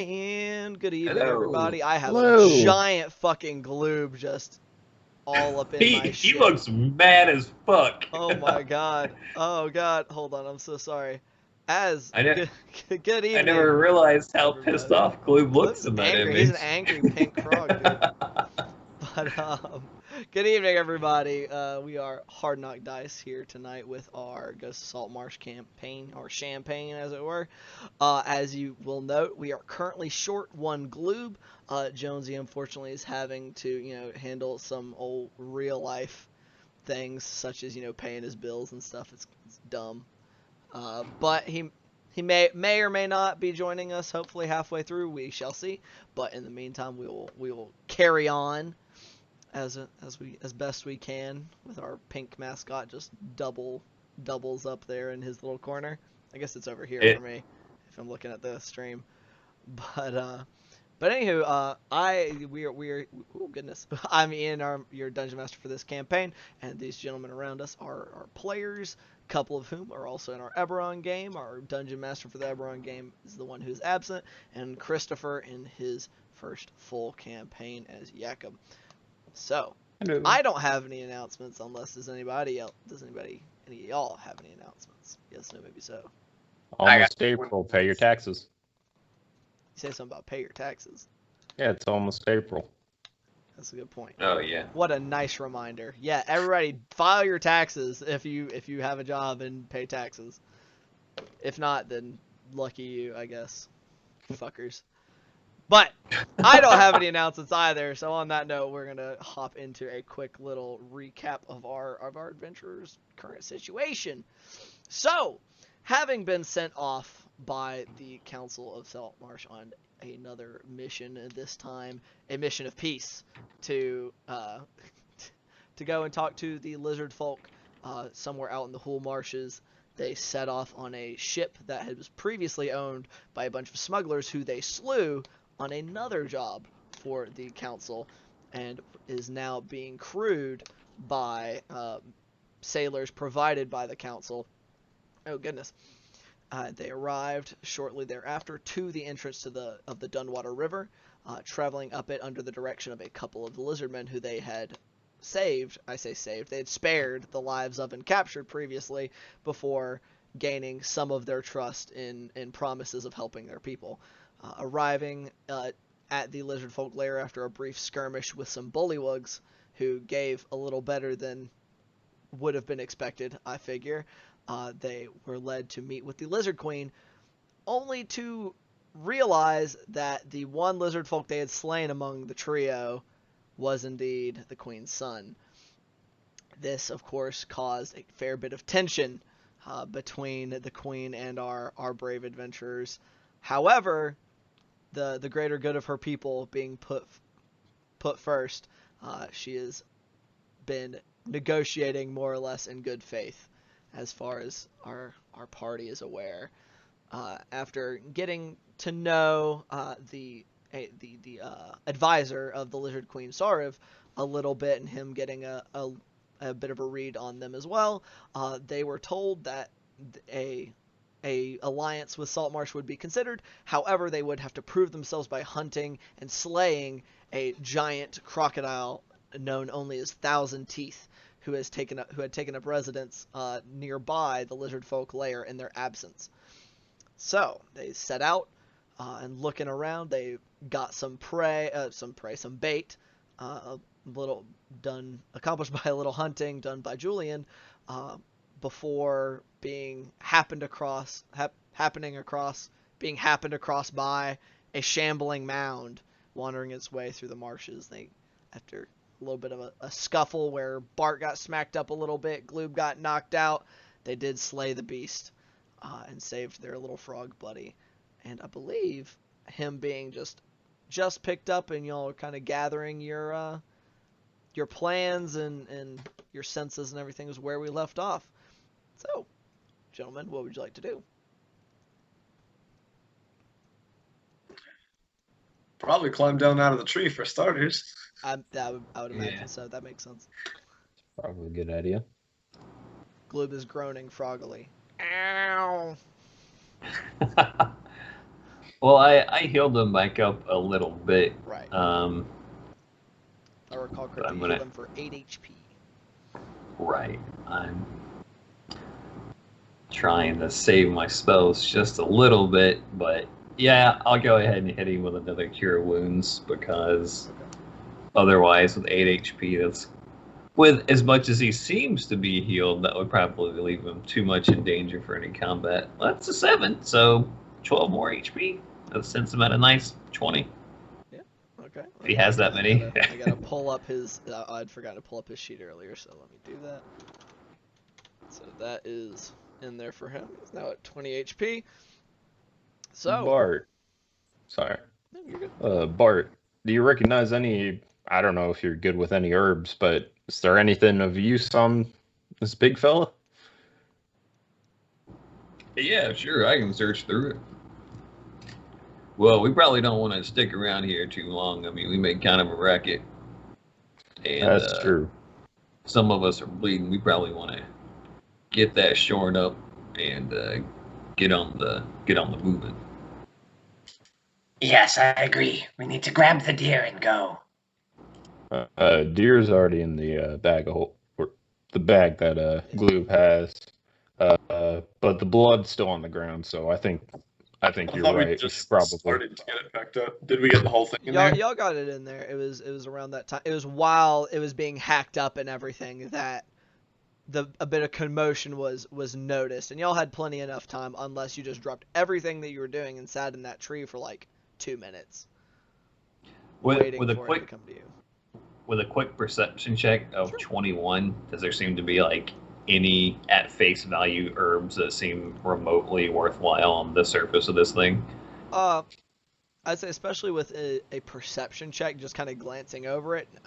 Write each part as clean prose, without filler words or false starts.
And good evening, Hello. everybody. I have Hello. a giant fucking gloob just all up in my He shit. looks mad as fuck. Oh my god. Oh god. Hold on. I'm so sorry. Good evening. I never realized how everybody. pissed off Gloob looks Gloob's in that angry. image. He's an angry pink frog, dude. But good evening, everybody. We are Hard Knock Dice here tonight with our Ghost of Saltmarsh campaign, or champagne, as it were. As you will note, we are currently short one gloob. Jonesy, unfortunately, is having to, handle some old real life things, such as, paying his bills and stuff. It's dumb. But he may or may not be joining us. Hopefully halfway through, we shall see. But in the meantime, we will carry on as best we can with our pink mascot just doubles up there in his little corner. I guess it's over here for me if I'm looking at the stream. But anywho, oh goodness, I'm Ian, your dungeon master for this campaign, and these gentlemen around us are players, a couple of whom are also in our Eberron game. Our dungeon master for the Eberron game is the one who's absent, and Christopher in his first full campaign as Jakob. So, Hello. I don't have any announcements unless any of y'all have any announcements? Yes, no, maybe so. Almost April. Pay your taxes. You say something about pay your taxes. Yeah, it's almost April. That's a good point. Oh yeah. What a nice reminder. Yeah, everybody file your taxes if you have a job and pay taxes. If not, then lucky you, I guess. Fuckers. But I don't have any announcements either, so on that note, we're gonna hop into a quick little recap of our adventurer's current situation. So, having been sent off by the Council of Saltmarsh on another mission, and this time a mission of peace, to go and talk to the lizard folk somewhere out in the Hull Marshes. They set off on a ship that was previously owned by a bunch of smugglers who they slew on another job for the council, and is now being crewed by sailors provided by the council. Oh goodness. They arrived shortly thereafter to the entrance to the Dunwater River, traveling up it under the direction of a couple of the lizardmen who they had saved. I say saved. They had spared the lives of and captured previously before gaining some of their trust in promises of helping their people. Arriving at the lizard folk lair after a brief skirmish with some bullywugs who gave a little better than would have been expected, I figure. They were led to meet with the Lizard Queen, only to realize that the one lizard folk they had slain among the trio was indeed the Queen's son. This, of course, caused a fair bit of tension between the Queen and our brave adventurers. However, the greater good of her people being put first, she has been negotiating more or less in good faith, as far as our party is aware. After getting to know the advisor of the Lizard Queen, Sariv, a little bit, and him getting a bit of a read on them as well, they were told that a alliance with Saltmarsh would be considered. However, they would have to prove themselves by hunting and slaying a giant crocodile known only as Thousand Teeth, who had taken up residence nearby the lizard folk lair in their absence. So they set out, and looking around, they got some bait, accomplished by a little hunting done by Julian, before being happened across by a shambling mound wandering its way through the marshes. After a little bit of a scuffle where Bart got smacked up a little bit, Gloob got knocked out, they did slay the beast and saved their little frog buddy. And I believe him being just picked up, and y'all are kind of gathering your plans and your senses and everything, is where we left off. So, gentlemen, what would you like to do? Probably climb down out of the tree for starters. I would imagine so. That makes sense. Probably a good idea. Gloob is groaning froggily. Ow! Well, I healed them back up a little bit. Right. If I recall But correctly, I'm you gonna heal them for 8 HP. right. I'm trying to save my spells just a little bit, but yeah, I'll go ahead and hit him with another cure wounds because Okay. otherwise, with 8 HP, that's with as much as he seems to be healed, that would probably leave him too much in danger for any combat. Well, that's a 7, so 12 more HP. That sends him at a nice 20. Yeah. Okay. If he has that many. I gotta pull up his. I'd forgotten to pull up his sheet earlier, so let me do that. So that is in there for him. He's now at 20 HP. So. Bart. Sorry. No, you're good. Bart, do you recognize any? I don't know if you're good with any herbs, but is there anything of use on this big fella? Yeah, sure, I can search through it. Well, we probably don't want to stick around here too long. I mean, we make kind of a racket. And That's true. some of us are bleeding. We probably want to get that shorn up and get on the movement. Yes, I agree. We need to grab the deer and go. Deer's already in the bag or the bag that Gloob has, but the blood's still on the ground. So I think I you're thought we right. just should probably. started to get it packed up. Did we get the whole thing in there? Y'all got it in there. It was around that time. It was while it was being hacked up and everything that a bit of commotion was noticed, and y'all had plenty enough time, unless you just dropped everything that you were doing and sat in that tree for like 2 minutes, waiting With a for it to quick come to you. with a quick perception check of 21, does there seem to be like any at face value herbs that seem remotely worthwhile on the surface of this thing? I'd say especially with a perception check, just kind of glancing over it. No.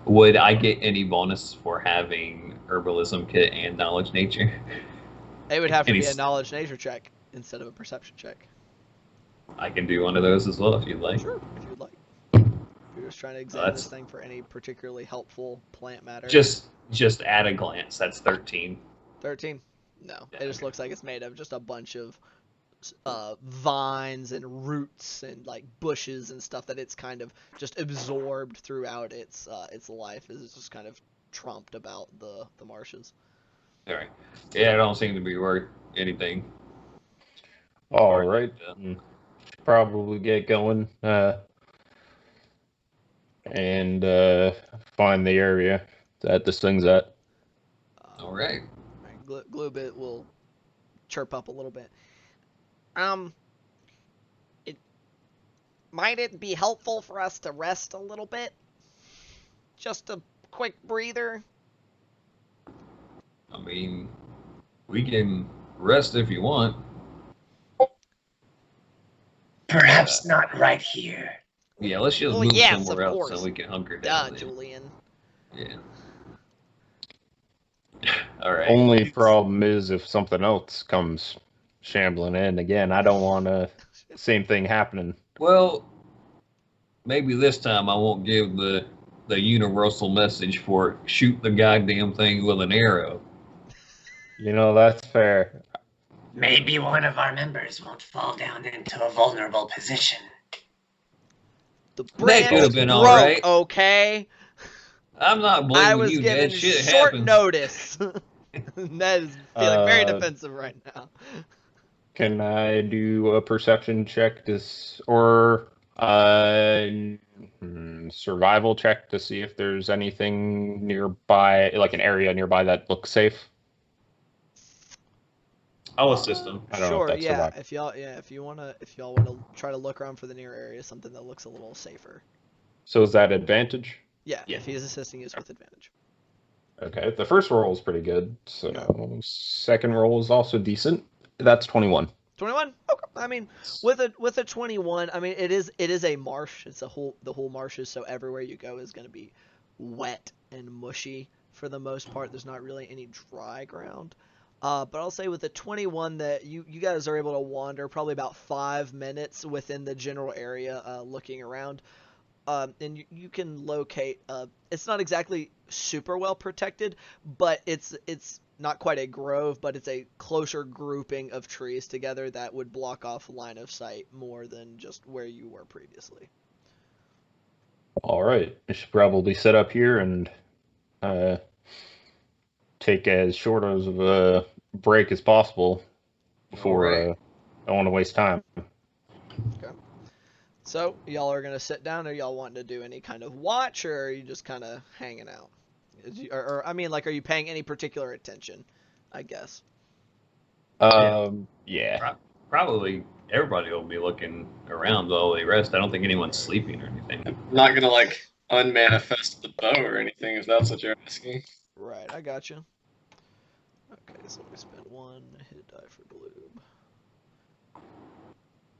Would I get any bonus for having herbalism kit and knowledge nature? It would have to Any be a s- knowledge nature check instead of a perception check. I can do one of those as well if you'd like. Sure, if you'd like. If you're just trying to examine That's- this thing for any particularly helpful plant matter. Just at a glance, that's 13. 13? No. Yeah, It just okay. looks like it's made of just a bunch of vines and roots and like bushes and stuff that it's kind of just absorbed throughout its life. It's just kind of trumped about the marshes. All right. Yeah, it don't seem to be worth anything. All right, should probably get going and find the area that this thing's at. All right. Gloobit will chirp up a little bit. Might it be helpful for us to rest a little bit? Just a quick breather? I mean, we can rest if you want. Perhaps not right here. Yeah, let's just Well, move yes, somewhere of else course. so we can hunker Duh, down. Then. Julian. Yeah. All right. Only problem is if something else comes shambling in again. I don't want same thing happening. Well, maybe this time I won't give the universal message for shoot the goddamn thing with an arrow. You know, that's fair. Maybe one of our members won't fall down into a vulnerable position. The That branch could have been broke, all right. okay? I'm not blaming I was you, given Dad. Shit short happens. notice. Ned is feeling very Uh, defensive right now. Can I do a perception check or survival check to see if there's anything nearby, like an area nearby that looks safe? I'll assist him. I don't know if Sure, that's yeah. survival. If y'all wanna try to look around for the near area, something that looks a little safer. So is that advantage? Yeah, Yeah. if he is assisting, is with advantage. Okay, the first roll is pretty good. So second roll is also decent. That's 21. 21. Okay. I mean, with a 21, I mean it is a marsh. It's the whole marshes, so everywhere you go is going to be wet and mushy for the most part. There's not really any dry ground. But I'll say with a 21 that you guys are able to wander probably about 5 minutes within the general area, looking around. And you can locate. It's not exactly super well protected, but it's not quite a grove, but it's a closer grouping of trees together that would block off line of sight more than just where you were previously. All right, I should probably set up here and take as short of a break as possible before All right. I don't want to waste time. Okay. So y'all are gonna sit down, or y'all wanting to do any kind of watch, or are you just kind of hanging out? Or I mean, like, are you paying any particular attention? I guess. Yeah. Probably everybody will be looking around while they rest. I don't think anyone's sleeping or anything. I'm not gonna like unmanifest the bow or anything if that's what you're asking. Right, I got you. Okay, so let me spend 1 hit die for Gloob.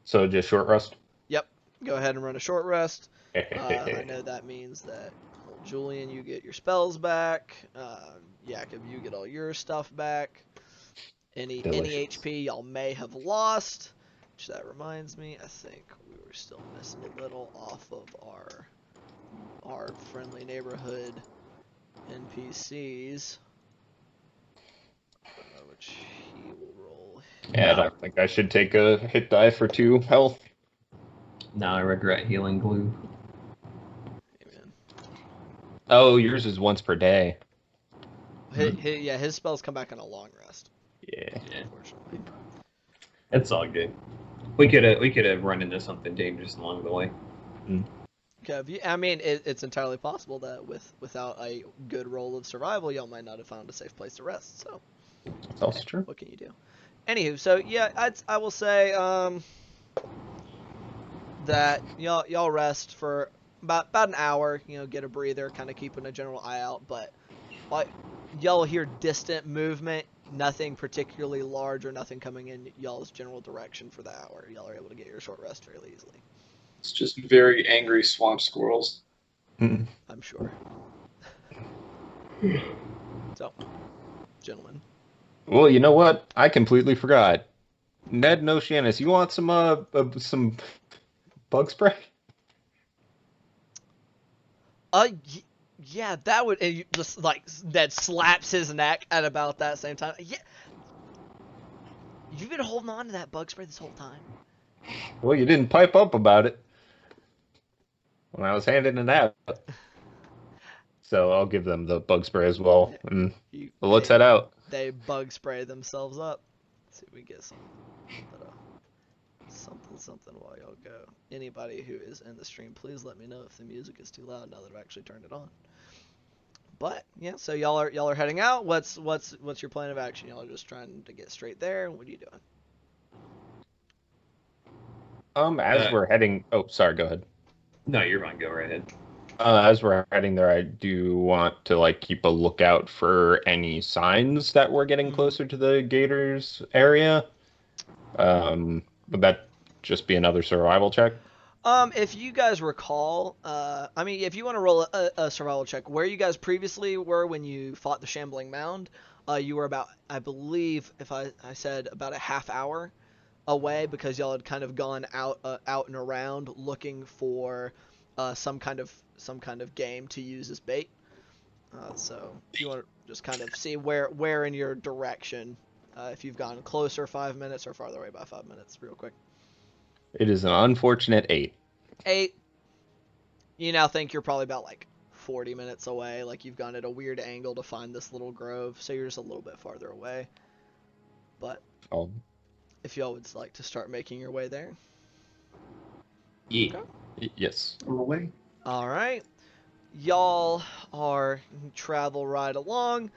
So just short rest. Yep. Go ahead and run a short rest. I know that means that Julian, you get your spells back. Jakob, you get all your stuff back. Any HP y'all may have lost. Which that reminds me, I think we were still missing a little off of our friendly neighborhood NPCs, which he will roll. Yeah, I don't think I should take a hit die for 2 health. Now I regret healing glue. Amen. Oh, yours is once per day. Yeah, his spells come back on a long rest. Yeah. Unfortunately. It's all good. We could have run into something dangerous along the way. Okay, I mean, it's entirely possible that without a good roll of survival, y'all might not have found a safe place to rest. So That's also true. what can you do? Anywho, so yeah, I will say that y'all rest for about an hour. You know, get a breather, kind of keeping a general eye out. But y'all hear distant movement. Nothing particularly large or nothing coming in y'all's general direction for the hour. Y'all are able to get your short rest fairly easily. It's just very angry swamp squirrels. Mm. I'm sure. So, gentlemen. Well, you know what? I completely forgot. Ned and Oceanus, you want some bug spray? Yeah, that would just like Ned slaps his neck at about that same time. Yeah, you've been holding on to that bug spray this whole time. Well, you didn't pipe up about it when I was handing it out. So I'll give them the bug spray as well. And let's head out. They bug spray themselves up. Let's see if we get something while y'all go. Anybody who is in the stream, please let me know if the music is too loud now that I've actually turned it on. But yeah, so y'all are heading out. What's your plan of action? Y'all are just trying to get straight there. What are you doing? As we're heading. Oh, sorry. Go ahead. No, you're fine. Go right ahead. As we're heading there, I do want to like keep a lookout for any signs that we're getting closer to the Gators area. Would that just be another survival check? If you guys recall, I mean, if you want to roll a survival check, where you guys previously were when you fought the Shambling Mound, you were about, I believe, if I said about a half hour away, because y'all had kind of gone out and around looking for some kind of game to use as bait. So if you want to just kind of see where in your direction, if you've gone closer 5 minutes or farther away by 5 minutes, real quick. It is an unfortunate 8. 8. You now think you're probably about like 40 minutes away. Like you've gone at a weird angle to find this little grove, so you're just a little bit farther away. But if y'all would like to start making your way there. Yeah. Okay. Yes. On the way. All right. Y'all are travel right along.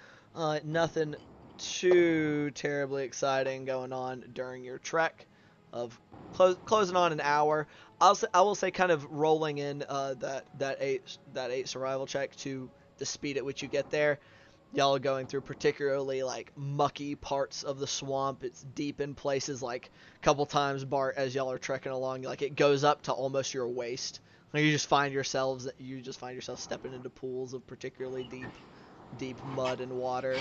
Nothing too terribly exciting going on during your trek of closing on an hour. I will say kind of rolling in that eight survival check to the speed at which you get there. Y'all are going through particularly like mucky parts of the swamp. It's deep in places, like a couple times, Bart, as y'all are trekking along, like it goes up to almost your waist. Like you just find yourself stepping into pools of particularly deep mud and water.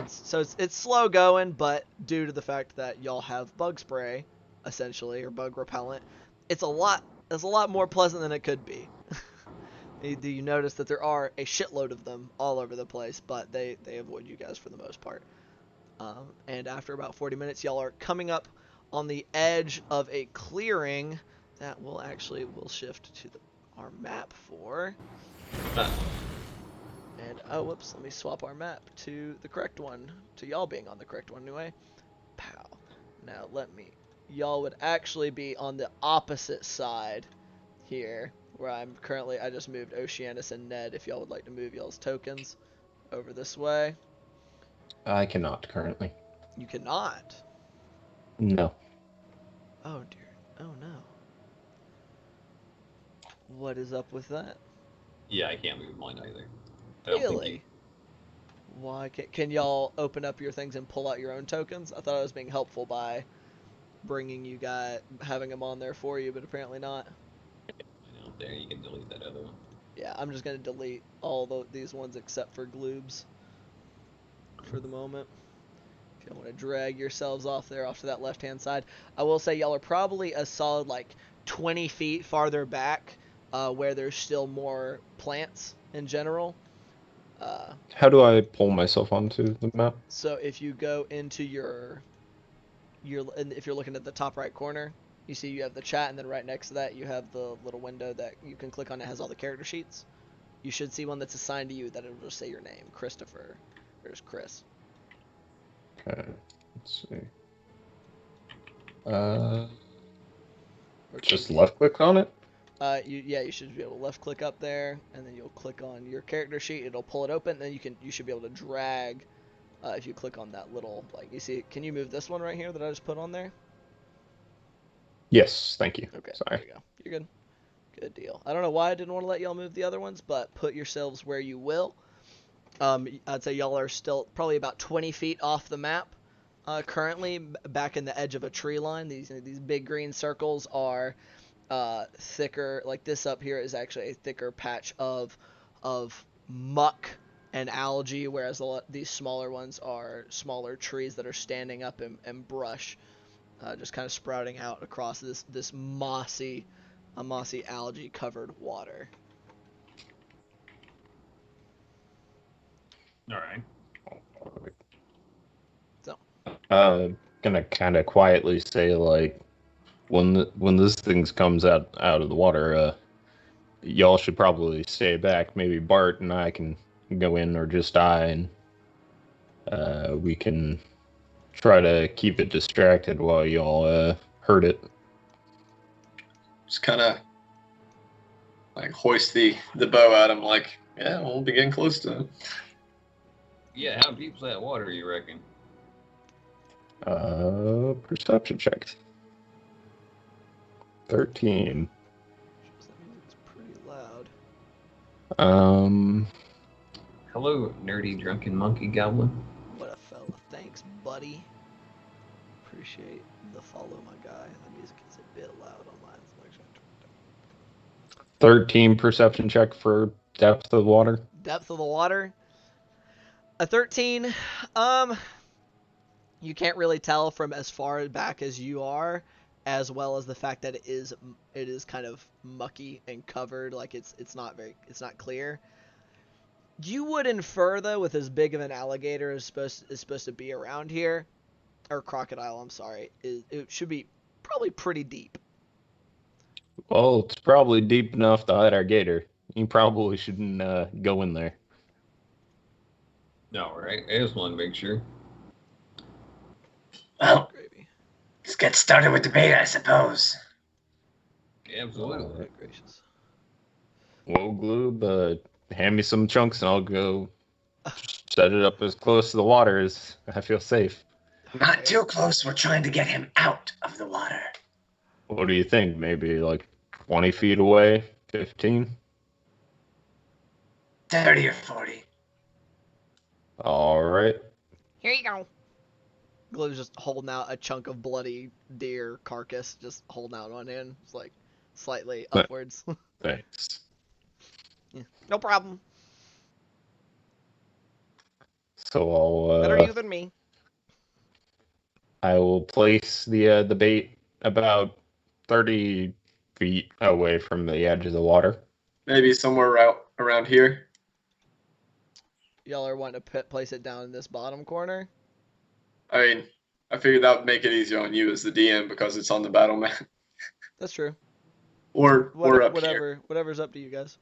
So it's slow going, but due to the fact that y'all have bug spray, essentially, or bug repellent, it's a lot more pleasant than it could be. You notice that there are a shitload of them all over the place, but they avoid you guys for the most part. And after about 40 minutes, y'all are coming up on the edge of a clearing that we'll shift to our map for. And, oh, whoops, let me swap our map to the correct one, to y'all being on the correct one anyway. Pow. Now, y'all would actually be on the opposite side here, where I just moved Oceanus and Ned, if y'all would like to move y'all's tokens over this way. I cannot currently. You cannot? No. Oh, dear. Oh, no. What is up with that? Yeah, I can't move mine either. Really? Why can y'all open up your things and pull out your own tokens? I thought I was being helpful by having them on there for you, but apparently not. I know, there, you can delete that other one. Yeah, I'm just going to delete all these ones except for Gloobs for the moment. If y'all want to drag yourselves off to that left-hand side. I will say y'all are probably a solid, 20 feet farther back where there's still more plants in general. How do I pull myself onto the map? So if you go into if you're looking at the top right corner, you see you have the chat, and then right next to that you have the little window that you can click on that has all the character sheets. You should see one that's assigned to you that it'll just say your name, Christopher. There's Chris. Okay, let's see. Just left click on it? You should be able to left click up there, and then you'll click on your character sheet. It'll pull it open, and then you should be able to drag. If you click on that little, you see, can you move this one right here that I just put on there? Yes, thank you. Okay, Sorry. there you go. You're good. Good deal. I don't know why I didn't want to let y'all move the other ones, but put yourselves where you will. I'd say y'all are still probably about 20 feet off the map. Currently, back in the edge of a tree line. These big green circles are thicker. Like this up here is actually a thicker patch of muck and algae, whereas these smaller ones are smaller trees that are standing up in brush, just kind of sprouting out across this mossy algae covered water. All right. So, Gonna kind of quietly say, when this thing comes out of the water, y'all should probably stay back. Maybe Bart and I can go in, or just I, and we can try to keep it distracted while y'all hurt it. Just kind of hoist the bow at him, yeah, we'll be getting close to him. Yeah, how deep's that water, you reckon? Perception check. 13. it's pretty loud. Hello, nerdy drunken monkey goblin. What a fella. Thanks, buddy. Appreciate the follow, my guy. The music is a bit loud on mine. 13 perception check for depth of the water. Depth of the water. A 13. You can't really tell from as far back as you are, as well as the fact that it is kind of mucky and covered. It's not clear. You would infer, though, with as big of an alligator is supposed to be around here, or crocodile, I'm sorry, it should be probably pretty deep. Well, it's probably deep enough to hide our gator. You probably shouldn't go in there. No, right? I just want to make sure. Well, Gravy. let's get started with the bait, I suppose. Absolutely. Good gracious. Well, Gloob, hand me some chunks and I'll go set it up as close to the water as I feel safe. Not too close. We're trying to get him out of the water. What do you think? Maybe 20 feet away? 15? 30 or 40. All right. Here you go. Glue's just holding out a chunk of bloody deer carcass, just holding out one hand. It's slightly upwards. Thanks. Yeah, no problem. So I'll Better you than me. I will place the bait about 30 feet away from the edge of the water. Maybe somewhere around here. Y'all are wanting to place it down in this bottom corner? I mean, I figured that would make it easier on you as the DM because it's on the battle map. That's true. Or up here. Whatever's up to you guys.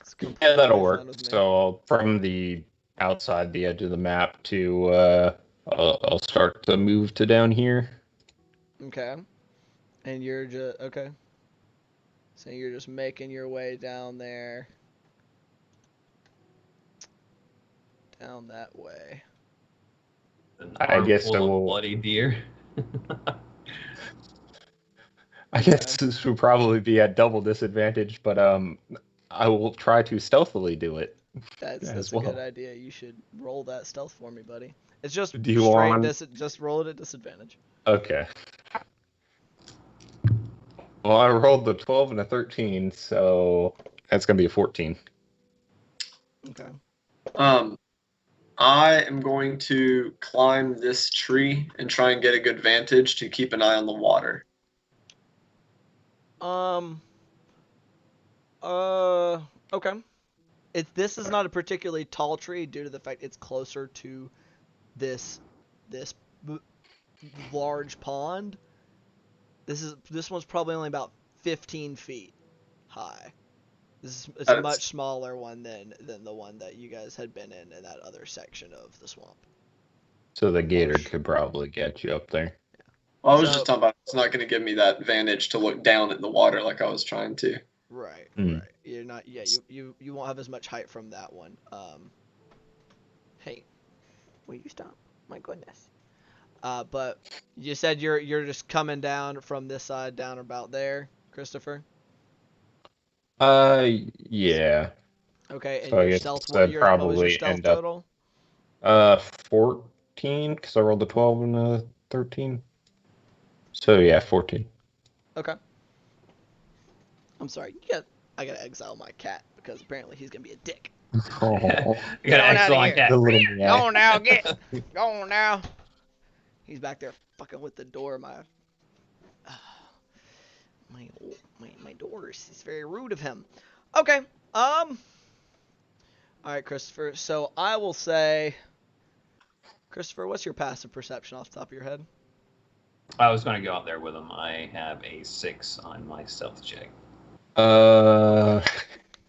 It's Yeah, that'll completely work. fine with me. So from the outside the edge of the map to I'll start to move to down here. Okay. And you're just okay. So you're just making your way down there. Down that way. I guess full I of will. bloody deer. I guess this would probably be at double disadvantage, but I will try to stealthily do it. That's as a good well. idea. You should roll that stealth for me, buddy. It's just Do you straight want- just roll it at disadvantage. Okay. Well, I rolled the 12 and a 13, so that's gonna be a 14. Okay. I am going to climb this tree and try and get a good vantage to keep an eye on the water. Okay. This is not a particularly tall tree due to the fact it's closer to this large pond. This one's probably only about 15 feet high. It's a much smaller one than the one that you guys had been in that other section of the swamp. So the gator could probably get you up there. Well, I was just talking about it's not going to give me that vantage to look down at the water like I was trying to. Right, Mm. right. You're not. Yeah, you won't have as much height from that one. Hey, will you stop? My goodness. But you said you're just coming down from this side down about there, Christopher. Yeah. Okay, and So I your guess stealth. I'd What was your probably stealth end up total? 14, because I rolled a 12 and a 13. So yeah, 14. Okay. I'm sorry. I gotta exile my cat because apparently he's gonna be a dick. Oh, You got an excellent cat. the little Go on now, go on now. He's back there fucking with the door. My doors. It's very rude of him. Okay. All right, Christopher. So I will say, Christopher, what's your passive perception off the top of your head? I was going to go out there with him. I have a 6 on my stealth check.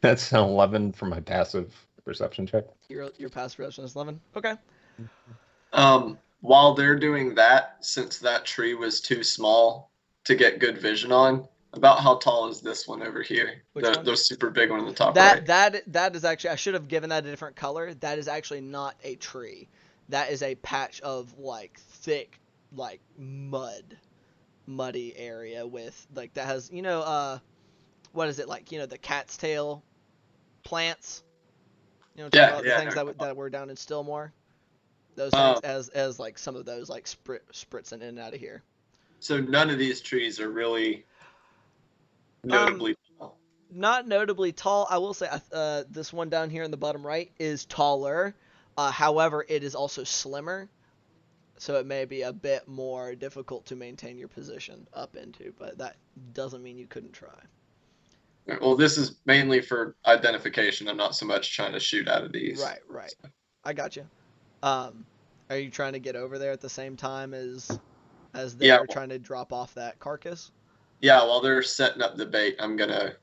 That's an 11 for my passive perception check. Your passive perception is 11. Okay. While they're doing that, since that tree was too small to get good vision on, about how tall is this one over here? Which one? The super big one on the top right. That is actually, I should have given that a different color. That is actually not a tree. That is a patch of like thick, like muddy area with like that has what is it like the cat's tail plants. The things that were down in Stillmore. Those things as like some of those like spritzing in and out of here. So none of these trees are really notably tall. Not notably tall. I will say this one down here in the bottom right is taller. However, it is also slimmer. So it may be a bit more difficult to maintain your position up into, but that doesn't mean you couldn't try. Well, this is mainly for identification. I'm not so much trying to shoot out of these. Right. I got you. Are you trying to get over there at the same time as they're trying to drop off that carcass? Yeah, while they're setting up the bait, I'm gonna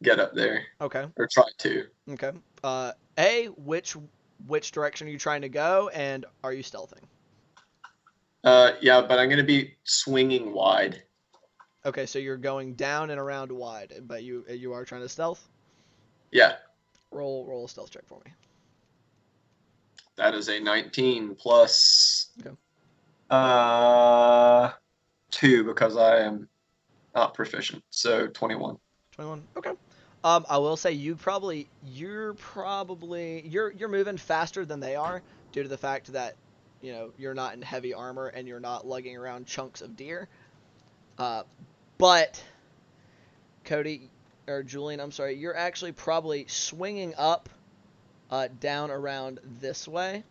get up there. Okay. Or try to. Okay. Which direction are you trying to go, and are you stealthing? Yeah, but I'm gonna be swinging wide. Okay, so you're going down and around wide, but you are trying to stealth? Yeah. Roll a stealth check for me. That is a 19 plus 2 because I am not proficient. So 21. 21. Okay. I will say you're moving faster than they are due to the fact that you're not in heavy armor and you're not lugging around chunks of deer. But Cody or Julian, I'm sorry, you're actually probably swinging up, down around this way.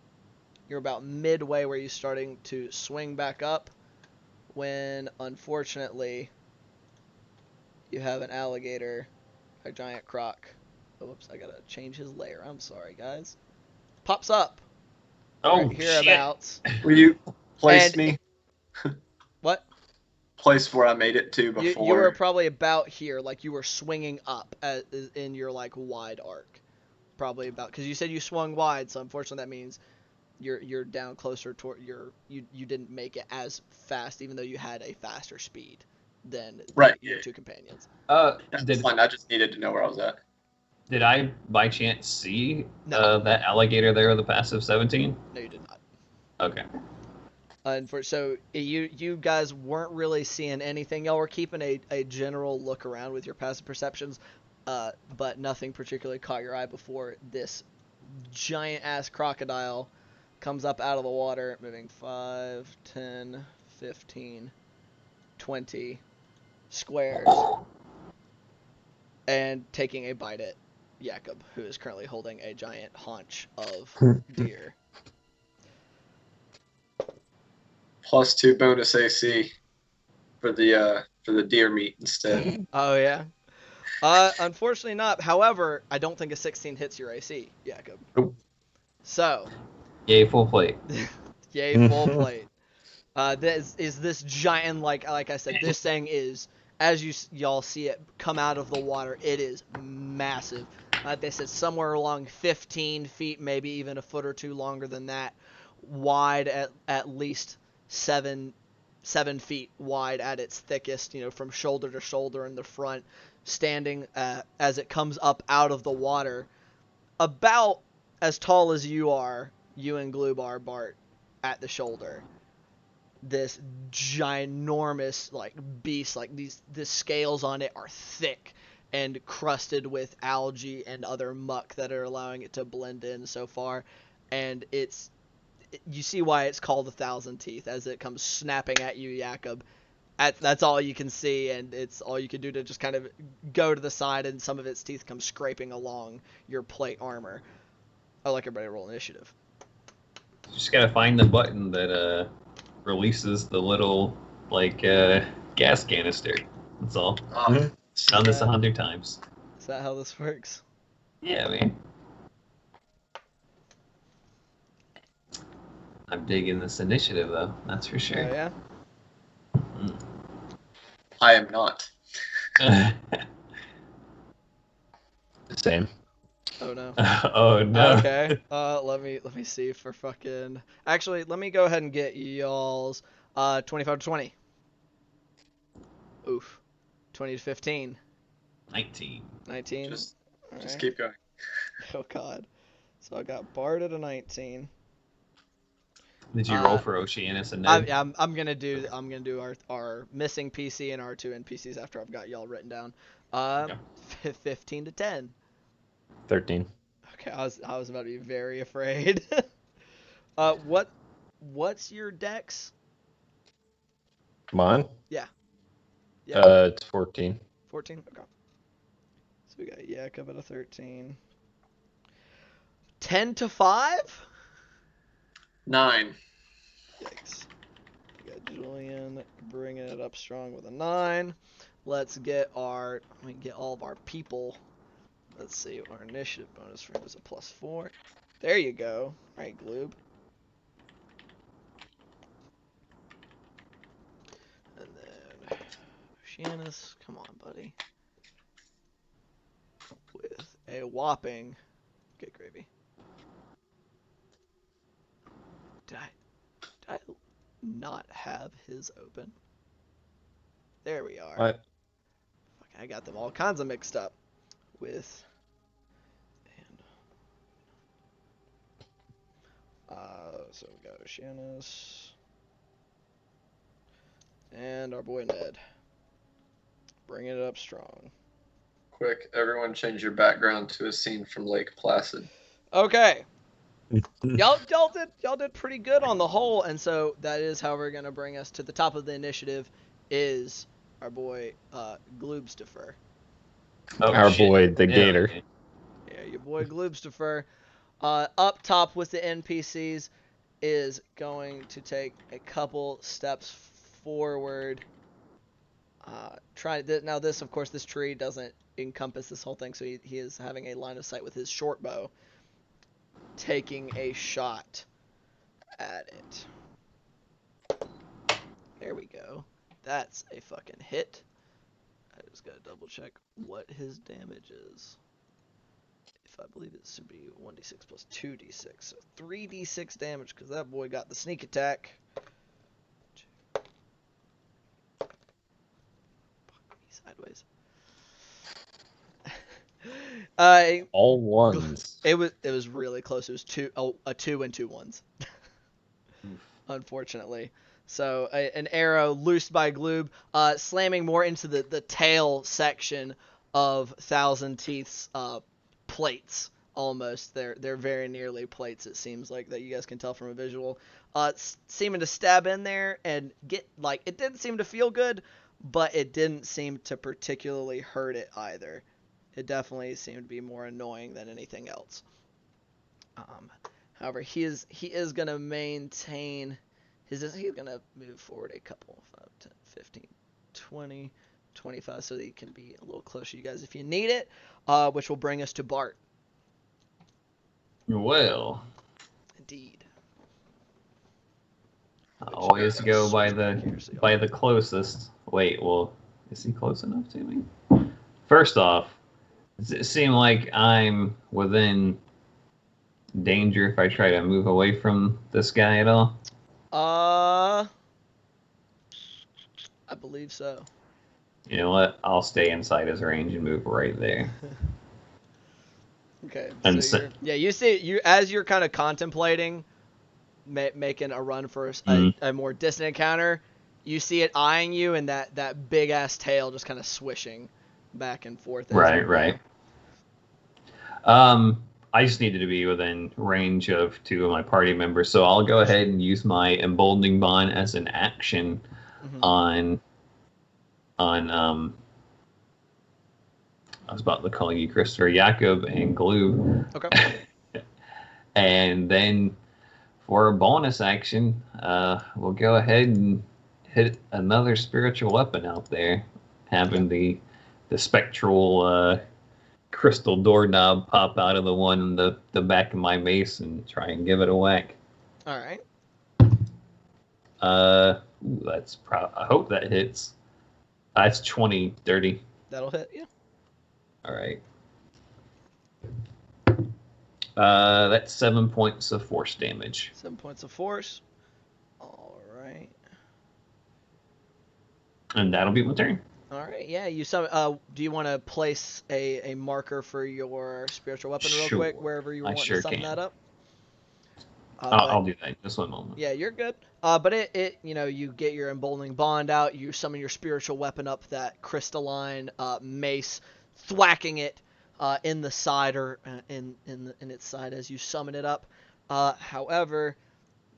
You're about midway where you're starting to swing back up when, unfortunately, you have an alligator, a giant croc, whoops, I gotta change his layer. I'm sorry, guys. Pops up. Oh, Right shit. hereabouts. Will you place And me? What? Place where I made it to You before. were probably about here, like you were swinging up in your like wide arc. Probably about, because you said you swung wide, so unfortunately that means you're down closer toward you didn't make it as fast, even though you had a faster speed than Right, your yeah. two companions. That's fine. I just needed to know where I was at. Did I by chance see No. that alligator there with the passive 17? No, you did not. Okay. And so you guys weren't really seeing anything. Y'all were keeping a general look around with your passive perceptions, but nothing particularly caught your eye before this giant ass crocodile comes up out of the water, moving 5, 10, 15, 20 squares, and taking a bite at Jakob, who is currently holding a giant haunch of deer. +2 bonus AC for the deer meat instead. Oh yeah. Unfortunately not. However, I don't think a 16 hits your AC, Jakob. Nope. So, Yay, full plate. yay, full plate. This is this giant, like I said, this thing is, as y'all see it come out of the water, it is massive. They said somewhere along 15 feet, maybe even a foot or two longer than that, wide at least 7 feet wide at its thickest, from shoulder to shoulder in the front, standing as it comes up out of the water, about as tall as you are, you and Gloob Bart, at the shoulder. This ginormous beast, the scales on it are thick and crusted with algae and other muck that are allowing it to blend in so far, and you see why it's called 1,000 Teeth as it comes snapping at you, Jakob. That's all you can see, and it's all you can do to just kind of go to the side, and some of its teeth come scraping along your plate armor. I'd like everybody to roll initiative. Just gotta find the button that releases the little gas canister. That's all. Done this 100 times. Is that how this works? Yeah, man. I'm digging this initiative though. That's for sure. Oh yeah. I am not. Same. Oh no. Oh no. Okay. Let me see for fucking. Actually, let me go ahead and get y'all's 25 to 20. Oof. 20 to 15. 19. 19. Just Alright. keep going. Oh god. So I got Bard at a 19. Did you roll for Oceanus and Ned? I'm gonna do our missing PC and our 2 NPCs after I've got y'all written down. Okay. 15 to 10. 13. Okay, I was about to be very afraid. What's your dex? Come on. Yeah. It's 14. 14. Okay. So we got Jakob at a 13. 10 to 5. 9. Yikes. We got Julian bringing it up strong with a 9. Let's get all of our people. Let's see, our initiative bonus for him is a +4. There you go. All right, Gloob. And then Oceanus, come on, buddy. With a whopping, get gravy. Did I not have his open? There we are. What? Fuck, I got them all kinds of mixed up with. So we got Oceanus and our boy Ned, bringing it up strong. Quick, everyone change your background to a scene from Lake Placid. Okay. y'all did pretty good on the whole, and so that is how we're gonna bring us to the top of the initiative. Is our boy Gloobstifer. Oh, Our shit. boy, the Yeah, gator. okay. Yeah, your boy Gloobstifer. Up top with the NPCs is going to take a couple steps forward. Now this, of course, this tree doesn't encompass this whole thing, so he is having a line of sight with his short bow, taking a shot at it. There we go. That's a fucking hit. I just gotta double check what his damage is. If I believe it should be 1d6 plus 2d6, so 3d6 damage, because that boy got the sneak attack. Sideways. All ones. It was really close. It was a 2 and 2 1s. Unfortunately. So an arrow loosed by Gloob, slamming more into the tail section of Thousand Teeth's plates. Almost. They're very nearly plates, it seems like, that you guys can tell from a visual. Seeming to stab in there and get, like, it didn't seem to feel good, but it didn't seem to particularly hurt it either. It definitely seemed to be more annoying than anything else. However, he is going to maintain he's going to move forward a couple, 5, 10, 15, 20, 25, so that he can be a little closer to you guys if you need it, which will bring us to Bart. Well, Indeed. I always go by the closest. Wait, well, is he close enough to me? First off, does it seem like I'm within danger if I try to move away from this guy at all? I believe so. You know what? I'll stay inside his range and move right there. Okay. And So you see, as you're kind of contemplating making a run for a more distant encounter, you see it eyeing you, and that big ass tail just kind of swishing back and forth. Right. I just needed to be within range of 2 of my party members, so I'll go ahead and use my emboldening bond as an action on I was about to call you Christopher, Jakob, and Glue. Okay. And then for a bonus action, we'll go ahead and hit another spiritual weapon out there, having the spectral crystal doorknob pop out of the one in the back of my mace and try and give it a whack. All right. I hope that hits. That's 20, 30. That'll hit, yeah. All right. That's 7 points of force damage. 7 points of force. All right. And that'll be my turn. All right. Yeah. Do you want to place a marker for your spiritual weapon real quick, wherever you want to sum that up? I'll do that. Just one moment. Yeah, you're good. But you get your emboldening bond out. You summon your spiritual weapon up, that crystalline mace, thwacking it in the side or in its side as you summon it up. However,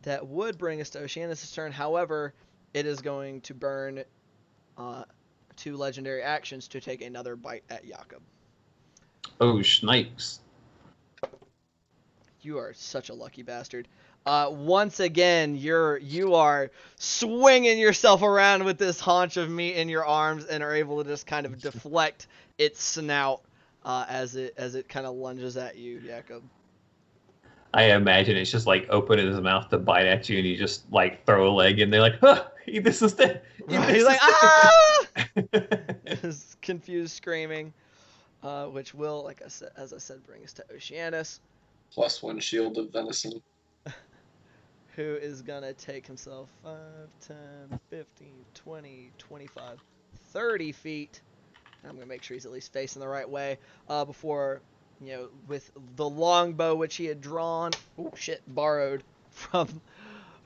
that would bring us to Oceanus' turn. However, it is going to burn 2 legendary actions to take another bite at Jakob. Oh, snipes. You are such a lucky bastard. Once again, you are swinging yourself around with this haunch of meat in your arms and are able to just kind of deflect its snout as it kind of lunges at you, Jakob. I imagine it's just like opening his mouth to bite at you, and you just like throw a leg in there, like, "Huh, this is dead." He's like, "Ah!" His confused screaming, which will, as I said, bring us to Oceanus. +1 shield of venison. Who is gonna take himself 5, 10, 15, 20, 25, 30 feet. I'm gonna make sure he's at least facing the right way before, with the longbow which he had drawn, borrowed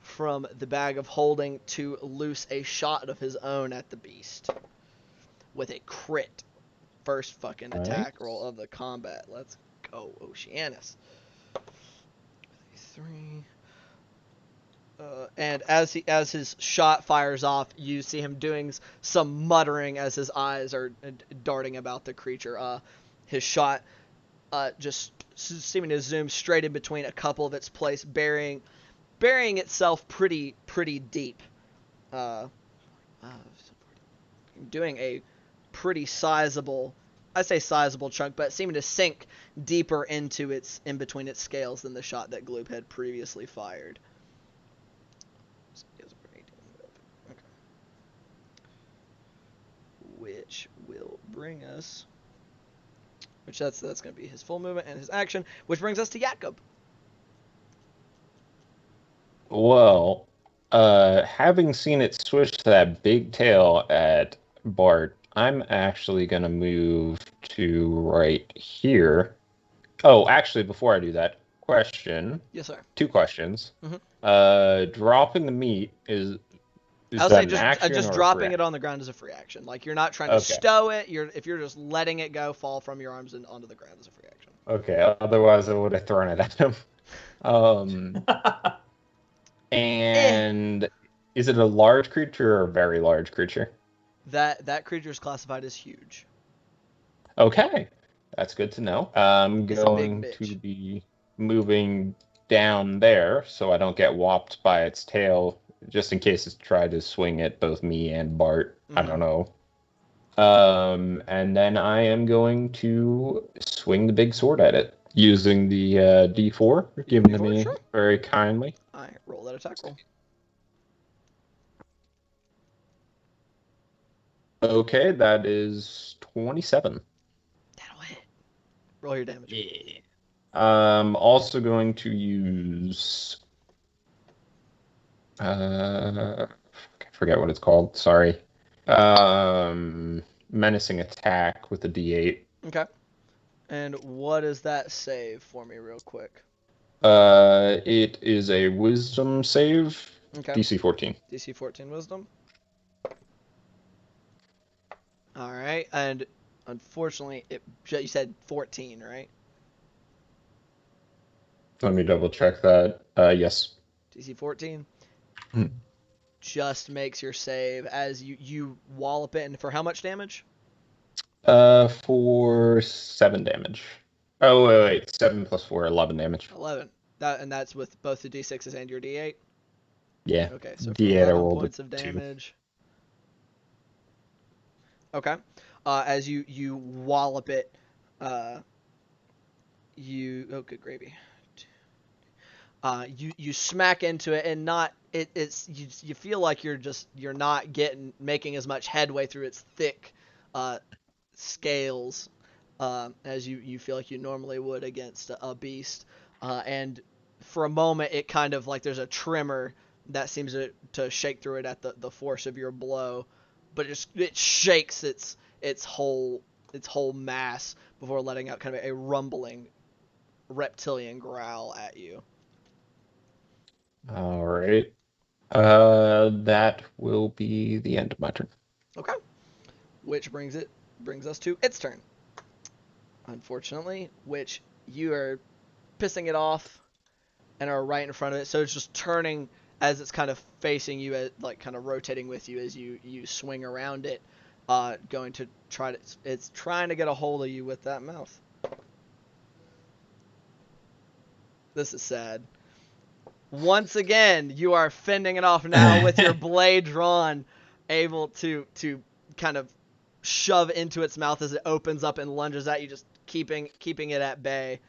from the bag of holding, to loose a shot of his own at the beast with a crit. First fucking attack roll of the combat. Let's go, Oceanus. 3. And as his shot fires off, you see him doing some muttering as his eyes are darting about the creature. His shot just seeming to zoom straight in between a couple of its place, burying itself pretty deep. doing a pretty sizable, I say sizable chunk, but seeming to sink deeper into in between its scales than the shot that Gloop had previously fired. Okay. Which will bring us, that's going to be his full movement and his action, which brings us to Jakob. Well, having seen it switch to that big tail at Bart, I'm actually going to move to right here. Oh, actually, before I do that, question. Yes, sir. 2 questions. Mhm. Dropping the meat is I'll that say an action just or dropping it on the ground is a free action. Like, you're not trying to Okay. stow it. If you're just letting it go, fall from your arms and onto the ground is a free action. Okay, otherwise I would have thrown it at him. And is it a large creature or a very large creature? That creature is classified as huge. Okay, that's good to know. I'm It's a big going to bitch. be moving down there so I don't get whopped by its tail, just in case it's tried to swing at both me and Bart. I don't know. And then I am going to swing the big sword at it using the D4 given to D4, me sure. very kindly. All right, roll that attack roll. Okay, that is 27. That'll hit. Roll your damage. Yeah. I'm also going to use I forget what it's called. Sorry. Menacing attack with a D8. Okay. And what does that save for me real quick? It is a wisdom save. Okay. DC 14. DC 14 wisdom. All right, and unfortunately, you said 14, right? Let me double check that. Yes. DC 14 Hmm. just makes your save as you wallop it, and for how much damage? For 7 damage. Oh, wait. 7 plus 4, 11 damage. 11. That's with both the D6s and your D8? Yeah. Okay, so for D8 I 11 rolled points of 2. damage. Okay. As you wallop it, oh, good gravy. You smack into it, and you feel like you're not making as much headway through its thick scales as you feel like you normally would against a beast. And for a moment, it kind of like there's a tremor that seems to shake through it at the force of your blow, but it shakes its whole mass before letting out kind of a rumbling reptilian growl at you. All right. That will be the end of my turn. Okay. Which brings us to its turn. Unfortunately, which you are pissing it off and are right in front of it, so it's just turning as it's kind of facing you, like kind of rotating with you as you swing around it, going to it's trying to get a hold of you with that mouth. This is sad. Once again, you are fending it off now with your blade drawn, able to kind of shove into its mouth as it opens up and lunges at you, just keeping it at bay.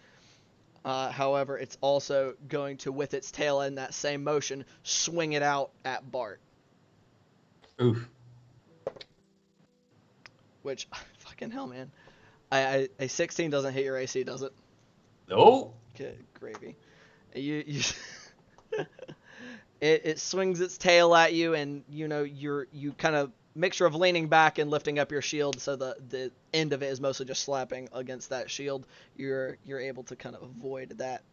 However, it's also going to, with its tail in that same motion, swing it out at Bart. Oof. Which, fucking hell, man. A 16 doesn't hit your AC, does it? No. Good gravy. You it swings its tail at you, and you kind of mixture of leaning back and lifting up your shield, so the end of it is mostly just slapping against that shield. You're able to kind of avoid that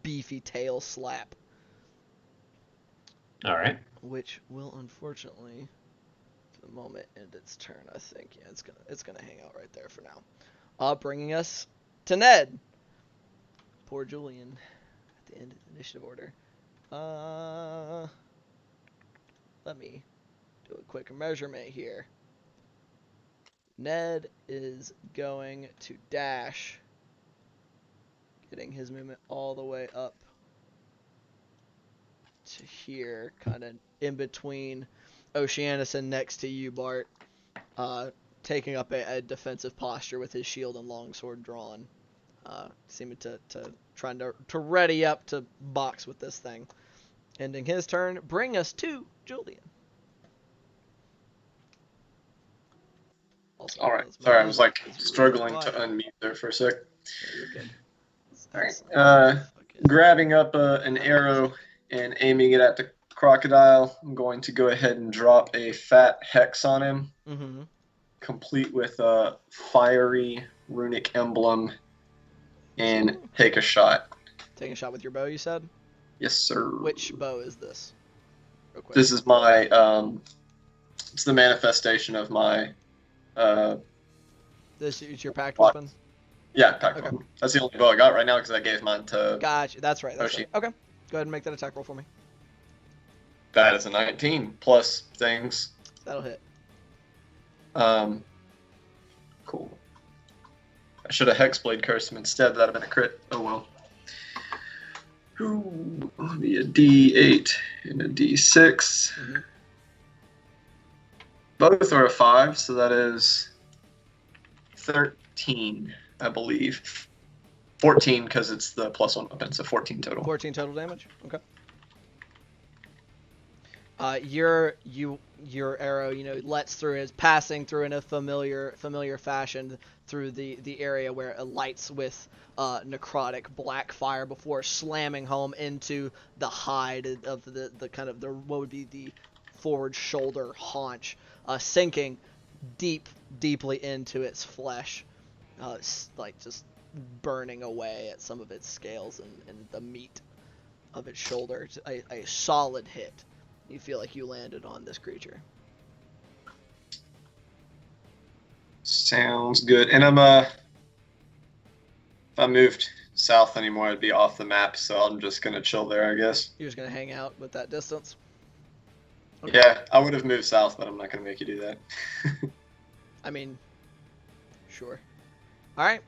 beefy tail slap. All right. Which will unfortunately, for the moment, end its turn. I think it's gonna hang out right there for now. Bringing us to Ned. Poor Julian at the end of the initiative order. Let me do a quick measurement here. Ned is going to dash, getting his movement all the way up to here, kind of in between Oceanus and next to you, Bart. taking up a defensive posture with his shield and longsword drawn, seeming to trying to ready up to box with this thing. Ending his turn, bring us to Julian. Also, All right. that's my Sorry, I was music like is really struggling to quiet. unmute there for a sec. Yeah, you're good. All right. Excellent. Fucking- Grabbing up an arrow and aiming it at the crocodile, I'm going to go ahead and drop a fat hex on him, Mhm. complete with a fiery runic emblem, and take a shot. Taking a shot with your bow, you said? Yes, sir. Which bow is this? Real quick. This is my it's the manifestation of my This is your packed What? weapon? pack Okay. weapon. That's the only bow I got right now because I gave mine to. Gotcha. That's right. That's Oshi. right. Okay. Go ahead and make that attack roll for me. That is a 19 plus things. That'll hit. Cool. I should have hexblade cursed him instead. That'd have been a crit. Oh well. Ooh, it'll be a D8 and a D6. Mhm. Both are a 5, so that is 13, I believe. 14 because it's the +1 weapon, so 14 total. 14 total damage. Okay. Your arrow, lets through, is passing through in a familiar fashion through the area where it lights with necrotic black fire before slamming home into the hide of the kind of what would be the forward shoulder haunch, sinking deeply into its flesh, like just burning away at some of its scales and the meat of its shoulder. It's a solid hit. You feel like you landed on this creature. Sounds good. And if I moved south anymore, I'd be off the map, so I'm just gonna chill there, I guess. You're just gonna hang out with that distance. Yeah, I would have moved south, but I'm not gonna make you do that. I mean, sure. All right.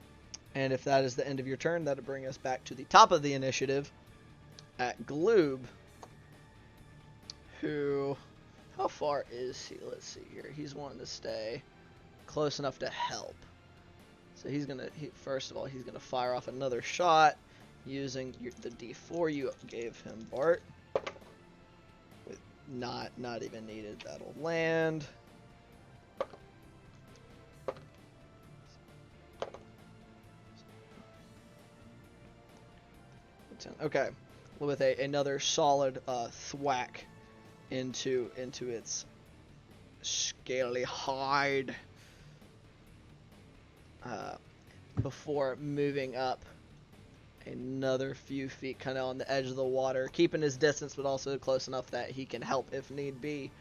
And if that is the end of your turn, that'll bring us back to the top of the initiative at Gloob, who, how far is he? Let's see here. He's wanting to stay close enough to help. So he's gonna, first of all, he's gonna fire off another shot using the D4 you gave him, Bart. With not even needed. That'll land. Okay, with another solid thwack into its scaly hide, before moving up another few feet, kind of on the edge of the water, keeping his distance, but also close enough that he can help if need be.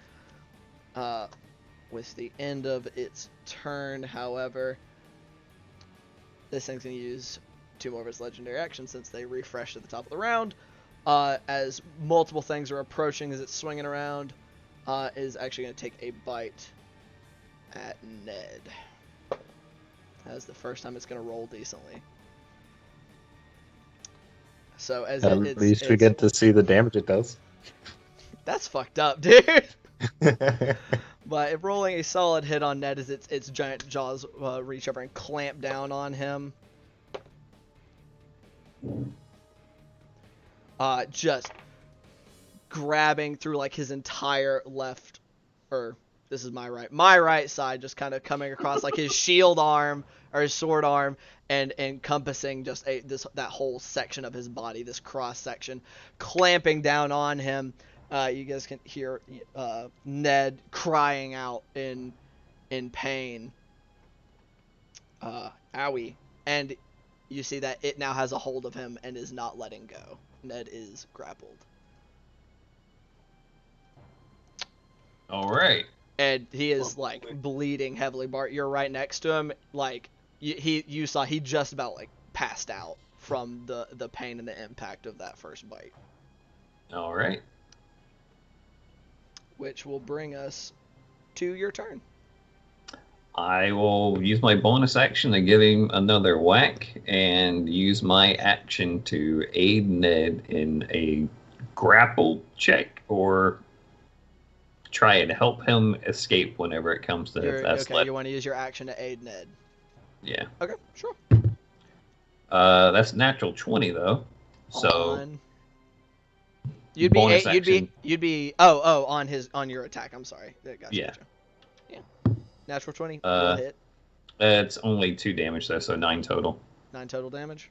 With the end of its turn, however, this thing's gonna use 2 more of its legendary actions since they refreshed at the top of the round. As multiple things are approaching as it's swinging around, is actually going to take a bite at Ned. That's the first time it's going to roll decently. So as At least we get to see the damage it does. That's fucked up, dude. But rolling a solid hit on Ned as its giant jaws reach over and clamp down on him. Just grabbing through like his entire left, or this is my right side, just kind of coming across like his shield arm or his sword arm, and encompassing just that whole section of his body, this cross section, clamping down on him. You guys can hear Ned crying out in pain. Owie. And you see that it now has a hold of him and is not letting go. Ned is grappled. All right. And he is like bleeding heavily. Bart, you're right next to him. Like you saw he just about like passed out from the pain and the impact of that first bite. All right. Which will bring us to your turn. I will use my bonus action to give him another whack and use my action to aid Ned in a grapple check, or try and help him escape whenever it comes to that Okay, sled. you want to use your action to aid Ned. Yeah. Okay, sure. That's natural 20 though. So On... You'd be bonus you'd be on your attack. I'm sorry. Gotcha. Yeah. Yeah. Natural 20 will Uh, hit. it's only 2 damage though, so 9 total. 9 total damage.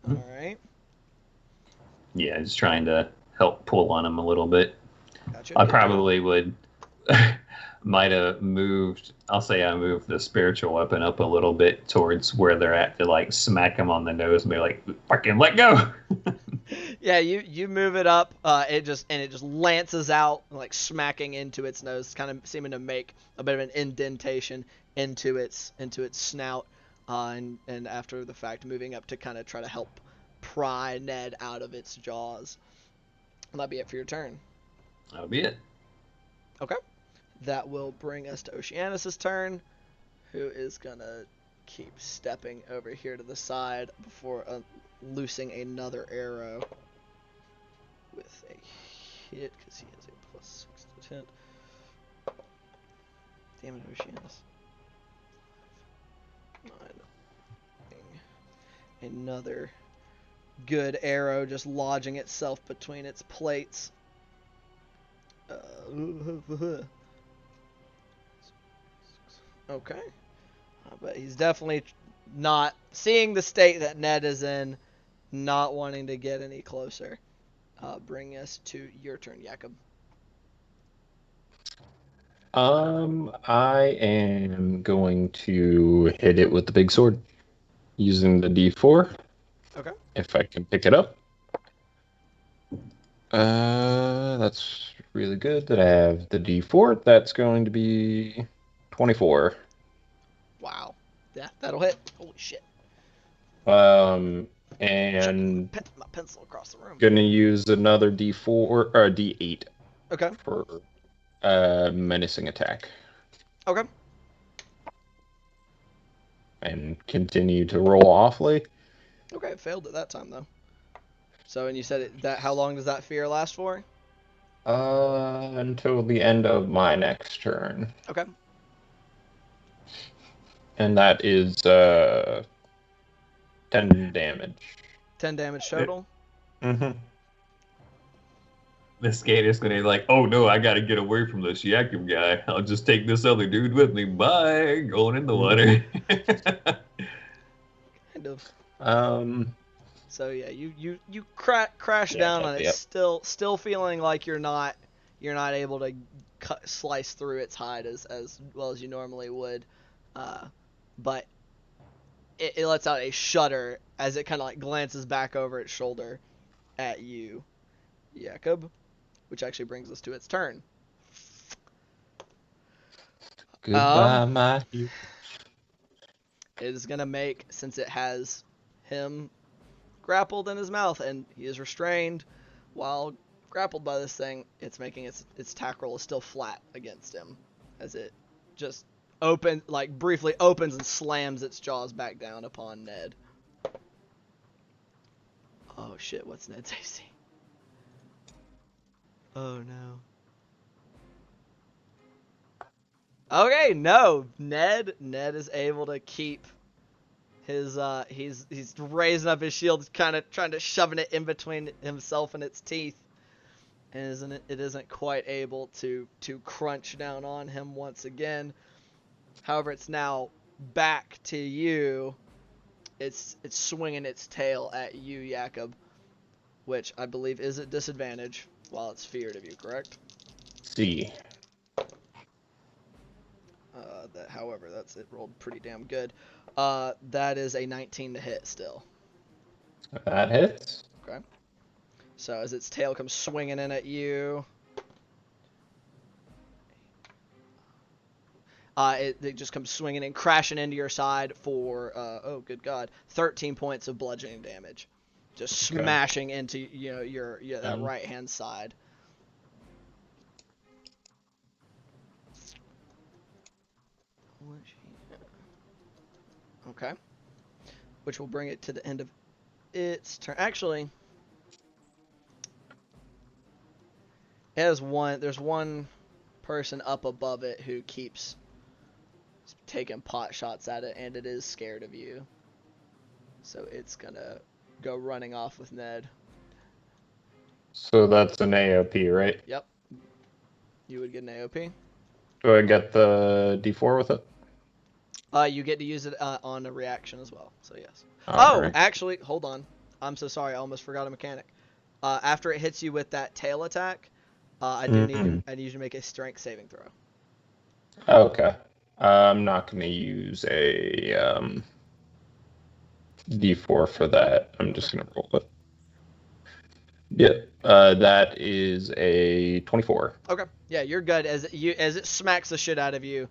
All right. Yeah, just trying to help pull on him a little bit. Gotcha. I Good probably would might have moved. I'll say I moved the spiritual weapon up a little bit towards where they're at to like smack him on the nose and be like, "Fucking let go!" Yeah, you move it up. It just lances out, like smacking into its nose, kind of seeming to make a bit of an indentation into its snout, and after the fact, moving up to kind of try to help pry Ned out of its jaws. That'll be it for your turn. That'll be it. Okay. That will bring us to Oceanus' turn, who is gonna keep stepping over here to the side before loosing another arrow with a hit, because he has a plus 6 to 10. Damn it, Oceanus. 9. Another good arrow just lodging itself between its plates. Okay. But he's definitely not, seeing the state that Ned is in, not wanting to get any closer. Bring us to your turn, Jakob. I am going to hit it with the big sword using the D4. Okay. If I can pick it up. That's really good that I have the D4. That's going to be 24. Wow. Yeah, that'll hit. Holy shit. And My pencil across the room. gonna use another D4 or D8. Okay. For menacing attack. Okay. And continue to roll awfully. Okay, it failed at that time though. So, and you said that how long does that fear last for? Until the end of my next turn. Okay. And that is 10 damage. 10 damage total. Mm-hmm. The skater's gonna be like, "Oh no, I gotta get away from this Yakum guy. I'll just take this other dude with me. Bye, going in the water." Kind of. So yeah, you crash down on it, yep. still feeling like you're not able to slice through its hide as well as you normally would, but it lets out a shudder as it kind of like glances back over its shoulder at you, Jakob, which actually brings us to its turn. Goodbye, my youth. It is gonna make, since it has him grappled in his mouth and he is restrained while grappled by this thing, it's making its attack roll is still flat against him as it just briefly opens and slams its jaws back down upon Ned. Oh shit, what's Ned's AC? Oh no. Okay, no. Ned is able to keep his he's raising up his shield, kind of trying to shoving it in between himself and its teeth, and it isn't quite able to crunch down on him once again. However, it's now back to you. It's swinging its tail at you, Jakob, which I believe is at disadvantage while it's feared of you, correct? See. However, it rolled pretty damn good. That is a 19 to hit still. That hits. Okay. So as its tail comes swinging in at you, it just comes swinging and crashing into your side for oh good god, 13 points of bludgeoning damage, just smashing into your that right hand side. Okay. Which will bring it to the end of its turn. Actually, it has one. There's one person up above it who keeps taking pot shots at it, and it is scared of you. So it's gonna go running off with Ned. So that's an AOP, right? Yep. You would get an AOP. Do I get the D4 with it? You get to use it on a reaction as well. So yes. Alright. Actually, hold on. I'm so sorry. I almost forgot a mechanic. After it hits you with that tail attack, I need you to make a strength saving throw. Okay. I'm not going to use a D4 for that. I'm just going to roll it. Yeah, that is a 24. Okay. Yeah, you're good. As it smacks the shit out of you,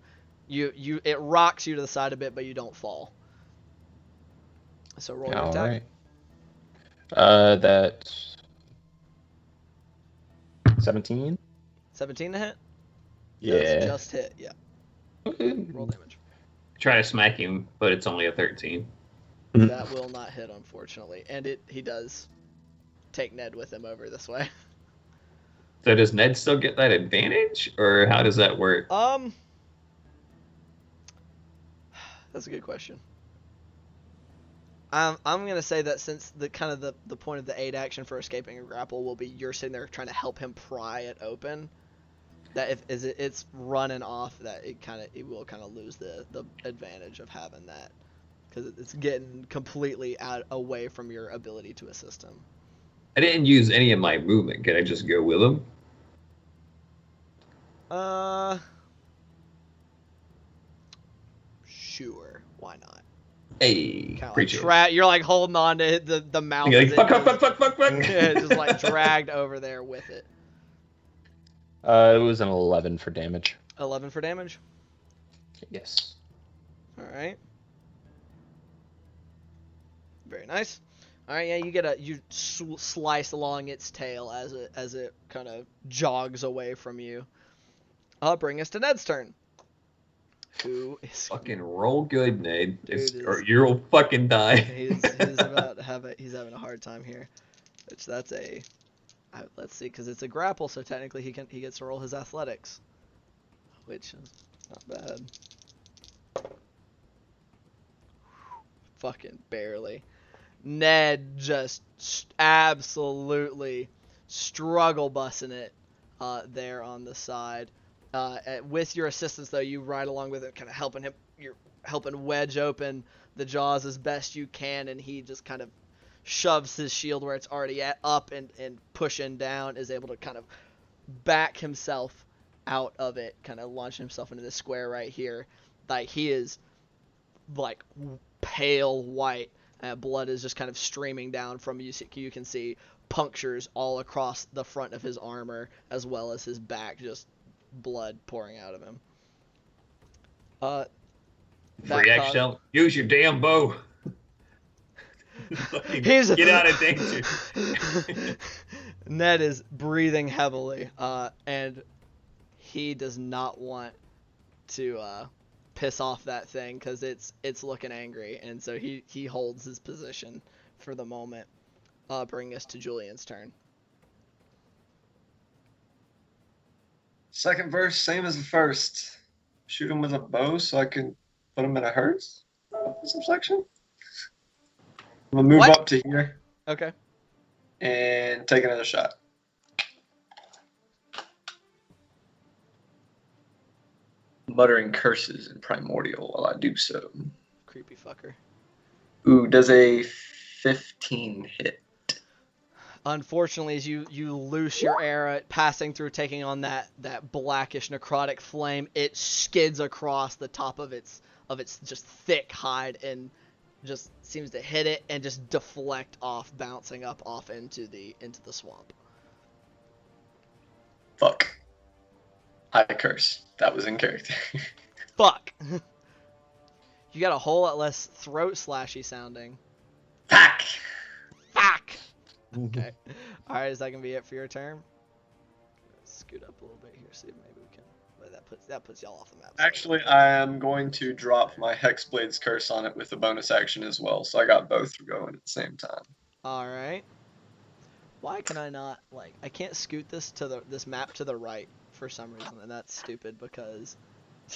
it rocks you to the side a bit, but you don't fall. So roll your attack. Alright. That's 17. 17 to hit? Yeah. That's just hit, yeah. Roll damage. Try to smack him, but it's only a 13. That will not hit, unfortunately. And he does take Ned with him over this way. So does Ned still get that advantage, or how does that work? That's a good question. I'm gonna say that since the point of the aid action for escaping a grapple will be you're sitting there trying to help him pry it open, that if it's running off, that it will kind of lose the advantage of having that, because it's getting completely away from your ability to assist him. I didn't use any of my movement. Can I just go with him? Sure. Why not? Hey, appreciate it. You're like holding on to the mouth. You're like, fuck. Yeah, just like dragged over there with it. It was an 11 for damage. 11 for damage? Yes. Alright. Very nice. Alright, yeah, you slice along its tail as it kind of jogs away from you. Bring us to Ned's turn. Who is fucking roll good, Ned, or Dude you'll fucking die. he's about to he's having a hard time here. Which that's let's see, because it's a grapple, so technically he gets to roll his athletics, which is not bad. Fucking barely. Ned just absolutely struggle bussing it there on the side. With your assistance, though, you ride along with it, kind of helping him. You're helping wedge open the jaws as best you can, and he just kind of shoves his shield where it's already up and pushing down, is able to kind of back himself out of it, kind of launch himself into this square right here. Like, he is like pale white. Blood is just kind of streaming down from you. You can see punctures all across the front of his armor, as well as his back, just blood pouring out of him. Reaction. Use your damn bow. Get out of danger. Ned is breathing heavily, and he does not want to piss off that thing, because it's looking angry, and so he holds his position for the moment. Bring us to Julian's turn. Second verse, same as the first. Shoot him with a bow so I can put him in a hearse? Some section? I'm going to move up to here. Okay. And take another shot. Muttering curses in primordial while I do so. Creepy fucker. Ooh, does a 15 hit? Unfortunately, as you loose your arrow, passing through, taking on that blackish necrotic flame, it skids across the top of its just thick hide and just seems to hit it and just deflect off, bouncing up off into the swamp. Fuck. I curse. That was in character. Fuck. You got a whole lot less throat slashy sounding. Fuck. Fuck. Okay. Alright, is that gonna be it for your turn? Let's scoot up a little bit here, see if maybe we can. Well, that puts y'all off the map. Actually, I am going to drop my Hexblade's curse on it with a bonus action as well, so I got both going at the same time. Alright. Why can I not, I can't scoot this map to the right for some reason, and that's stupid because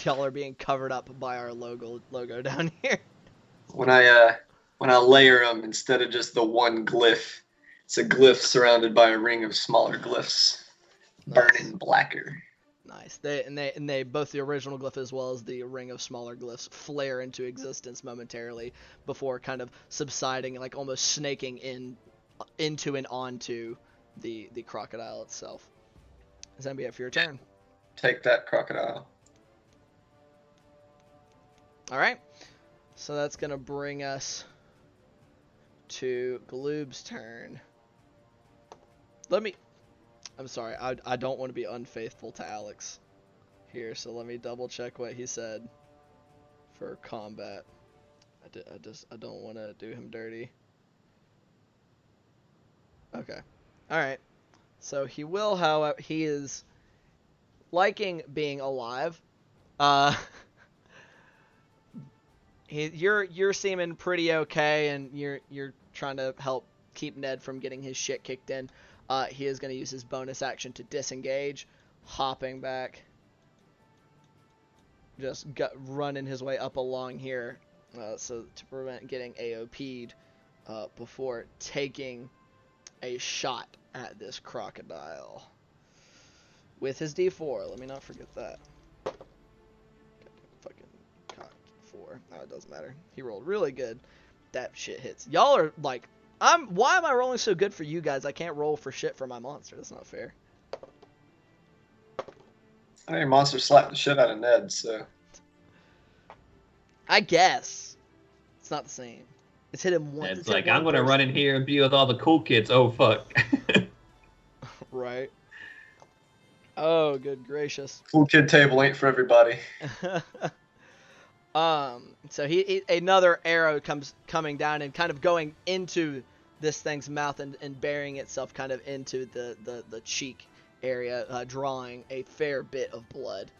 y'all are being covered up by our logo down here. When I layer them, instead of just the one glyph, it's a glyph surrounded by a ring of smaller glyphs, burning blacker. Nice. They both the original glyph as well as the ring of smaller glyphs flare into existence momentarily before kind of subsiding, like almost snaking into and onto the crocodile itself. Is that be it for your turn? Take that, crocodile. All right. So that's gonna bring us to Gloob's turn. I'm sorry, I don't want to be unfaithful to Alex here, so let me double check what he said for combat. I don't want to do him dirty. Okay. Alright. So he will, however, he is liking being alive. You're seeming pretty okay, and you're trying to help keep Ned from getting his shit kicked in. He is going to use his bonus action to disengage, hopping back, just running his way up along here, so to prevent getting AOP'd before taking a shot at this crocodile with his D4. Let me not forget that. Fucking cock 4. Oh, it doesn't matter. He rolled really good. That shit hits. Y'all are like. Why am I rolling so good for you guys? I can't roll for shit for my monster. That's not fair. I know your monster slapped the shit out of Ned, so. I guess. It's not the same. It's hit him once. It's like, I'm going to run in here and be with all the cool kids. Oh, fuck. Right. Oh, good gracious. Cool kid table ain't for everybody. So he another arrow coming down and kind of going into this thing's mouth and burying itself kind of into the cheek area, drawing a fair bit of blood.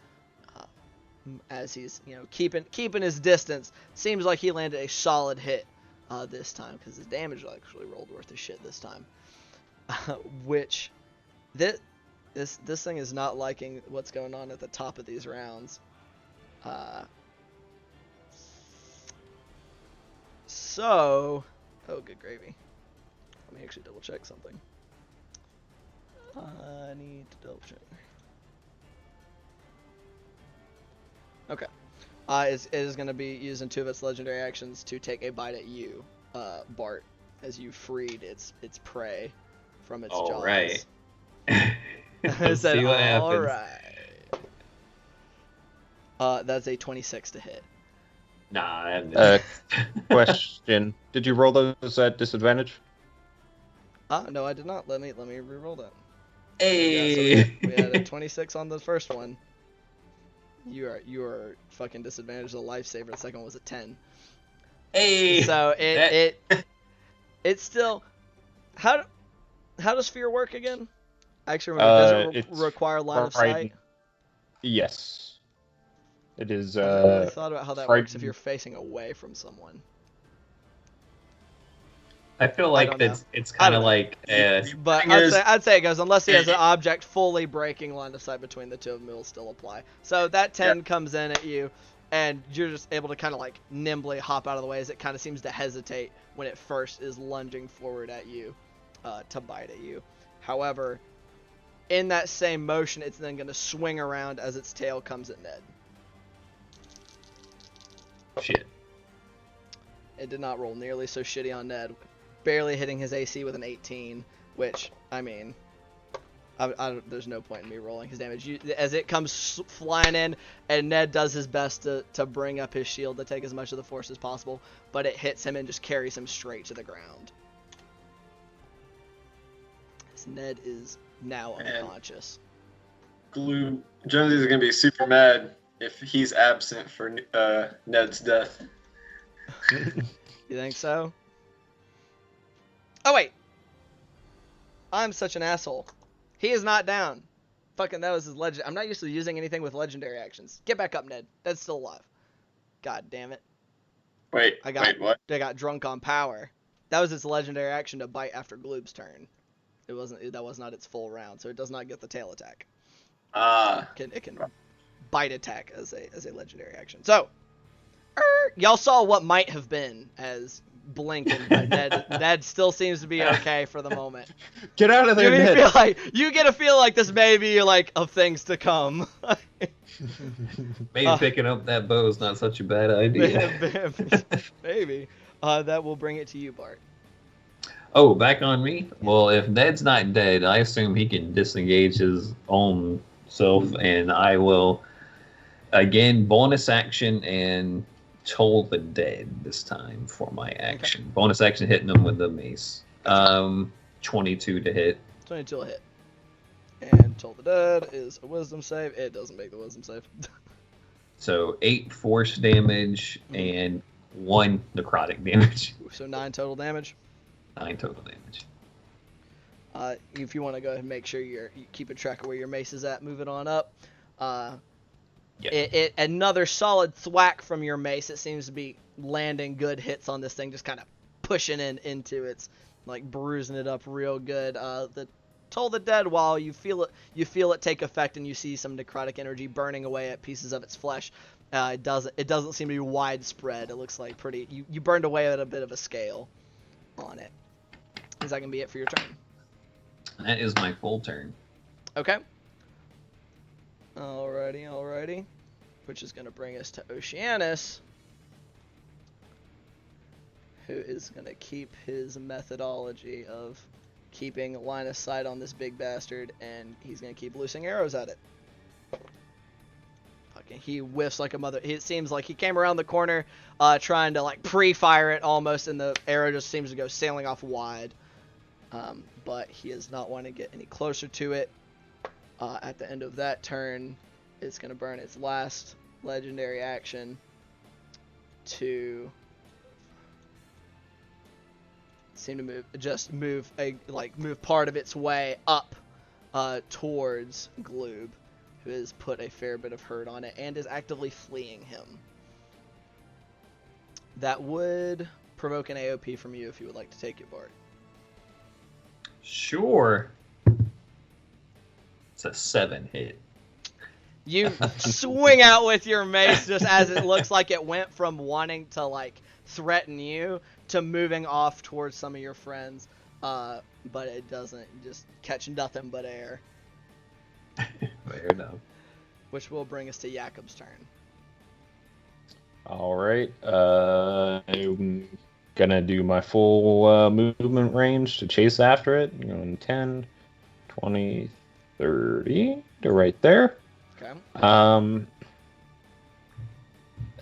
As he's keeping his distance. Seems like he landed a solid hit this time because his damage actually rolled worth of shit this time. Which this thing is not liking what's going on at the top of these rounds. So, oh, good gravy. Let me actually double check something. I need to double check. Okay. It is going to be using 2 of its legendary actions to take a bite at you, Bart, as you freed its prey from its jaws. All right. Let's see what happens. All right. That's a 26 to hit. Nah, Question: did you roll those at disadvantage? No, I did not. Let me re-roll that. Hey. Yeah, so we had a 26 on the first one. You are fucking disadvantaged. The lifesaver. The second one was a 10. Hey. So it's still. How does fear work again? I actually remember. Does it require line of sight? Yes. It is. I haven't really thought about how that works if you're facing away from someone. I feel like it's kind of like. But I'd say it goes unless he has an object fully breaking line of sight between the two of them, it will still apply. So that 10 comes in at you, and you're just able to kind of like nimbly hop out of the way as it kind of seems to hesitate when it first is lunging forward at you to bite at you. However, in that same motion, it's then going to swing around as its tail comes at Ned. Shit. It did not roll nearly so shitty on Ned. Barely hitting his AC with an 18, which, I mean, there's no point in me rolling his damage. As it comes flying in, and Ned does his best to bring up his shield to take as much of the force as possible, but it hits him and just carries him straight to the ground. As Ned is now unconscious. Glue Jonesy's going to be super mad if he's absent for Ned's death. You think so? Oh, wait. I'm such an asshole. He is not down. Fucking, that was his legend. I'm not used to using anything with legendary actions. Get back up, Ned. Ned's still alive. God damn it. Wait, what? I got drunk on power. That was its legendary action to bite after Gloob's turn. That was not its full round, so it does not get the tail attack. It can bite attack as a legendary action. So, y'all saw what might have been as blinking, but Ned still seems to be okay for the moment. Get out of there, Ned. You get a feel like this may be like of things to come. Maybe picking up that bow is not such a bad idea. Maybe. That will bring it to you, Bart. Oh, back on me? Well, if Ned's not dead, I assume he can disengage his own self, and I will, again, bonus action and Toll the Dead this time for my action. Okay. Bonus action hitting him with the mace. 22 to hit. 22 to hit. And Toll the Dead is a wisdom save. It doesn't make the wisdom save. So 8 force damage and 1 necrotic damage. So 9 total damage. 9 total damage. If you want to go ahead and make sure you're keeping track of where your mace is at, move it on up. Yep. Another solid thwack from your mace. It seems to be landing good hits on this thing, just kind of pushing into its, like bruising it up real good. The Toll the Dead, while you feel it take effect and you see some necrotic energy burning away at pieces of its flesh. It doesn't seem to be widespread. It looks like you burned away at a bit of a scale on it. Is that gonna be it for your turn? That is my full turn. Okay. Alrighty. Which is gonna bring us to Oceanus, who is gonna keep his methodology of keeping line of sight on this big bastard, and he's gonna keep loosing arrows at it. Fucking, he whiffs like a mother. It seems like he came around the corner, trying to like pre-fire it almost, and the arrow just seems to go sailing off wide. But he is not wanting to get any closer to it. At the end of that turn, it's gonna burn its last legendary action to seem to move part of its way up towards Gloob, who has put a fair bit of hurt on it and is actively fleeing him. That would provoke an AOP from you if you would like to take it, Bart. Sure. It's a 7 hit. You swing out with your mace just as it looks like it went from wanting to like threaten you to moving off towards some of your friends, but it doesn't. Just catch nothing but air. Fair enough. Which will bring us to Jakob's turn. All right. I'm gonna do my full movement range to chase after it. Going 10, 20, 30 to right there. Okay.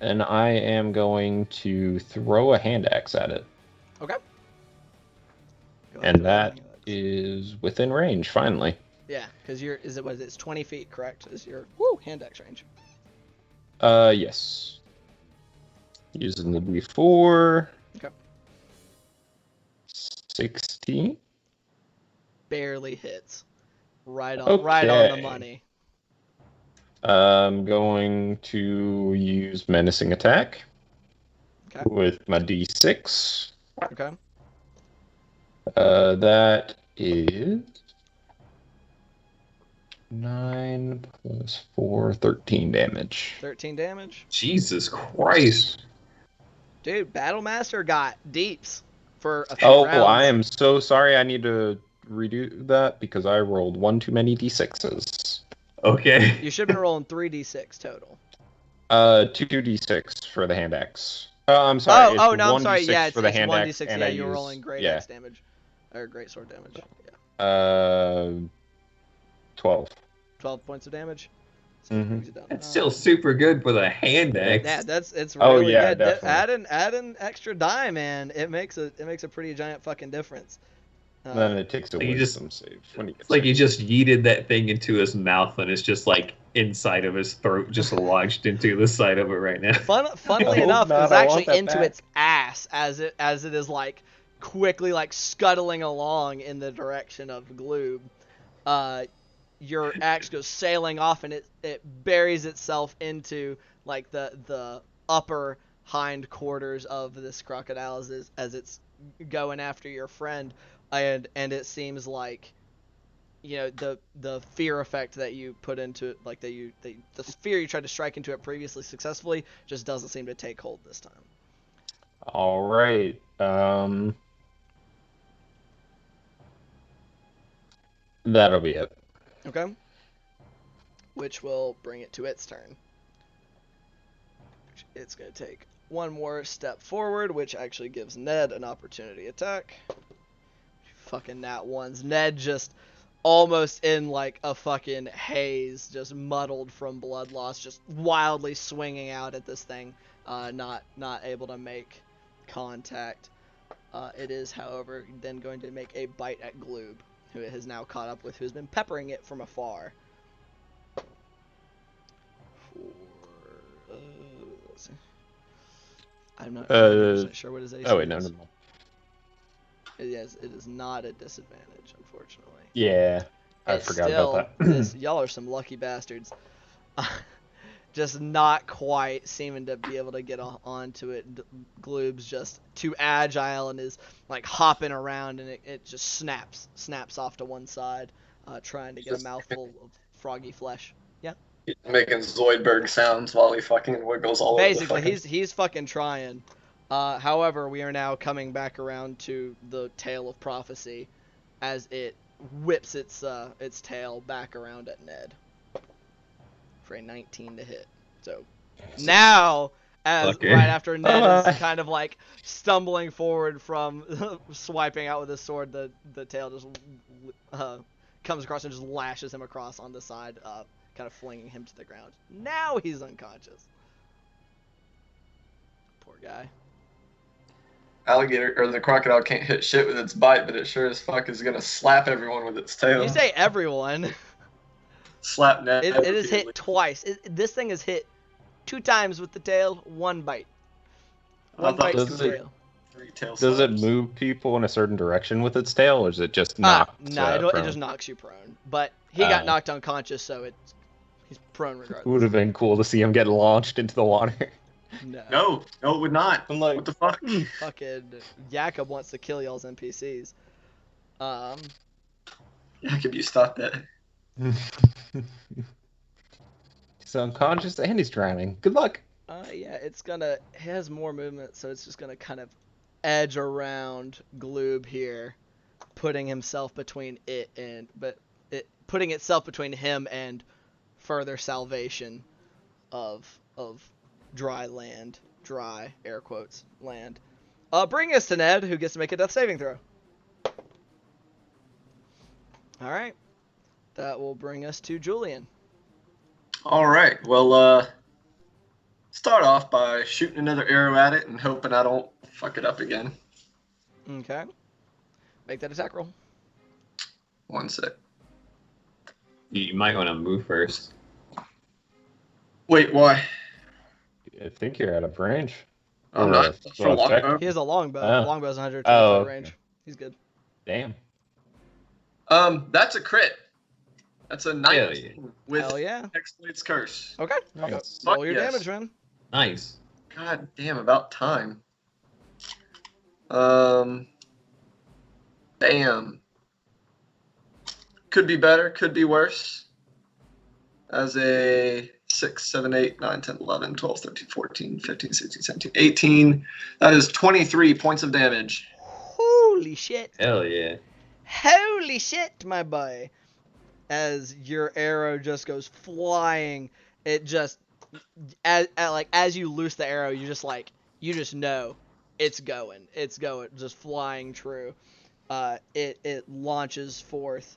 And I am going to throw a hand axe at it. Okay. And that is within range, finally. Yeah, because it's 20 feet, correct? Is your hand axe range? Yes. Using the D4. Okay. 16. Barely hits. Right on the money. I'm going to use menacing attack. Okay. With my D6. Okay. That is 9 plus 4, 13 damage. 13 damage? Jesus Christ. Dude, Battlemaster got deeps for a few rounds. Oh, I am so sorry. I need to redo that because I rolled one too many D6s. Okay. You should have been rolling 3d6 total. 2d6 for the hand axe. I'm sorry. I'm sorry. Yeah, for the it's hand 1d6. axe, Yeah, you're rolling great axe damage. Or great sword damage. Yeah. 12. 12 points of damage. That's still super good for the hand axe. Yeah, it's really good. Definitely. Add an extra die, man. It makes a pretty giant fucking difference. Then it takes a wisdom save. It's like he just yeeted that thing into his mouth, and it's just like inside of his throat, just lodged into the side of it right now. Funnily enough, it's actually into its ass as it is like quickly like scuttling along in the direction of Gloob. Your axe goes sailing off, and it buries itself into like the upper hind quarters of this crocodile as it's going after your friend. And it seems like you know, the fear effect that you put into it, like the fear you tried to strike into it previously successfully, just doesn't seem to take hold this time. All right. That'll be it. Okay. Which will bring it to its turn. It's going to take one more step forward, which actually gives Ned an opportunity attack. Fucking nat ones. Ned just almost in like a fucking haze, just muddled from blood loss, just wildly swinging out at this thing, not able to make contact. It is, however, then going to make a bite at Gloob, who it has now caught up with, who's been peppering it from afar. Let's see. I'm not 100% sure what his AC Oh wait, no. is. It is not a disadvantage, unfortunately. Yeah, I forgot about that. Y'all are some lucky bastards. Just not quite seeming to be able to get onto it. Gloob's just too agile and is like hopping around, and it just snaps off to one side, trying to get a mouthful of froggy flesh. Yeah. He's making Zoidberg sounds while he fucking wiggles all Basically, over the fucking... he's fucking trying. However, we are now coming back around to the Tale of Prophecy, as it whips its tail back around at Ned for a 19 to hit. So now, right after Ned is kind of like stumbling forward from swiping out with his sword, the tail just comes across and just lashes him across on the side, kind of flinging him to the ground. Now he's unconscious. Poor guy. Alligator, or the crocodile can't hit shit with its bite, but it sure as fuck is gonna slap everyone with its tail. You say everyone. Slap Ned. It is hit twice. This thing is hit 2 times with the tail, 1 bite. One bite to the tail. 3 tail Does it slaps. move people in a certain direction with its tail, or is it just knocked? No, it prone? just knocks you prone. But he got knocked unconscious, so he's prone regardless. It would have been cool to see him get launched into the water. No, it would not. I'm like, what the fuck? Fucking Jakob wants to kill y'all's NPCs. Jakob, you stop that. He's unconscious and he's drowning. Good luck. Yeah, it has more movement, so it's just gonna kind of edge around Gloob here, putting itself between him and further salvation of dry air quotes, land. Bring us to Ned, who gets to make a death saving throw. Alright. That will bring us to Julian. Alright, well, start off by shooting another arrow at it and hoping I don't fuck it up again. Okay. Make that attack roll. 1 sec. You might want to move first. Wait, why? I think you're out of range. I'm not. For a longbow. He has a longbow. Oh. Longbow's 120 okay. range. He's good. Damn. That's a crit. That's a 19 with Hell yeah. Exploit's Curse. Okay. Nice. Roll your yes. damage, man. Nice. God damn, about time. Damn. Could be better, could be worse. As a 6, 7, 8, 9, 10, 11, 12, 13, 14, 15, 16, 17, 18. That is 23 points of damage. Holy shit. Hell yeah. Holy shit, my boy. As your arrow just goes flying, it just, as you loose the arrow, you just know it's going, just flying true. It launches forth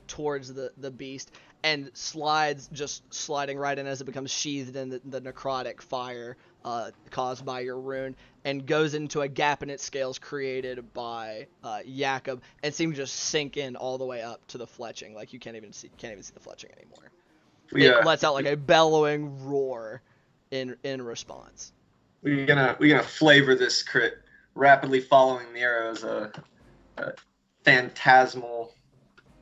towards the beast and sliding right in as it becomes sheathed in the necrotic fire caused by your rune, and goes into a gap in its scales created by Jakob, and seems to just sink in all the way up to the fletching. Like you can't even see the fletching anymore. It lets out like a bellowing roar in response. We're gonna flavor this crit. Rapidly following the arrow is a phantasmal,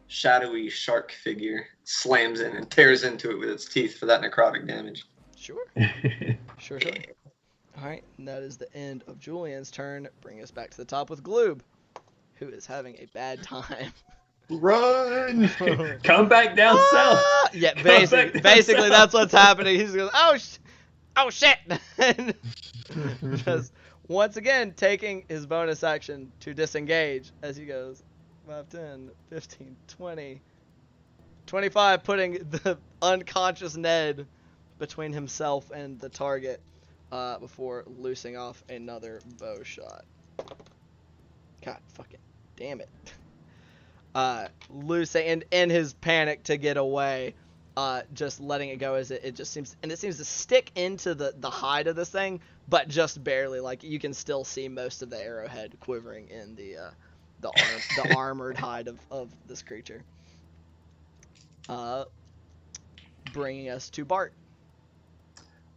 shadowy shark figure. Slams in and tears into it with its teeth for that necrotic damage. Sure. Sure. Alright, and that is the end of Julian's turn. Bring us back to the top with Gloob, who is having a bad time. Run! Come back down south. Ah! Yeah, Come basically, back down south. that's what's happening. He's going, oh shit! And just once again taking his bonus action to disengage as he goes 5, 10, 15, 20, 25, putting the unconscious Ned between himself and the target before loosing off another bow shot. God fucking damn it. Loosing and in his panic to get away, just letting it go as it just seems, and it seems to stick into the hide of this thing, but just barely. Like you can still see most of the arrowhead quivering in the armored hide of this creature. Bringing us to Bart.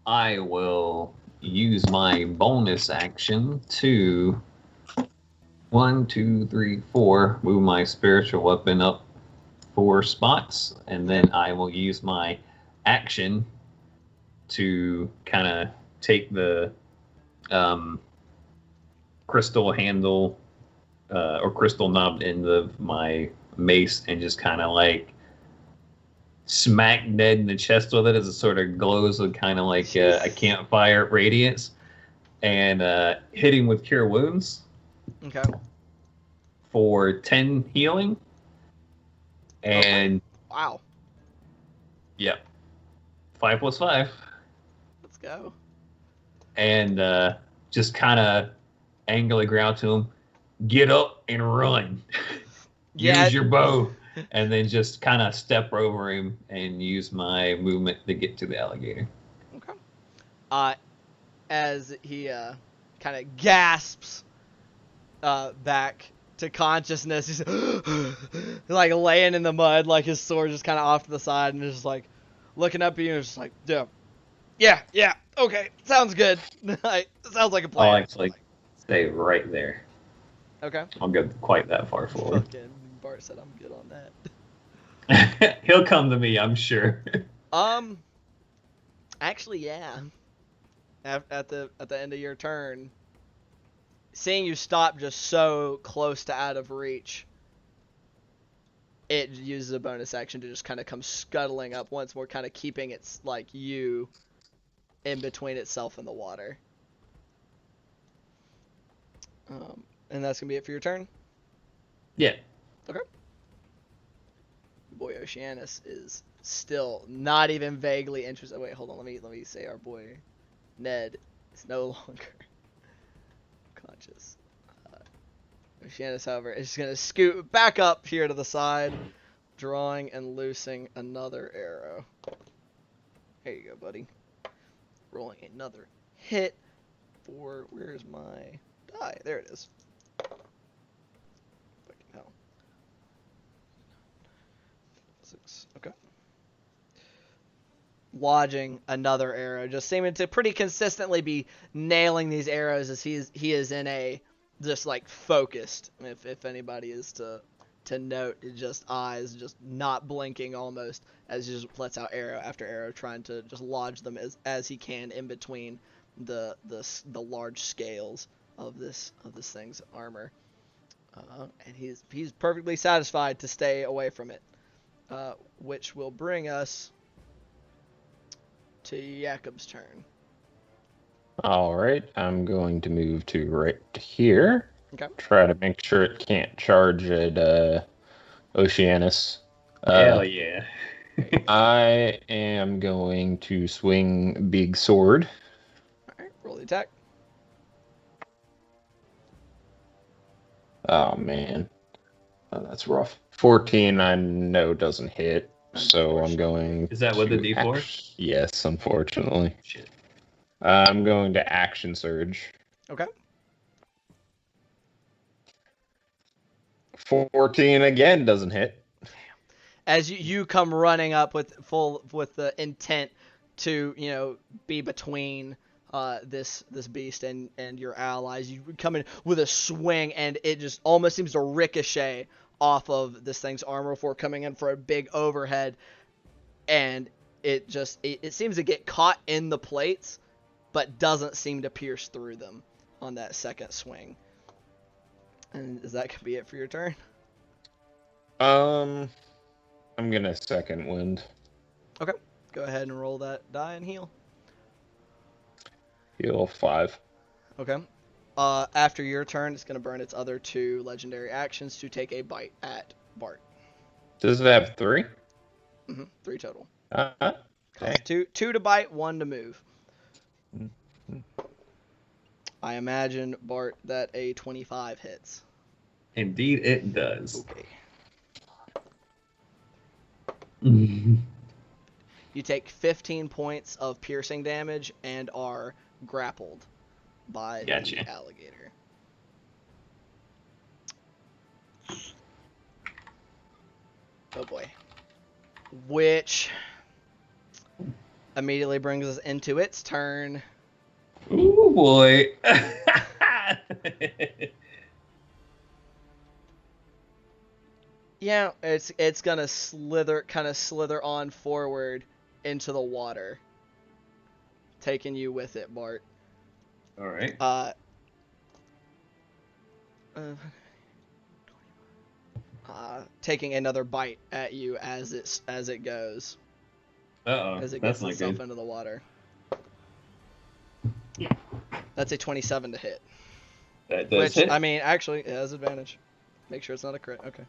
I will use my bonus action to 1, 2, 3, 4 move my spiritual weapon up 4 spots, and then I will use my action to kind of take the crystal handle or crystal knob end of my mace and just kind of like smack Ned in the chest with it as it sort of glows with kind of like a campfire radiance, and hit him with Cure Wounds. Okay. For 10 healing. And wow. Yep. 5 plus 5. Let's go. And just kind of angrily growl to him, get up and run. Use your bow. And then just kind of step over him and use my movement to get to the alligator. Okay. As he kind of gasps back to consciousness, he's like laying in the mud, like his sword just kind of off to the side, and just like looking up at you, and just like, yeah, okay, sounds good. Sounds like a plan. I'll actually stay right there. Okay. I'll go quite that far forward. Fucking Bart said I'm good on that. He'll come to me, I'm sure. Actually, yeah. At the end of your turn, seeing you stop just so close to out of reach, it uses a bonus action to just kind of come scuttling up once more, kind of keeping its like you in between itself and the water. And that's gonna be it for your turn. Yeah. Okay. Boy Oceanus is still not even vaguely interested. Wait, hold on. Let me say our boy Ned is no longer conscious. Oceanus, however, is just gonna scoot back up here to the side, drawing and loosing another arrow. There you go, buddy. Rolling another hit for, where's my die? There it is. Fucking hell. 6. Okay. Lodging another arrow, just seeming to pretty consistently be nailing these arrows as he is in a just like focused. If anybody is to note, just eyes just not blinking almost as he just lets out arrow after arrow, trying to just lodge them as he can in between the large scales of this thing's armor. And he's perfectly satisfied to stay away from it, which will bring us to Jakob's turn. All right, I'm going to move to right here. Okay. Try to make sure it can't charge at Oceanus. Hell yeah. I am going to swing big sword. All right, roll the attack. Oh man, that's rough. 14, I know doesn't hit, so I'm going. Is that with the D4? Yes, unfortunately. Shit. I'm going to action surge. Okay. 14 again doesn't hit. As you come running up with the intent to be between this beast and your allies, you come in with a swing, and it just almost seems to ricochet off of this thing's armor before coming in for a big overhead, and it seems to get caught in the plates, but doesn't seem to pierce through them on that second swing. And is that gonna be it for your turn? I'm gonna second wind. Go ahead and roll that die and heal. Heal 5. Okay. After your turn, it's going to burn its other 2 legendary actions to take a bite at Bart. Does it have 3? 3 total. Okay. Cost 2 to bite, 1 to move. I imagine, Bart, that a 25 hits. Indeed, it does. Okay. Mhm. You take 15 points of piercing damage and are grappled by Gotcha. the alligator. Oh boy. Which immediately brings us into its turn. Ooh boy. Yeah, it's gonna slither on forward into the water, taking you with it, Bart. All right. Taking another bite at you as it goes, Uh-oh. as it That's gets not itself good. into the water. That's a 27 to hit. That does Which, hit. I mean, actually, it has advantage. Make sure it's not a crit. Okay.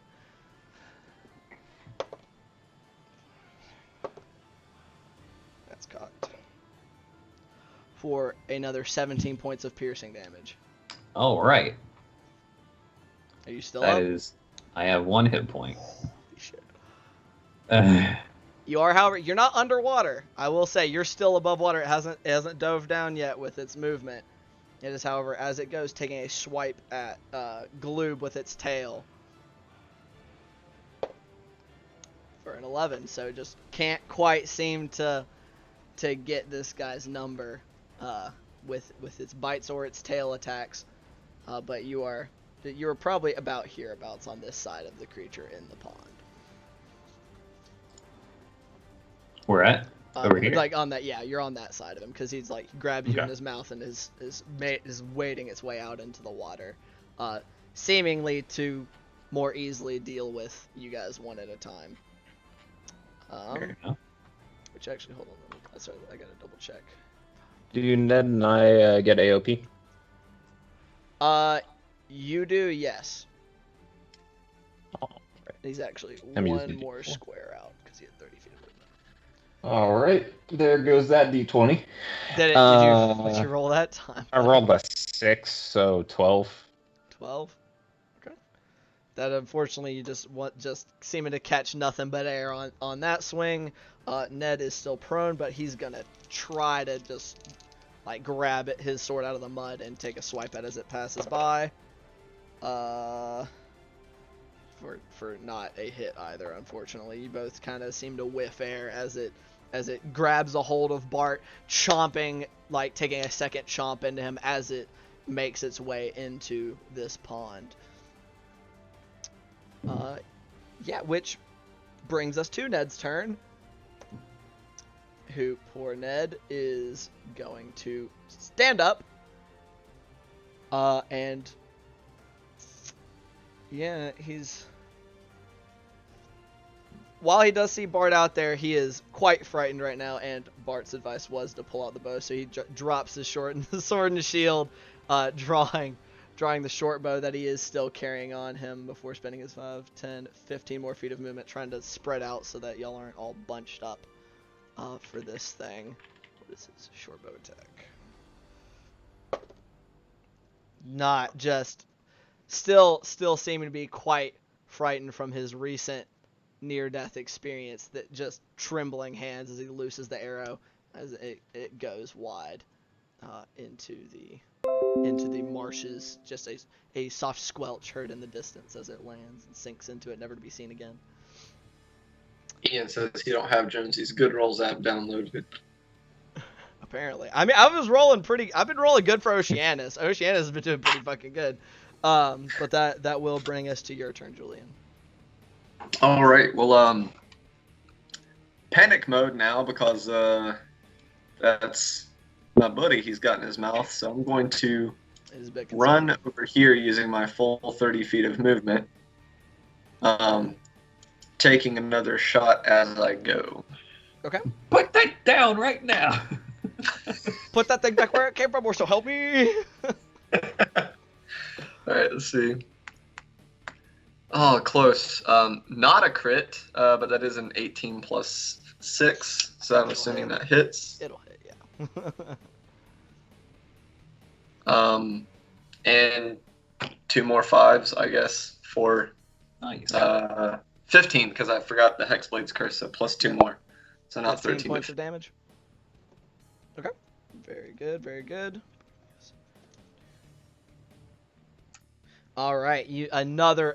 That's cocked. For another 17 points of piercing damage. All right. Are you still That up? is. I have 1 hit point. Holy shit. Uh, You are, however, you're not underwater. I will say you're still above water. It hasn't dove down yet with its movement. It is, however, as it goes, taking a swipe at Gloob with its tail for an 11. So just can't quite seem to get this guy's number with its bites or its tail attacks. But you're probably about hereabouts on this side of the creature in the pond. We're at over here. Like on that, yeah, you're on that side of him because he's like grabs you in Okay. his mouth and is wading its way out into the water, seemingly to more easily deal with you guys one at a time. Fair enough. Which actually, hold on, sorry, I gotta double check. Do Ned and I get AOP? You do, yes. Alright. He's actually I'm one using more D4. square out because he had 30 feet of movement. Alright, there goes that D20. Did you roll that time? I rolled a 6, so 12. 12. Okay. That unfortunately you just seeming to catch nothing but air on that swing. Ned is still prone, but he's gonna try to just like grab his sword out of the mud and take a swipe at it as it passes by. For not a hit either, unfortunately. You both kind of seem to whiff air as it grabs a hold of Bart, chomping, like taking a second chomp into him as it makes its way into this pond. Yeah, which brings us to Ned's turn. Who, poor Ned, is going to stand up. And yeah, while he does see Bart out there, he is quite frightened right now, and Bart's advice was to pull out the bow, so he drops his sword and shield, drawing the short bow that he is still carrying on him before spending his 5, 10, 15 more feet of movement, trying to spread out so that y'all aren't all bunched up for this thing. What is his short bow attack? Not just... Still seeming to be quite frightened from his recent near-death experience, that just trembling hands as he looses the arrow as it goes wide into the marshes. Just a soft squelch heard in the distance as it lands and sinks into it, never to be seen again. Ian says you don't have Jonesy's Good Rolls app downloaded. Apparently. I mean, I've been rolling good for Oceanus. Oceanus has been doing pretty fucking good. But that will bring us to your turn, Julian. All right. Well, panic mode now because that's my buddy he's got in his mouth. So I'm going to It is a bit run over here using my full 30 feet of movement. taking another shot as I go. Okay. Put that down right now. Put that thing back where it came from, or so help me. All right, let's see. Oh, close. Not a crit, but that is an 18 plus 6, so I'm assuming that hits. It'll hit, yeah. And 2 more 5s, I guess, for Nice. 15, because I forgot the Hexblade's curse, so plus 2 more. So now 15 13 points of damage. Okay. Very good, very good. All right, another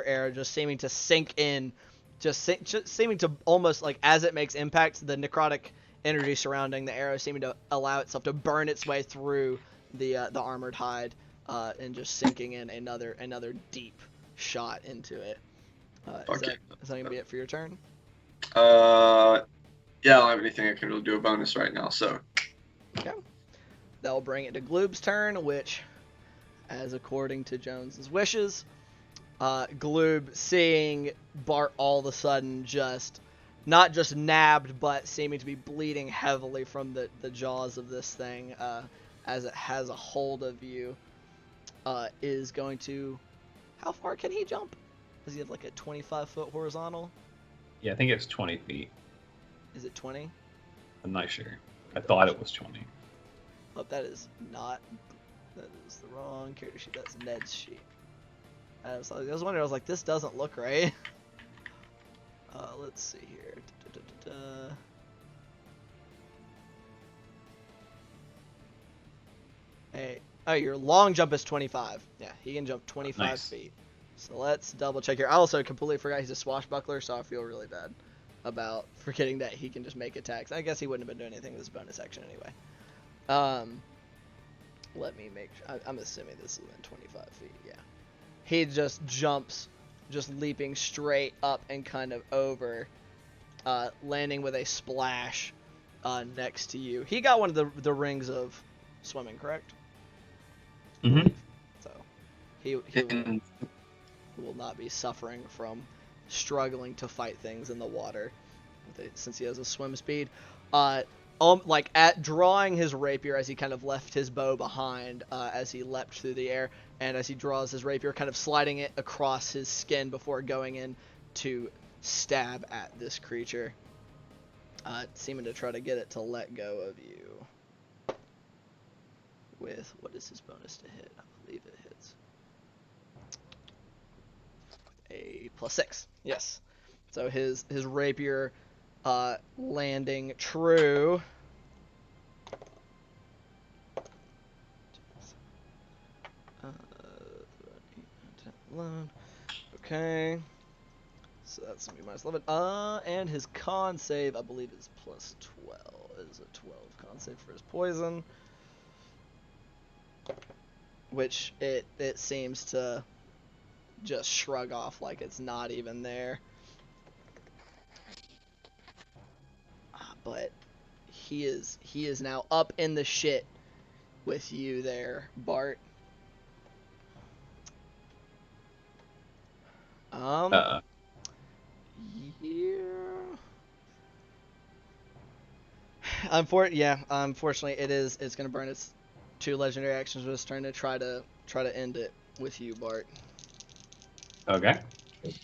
arrow just seeming to sink in, just seeming to almost like as it makes impact, the necrotic energy surrounding the arrow seeming to allow itself to burn its way through the armored hide, and just sinking in another deep shot into it. Is that gonna be it for your turn? Yeah, I don't have anything I can really do a bonus right now, so. Okay. That'll bring it to Gloob's turn, which, as according to Jones's wishes, Gloob, seeing Bart all of a sudden just, not just nabbed, but seeming to be bleeding heavily from the jaws of this thing, as it has a hold of you, is going to, how far can he jump? Does he have like a 25-foot horizontal? Yeah, I think it's 20 feet. Is it 20? I'm not sure. I thought it was 20. Oh, that is not. That is the wrong character sheet. That's Ned's sheet. I was wondering. I was like, this doesn't look right. Let's see here. Hey, oh, your long jump is 25. Yeah, he can jump 25 feet. So let's double check here. I also completely forgot he's a swashbuckler, so I feel really bad about forgetting that he can just make attacks. I guess he wouldn't have been doing anything with his bonus action anyway. Let me make sure. I'm assuming this is within 25 feet. Yeah. He just jumps, just leaping straight up and kind of over, landing with a splash next to you. He got one of the rings of swimming, correct? Mm-hmm. So he will not be suffering from struggling to fight things in the water since he has a swim speed. Like at drawing his rapier as he kind of left his bow behind, as he leapt through the air, and as he draws his rapier, kind of sliding it across his skin before going in to stab at this creature, seeming to try to get it to let go of you. With, what is his bonus to hit? I believe it hits a +6. Yes. So his rapier landing true. Okay. So that's gonna be -11. And his con save, I believe, is +12. It is a 12 con save for his poison. Which it seems to just shrug off like it's not even there. But he is now up in the shit with you there, Bart. Yeah. Unfortunately, it's gonna burn its 2 legendary actions with his turn to try to end it with you, Bart. Okay. He's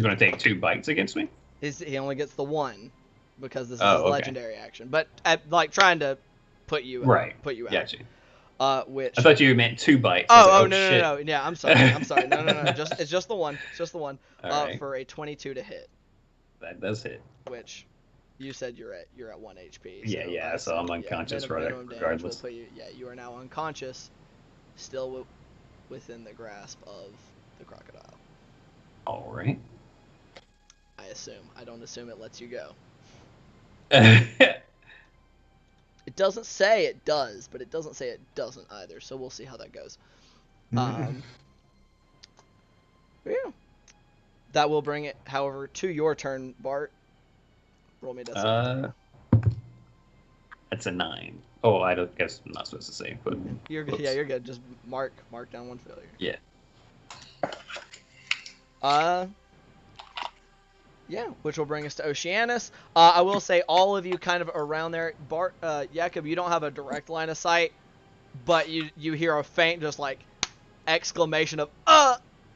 gonna take 2 bites against me. He only gets the 1 because this is his legendary action. But like trying to put you Put you out. Gotcha. Which I thought you meant 2 bites. No. Yeah, I'm sorry. No. It's just the one. It's just the one. Right. For a 22 to hit. That does hit. Which you said you're at 1 HP. So so I'm unconscious regardless. You are now unconscious, still within the grasp of the crocodile. All right. I assume. I don't assume it lets you go. It doesn't say it does, but it doesn't say it doesn't either. So we'll see how that goes. Yeah. That will bring it, however, to your turn, Bart. Roll me a That's a 9. Oh, I don't guess I'm not supposed to say, but you're good. Yeah, you're good. Just mark down 1 failure. Yeah. Yeah, which will bring us to Oceanus. I will say all of you kind of around there. Bart, Jakob, you don't have a direct line of sight, but you hear a faint just like exclamation of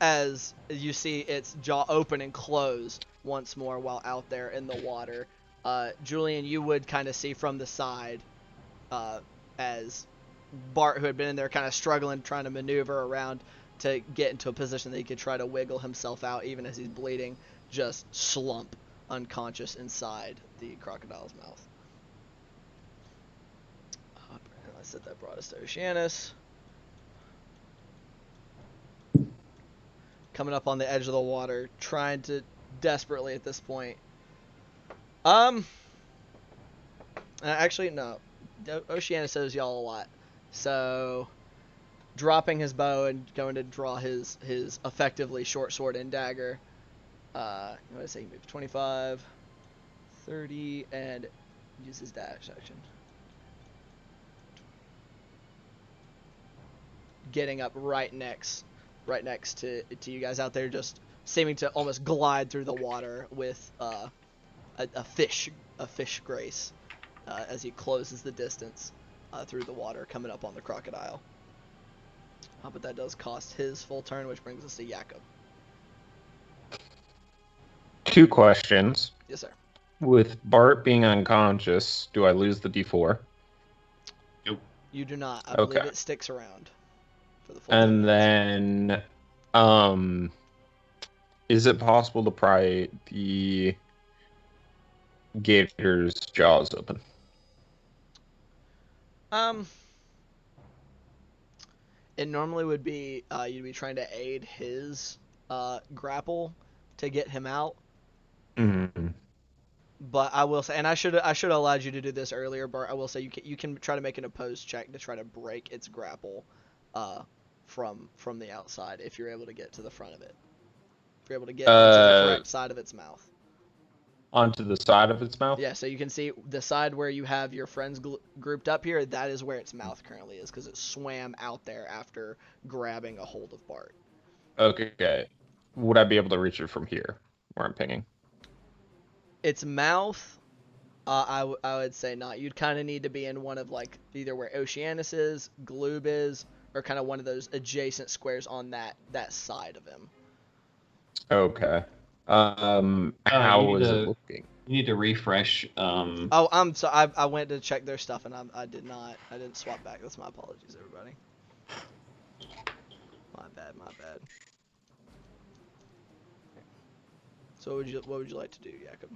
as you see its jaw open and close once more while out there in the water. Julian, you would kind of see from the side as Bart, who had been in there kind of struggling, trying to maneuver around to get into a position that he could try to wiggle himself out even as he's bleeding, just slump unconscious inside the crocodile's mouth. I said that brought us to Oceanus. Coming up on the edge of the water, trying to desperately at this point. Actually, no. Oceanus owes y'all a lot. So, dropping his bow and going to draw his effectively short sword and dagger. What did I say? He moves 25, 30, and use his dash action. Getting up right next to you guys out there, just seeming to almost glide through the water with a fish grace as he closes the distance through the water, coming up on the crocodile. But that does cost his full turn, which brings us to Jakob. 2 questions. Yes, sir. With Bart being unconscious, do I lose the D4? Nope. You do not. I Okay. believe it sticks around for the full 10 And minutes. then, is it possible to pry the gator's jaws open? It normally would be you'd be trying to aid his grapple to get him out. Mm-hmm. But I will say, and I should have allowed you to do this earlier, Bart. I will say you can try to make an opposed check to try to break its grapple from the outside if you're able to get to the front of it. If you're able to get onto the correct side of its mouth. Onto the side of its mouth? Yeah, so you can see the side where you have your friends grouped up here. That is where its mouth currently is because it swam out there after grabbing a hold of Bart. Okay. Would I be able to reach it from here, where I'm pinging? Its mouth, I would say not. You'd kind of need to be in one of like either where Oceanus is, Gloob is, or kind of one of those adjacent squares on that side of him. Okay. How is it looking? You need to refresh. Oh, I'm so I went to check their stuff and I didn't swap back. That's my apologies, everybody. My bad. So what would you like to do, Jakob?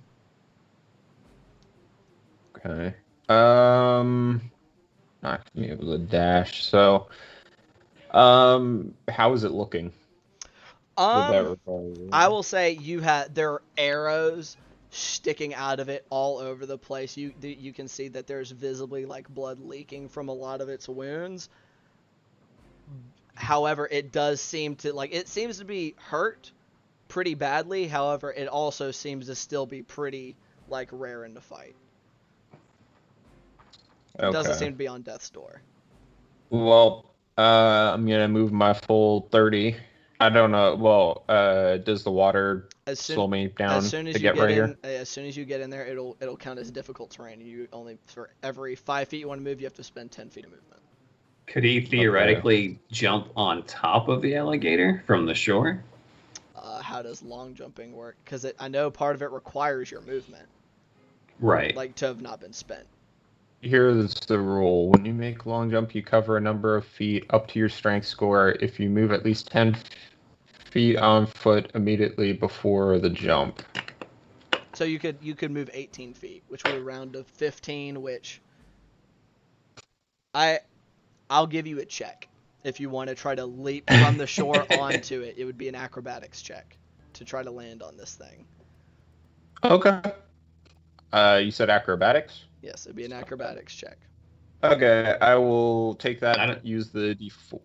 Okay. Not being able to dash. So, how is it looking? I will say there are arrows sticking out of it all over the place. You can see that there's visibly like blood leaking from a lot of its wounds. However, it does seem to be hurt pretty badly. However, it also seems to still be pretty like raring to fight. It doesn't seem to be on death's door. Well, I'm gonna move my full 30. I don't know. Well, does the water slow me down to get right here? As soon as you get in there, it'll count as difficult terrain. You only, for every 5 feet you want to move, you have to spend 10 feet of movement. Could he theoretically jump on top of the alligator from the shore? How does long jumping work? Because I know part of it requires your movement. Right. Like to have not been spent. Here's the rule. When you make long jump, you cover a number of feet up to your strength score. If you move at least 10 feet on foot immediately before the jump. So you could move 18 feet, which would round to 15, which I'll give you a check. If you want to try to leap from the shore onto it, it would be an acrobatics check to try to land on this thing. Okay. You said acrobatics? Yes, it'd be an acrobatics check. Okay, I will take that and use the D4.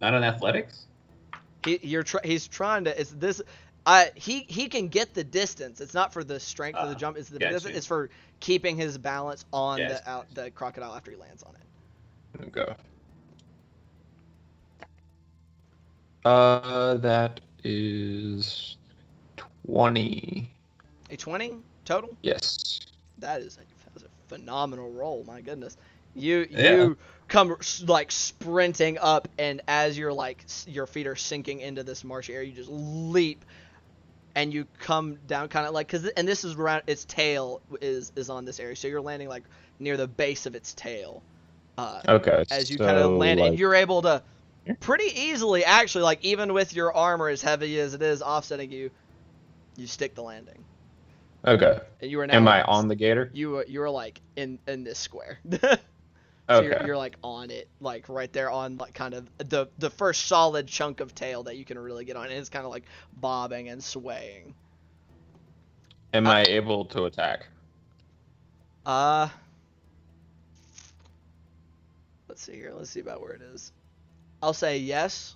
Not on athletics? He's trying to. It's this. He can get the distance. It's not for the strength of the jump. It's the distance. It's for keeping his balance on the crocodile after he lands on it. Okay. That is 20. A 20 total? Yes. That is a phenomenal roll. My goodness. You Yeah. come like sprinting up, and as you're like your feet are sinking into this marshy area, you just leap, and you come down kind of like and this is around its tail is on this area, so you're landing like near the base of its tail. Okay. As you so, kind of land, and like, you're able to pretty easily, actually, like even with your armor as heavy as it is offsetting you, you stick the landing. okay. And you are now. Am I on the gator? You are like in this square. So Okay. you're like on it, like right there on like kind of the first solid chunk of tail that you can really get on, and it's kind of like bobbing and swaying. Am I able to attack? Let's see here. Let's see about where it is. I'll say yes.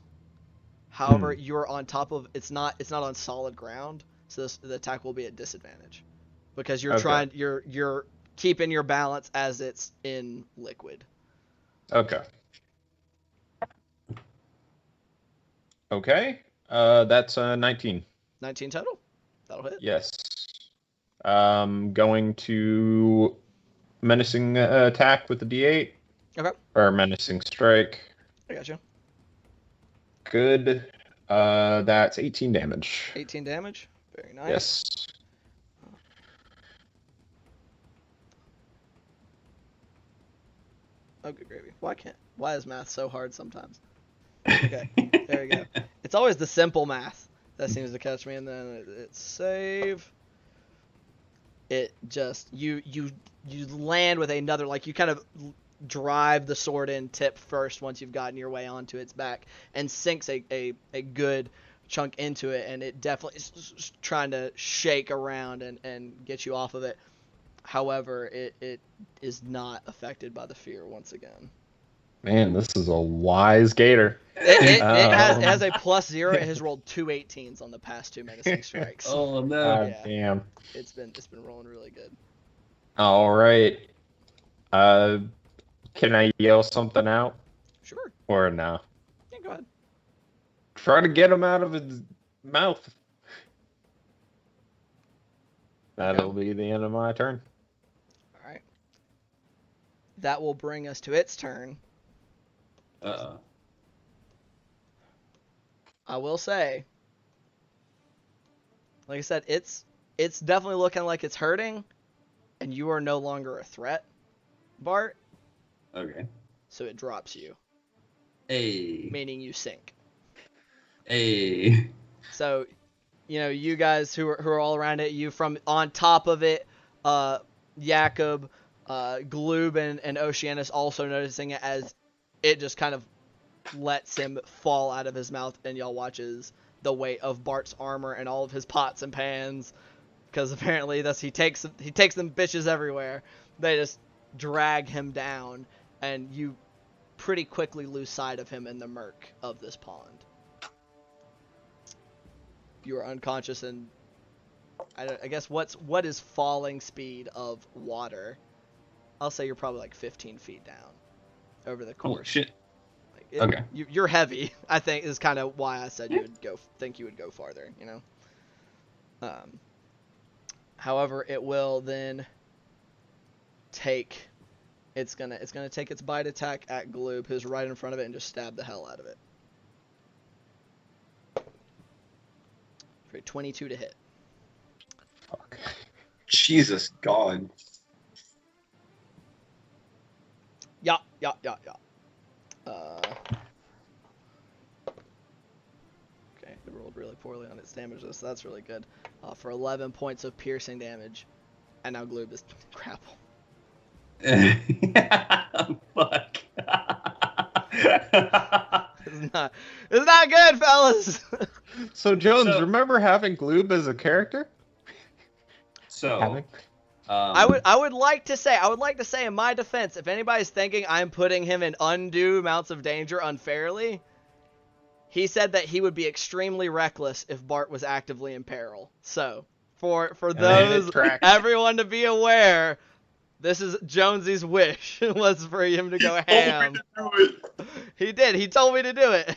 However, you're on top of it's not on solid ground, so the attack will be at disadvantage because you're Okay. you're keeping your balance as it's in liquid. Okay. Okay. That's 19. 19 total. That'll hit. Yes. Going to menacing attack with the D8. Okay. Or menacing strike. I got you. Good. That's 18 damage. 18 damage. Very nice. Yes. Oh, good gravy. Why is math so hard sometimes? Okay, there we go. It's always the simple math that seems to catch me, and then it's save. It just you land with another, like you kind of drive the sword in tip first once you've gotten your way onto its back, and sinks a good chunk into it, and it definitely is trying to shake around and get you off of it. However, it is not affected by the fear once again. Man, this is a wise gator. It has a +0. It has rolled 2 18s on the past 2 menacing strikes. Oh no. God Yeah. damn. It's been rolling really good. All right. Can I yell something out Sure. or no? Yeah, go ahead. Try to get him out of his mouth. That'll be the end of my turn. All right. That will bring us to its turn. I will say, like I said, it's definitely looking like it's hurting, and you are no longer a threat, Bart. Okay. So it drops you, Hey. meaning you sink. Hey. So, you guys who are all around it, you from on top of it, Jakob, Gloob, and Oceanus also noticing it as it just kind of lets him fall out of his mouth, and y'all watches the weight of Bart's armor and all of his pots and pans, because apparently he takes them bitches everywhere. They just drag him down, and you pretty quickly lose sight of him in the murk of this pond. You are unconscious, and I guess what is falling speed of water? I'll say you're probably like 15 feet down over the course. Holy shit. Okay. You're heavy, I think, is kind of why I said you would go farther, However, it will then take it's gonna take its bite attack at Gloob, who's right in front of it, and just stab the hell out of it. For 22 to hit. Fuck. Jesus God. Yeah. Okay, it rolled really poorly on its damage, so that's really good. For 11 points of piercing damage, and now Gloob is grapple. Fuck. It's not good, fellas. So Jones, So- remember having Gloob as a character? So, I would like to say in my defense, if anybody's thinking I'm putting him in undue amounts of danger unfairly, he said that he would be extremely reckless if Bart was actively in peril. So, for those everyone to be aware, this is Jonesy's wish was for him to go ham. He did. He told me to do it.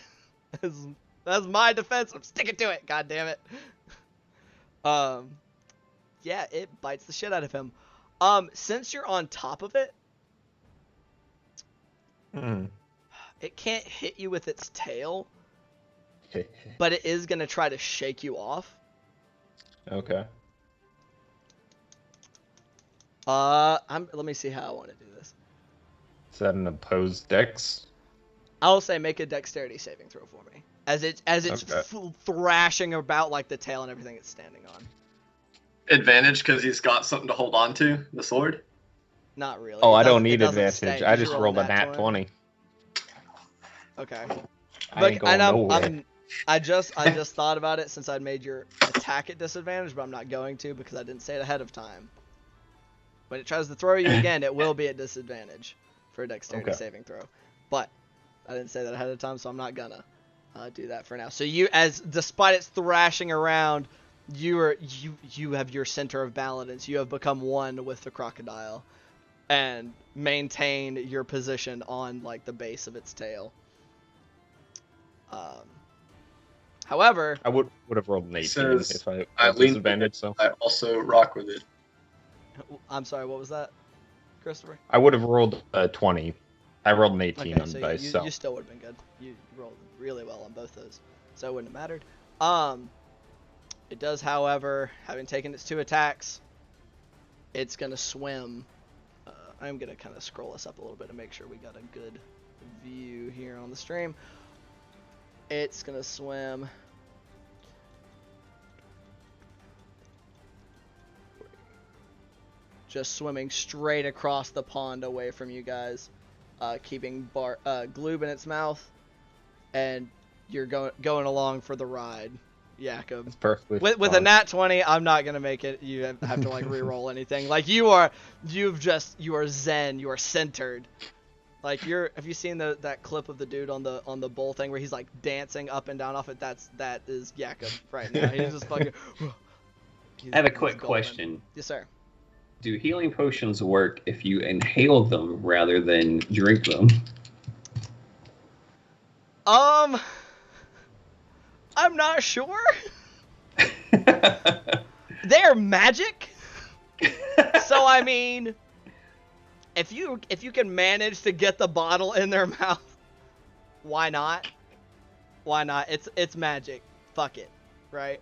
That's my defense. I'm sticking to it. God damn it. yeah, it bites the shit out of him. Since you're on top of it, it can't hit you with its tail, but it is gonna try to shake you off. Okay. Let me see how I want to do this. Is that an opposed dex? I'll say make a dexterity saving throw for me, as it's Okay. thrashing about like the tail and everything it's standing on. Advantage because he's got something to hold on to, the sword. Not really. Oh, It I don't doesn't- it need doesn't advantage. stay. I Did you just roll rolled a nat 20. Okay. I Look, ain't going and nowhere. I just thought about it since I'd made your attack at disadvantage, but I'm not going to because I didn't say it ahead of time. When it tries to throw you again, it will be at disadvantage for a dexterity Okay. saving throw. But I didn't say that ahead of time, so I'm not gonna do that for now. So despite its thrashing around, you have your center of balance. You have become one with the crocodile, and maintain your position on like the base of its tail. However, I would have rolled an 18 Says, if I I had lean disadvantage. So I also rock with it. I'm sorry, what was that, Christopher? I would have rolled a 20. I rolled an 18 Okay, on so the dice. you still would have been good. You rolled really well on both those, so it wouldn't have mattered. It does, however, having taken its 2 attacks, it's gonna swim. I'm gonna kind of scroll us up a little bit to make sure we got a good view here on the stream. It's gonna swim. Just swimming straight across the pond away from you guys, keeping Gloob in its mouth, and you're going along for the ride, Jakob. It's perfectly With a fine. nat 20, I'm not gonna make it. You have to like re-roll anything. Like you are zen. You are centered. Like have you seen that clip of the dude on the bull thing where he's like dancing up and down off it? That is Jakob right now. He's just fucking. I have a he's quick golden. question. Yes, sir. Do healing potions work if you inhale them rather than drink them? I'm not sure. They're magic. So I mean, if you can manage to get the bottle in their mouth, why not? Why not? It's magic. Fuck it, right?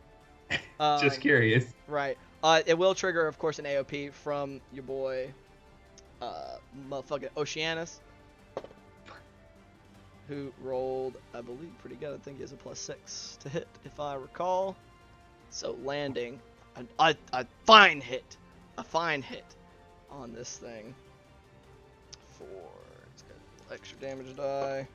Just curious. Right. It will trigger, of course, an AOP from your boy, motherfucking Oceanus, who rolled, I believe, pretty good. I think he has a +6 to hit, if I recall. So landing a fine hit on this thing it's got extra damage die.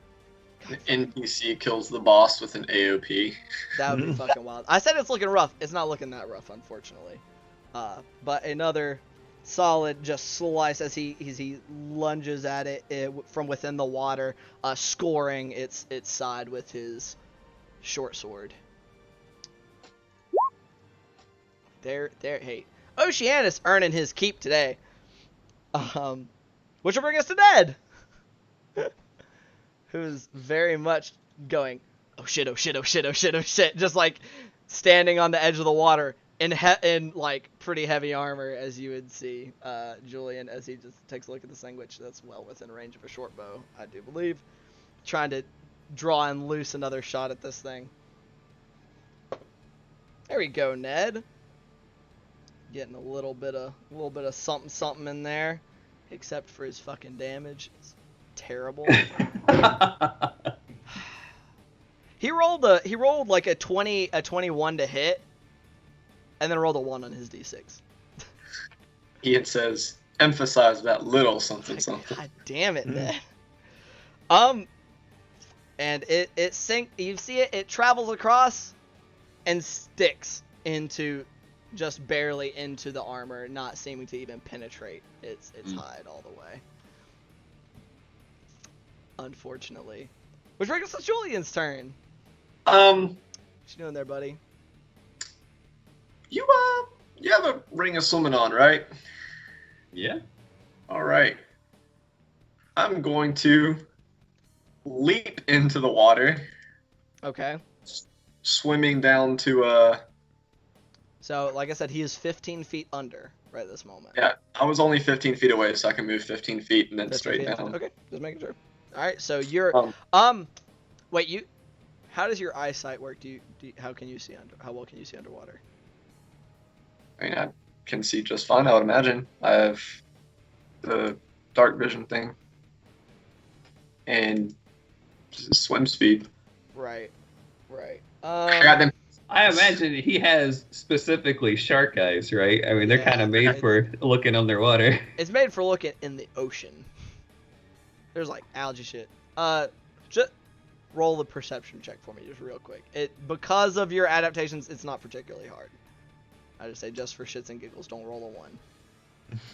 The NPC kills the boss with an AOP. That would be fucking wild. I said it's looking rough. It's not looking that rough, unfortunately. But another solid just slice as he lunges at it from within the water, scoring its side with his short sword. Hey, Oceanus earning his keep today. Which will bring us to Ned, who's very much going, oh shit, oh shit, oh shit, oh shit, oh shit, just like standing on the edge of the water in like pretty heavy armor, as you would see Julian as he just takes a look at this thing, which that's well within range of a short bow, I do believe, trying to draw and loose another shot at this thing. There we go, Ned. Getting a little bit of something in there, except for his fucking damage. It's terrible. He rolled like a 21 to hit, and then rolled a 1 on his d6. Ian says, emphasize that little something something. God damn it, Ned. And it you see it travels across and sticks just barely into the armor, not seeming to even penetrate its hide all the way. Unfortunately. Which brings us to Julian's turn. What you doing there, buddy? You have a ring of swimming on, right? Yeah. All right. I'm going to leap into the water, Okay. swimming down to So, like I said, he is 15 feet under right this moment. Yeah, I was only 15 feet away, so I can move 15 feet and then 15 straight feet. down. Okay, just making sure. All right, so you're wait, you. How does your eyesight work? How can you see How well can you see underwater? I mean, I can see just fine, I would imagine. I have the dark vision thing and swim speed. Right. I got them. I imagine he has specifically shark eyes, right? I mean, they're Yeah, kind of made for looking underwater. It's made for looking in the ocean. There's like algae shit. Just roll the perception check for me, just real quick. Because of your adaptations, it's not particularly hard. I just say just for shits and giggles, don't roll a 1.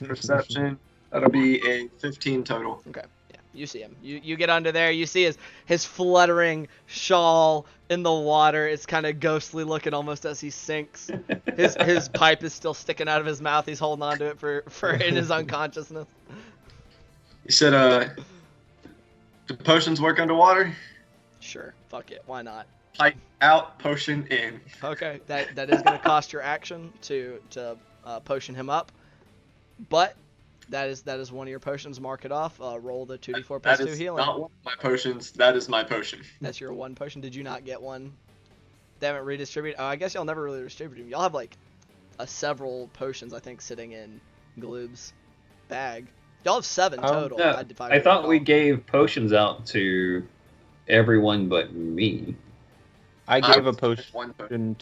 Perception. That'll be a 15 total. Okay. Yeah, you see him. You get under there. You see his fluttering shawl in the water. It's kind of ghostly looking almost as he sinks. His pipe is still sticking out of his mouth. He's holding on to it for in his unconsciousness. You said, do potions work underwater? Sure. Fuck it. Why not? Pipe out, potion in. Okay. That is gonna cost your action to potion him up, but that is one of your potions. Mark it off. Roll the 2d4 plus 2 healing. That is not one of my potions. That is my potion. That's your one potion. Did you not get one? They haven't redistributed. Oh, I guess y'all never really distributed them. Y'all have like several potions, I think, sitting in Gloob's bag. Y'all have 7 total. No, I thought we gave potions out to everyone but me. I gave a One potion.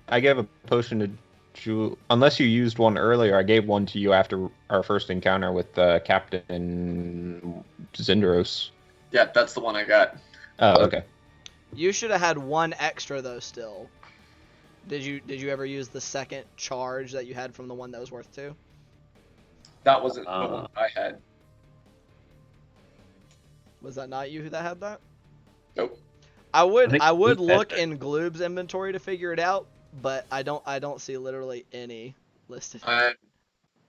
I gave a potion to Jewel. Unless you used one earlier, I gave one to you after our first encounter with Captain Zindros. Yeah, that's the one I got. Oh, okay. You should have had 1 extra though. Still, did you ever use the second charge that you had from the one that was worth 2? That wasn't the one I had. Was that not you that had that? Nope. I would Gloob look had that. in Gloob's inventory to figure it out, but I don't see literally any listed. I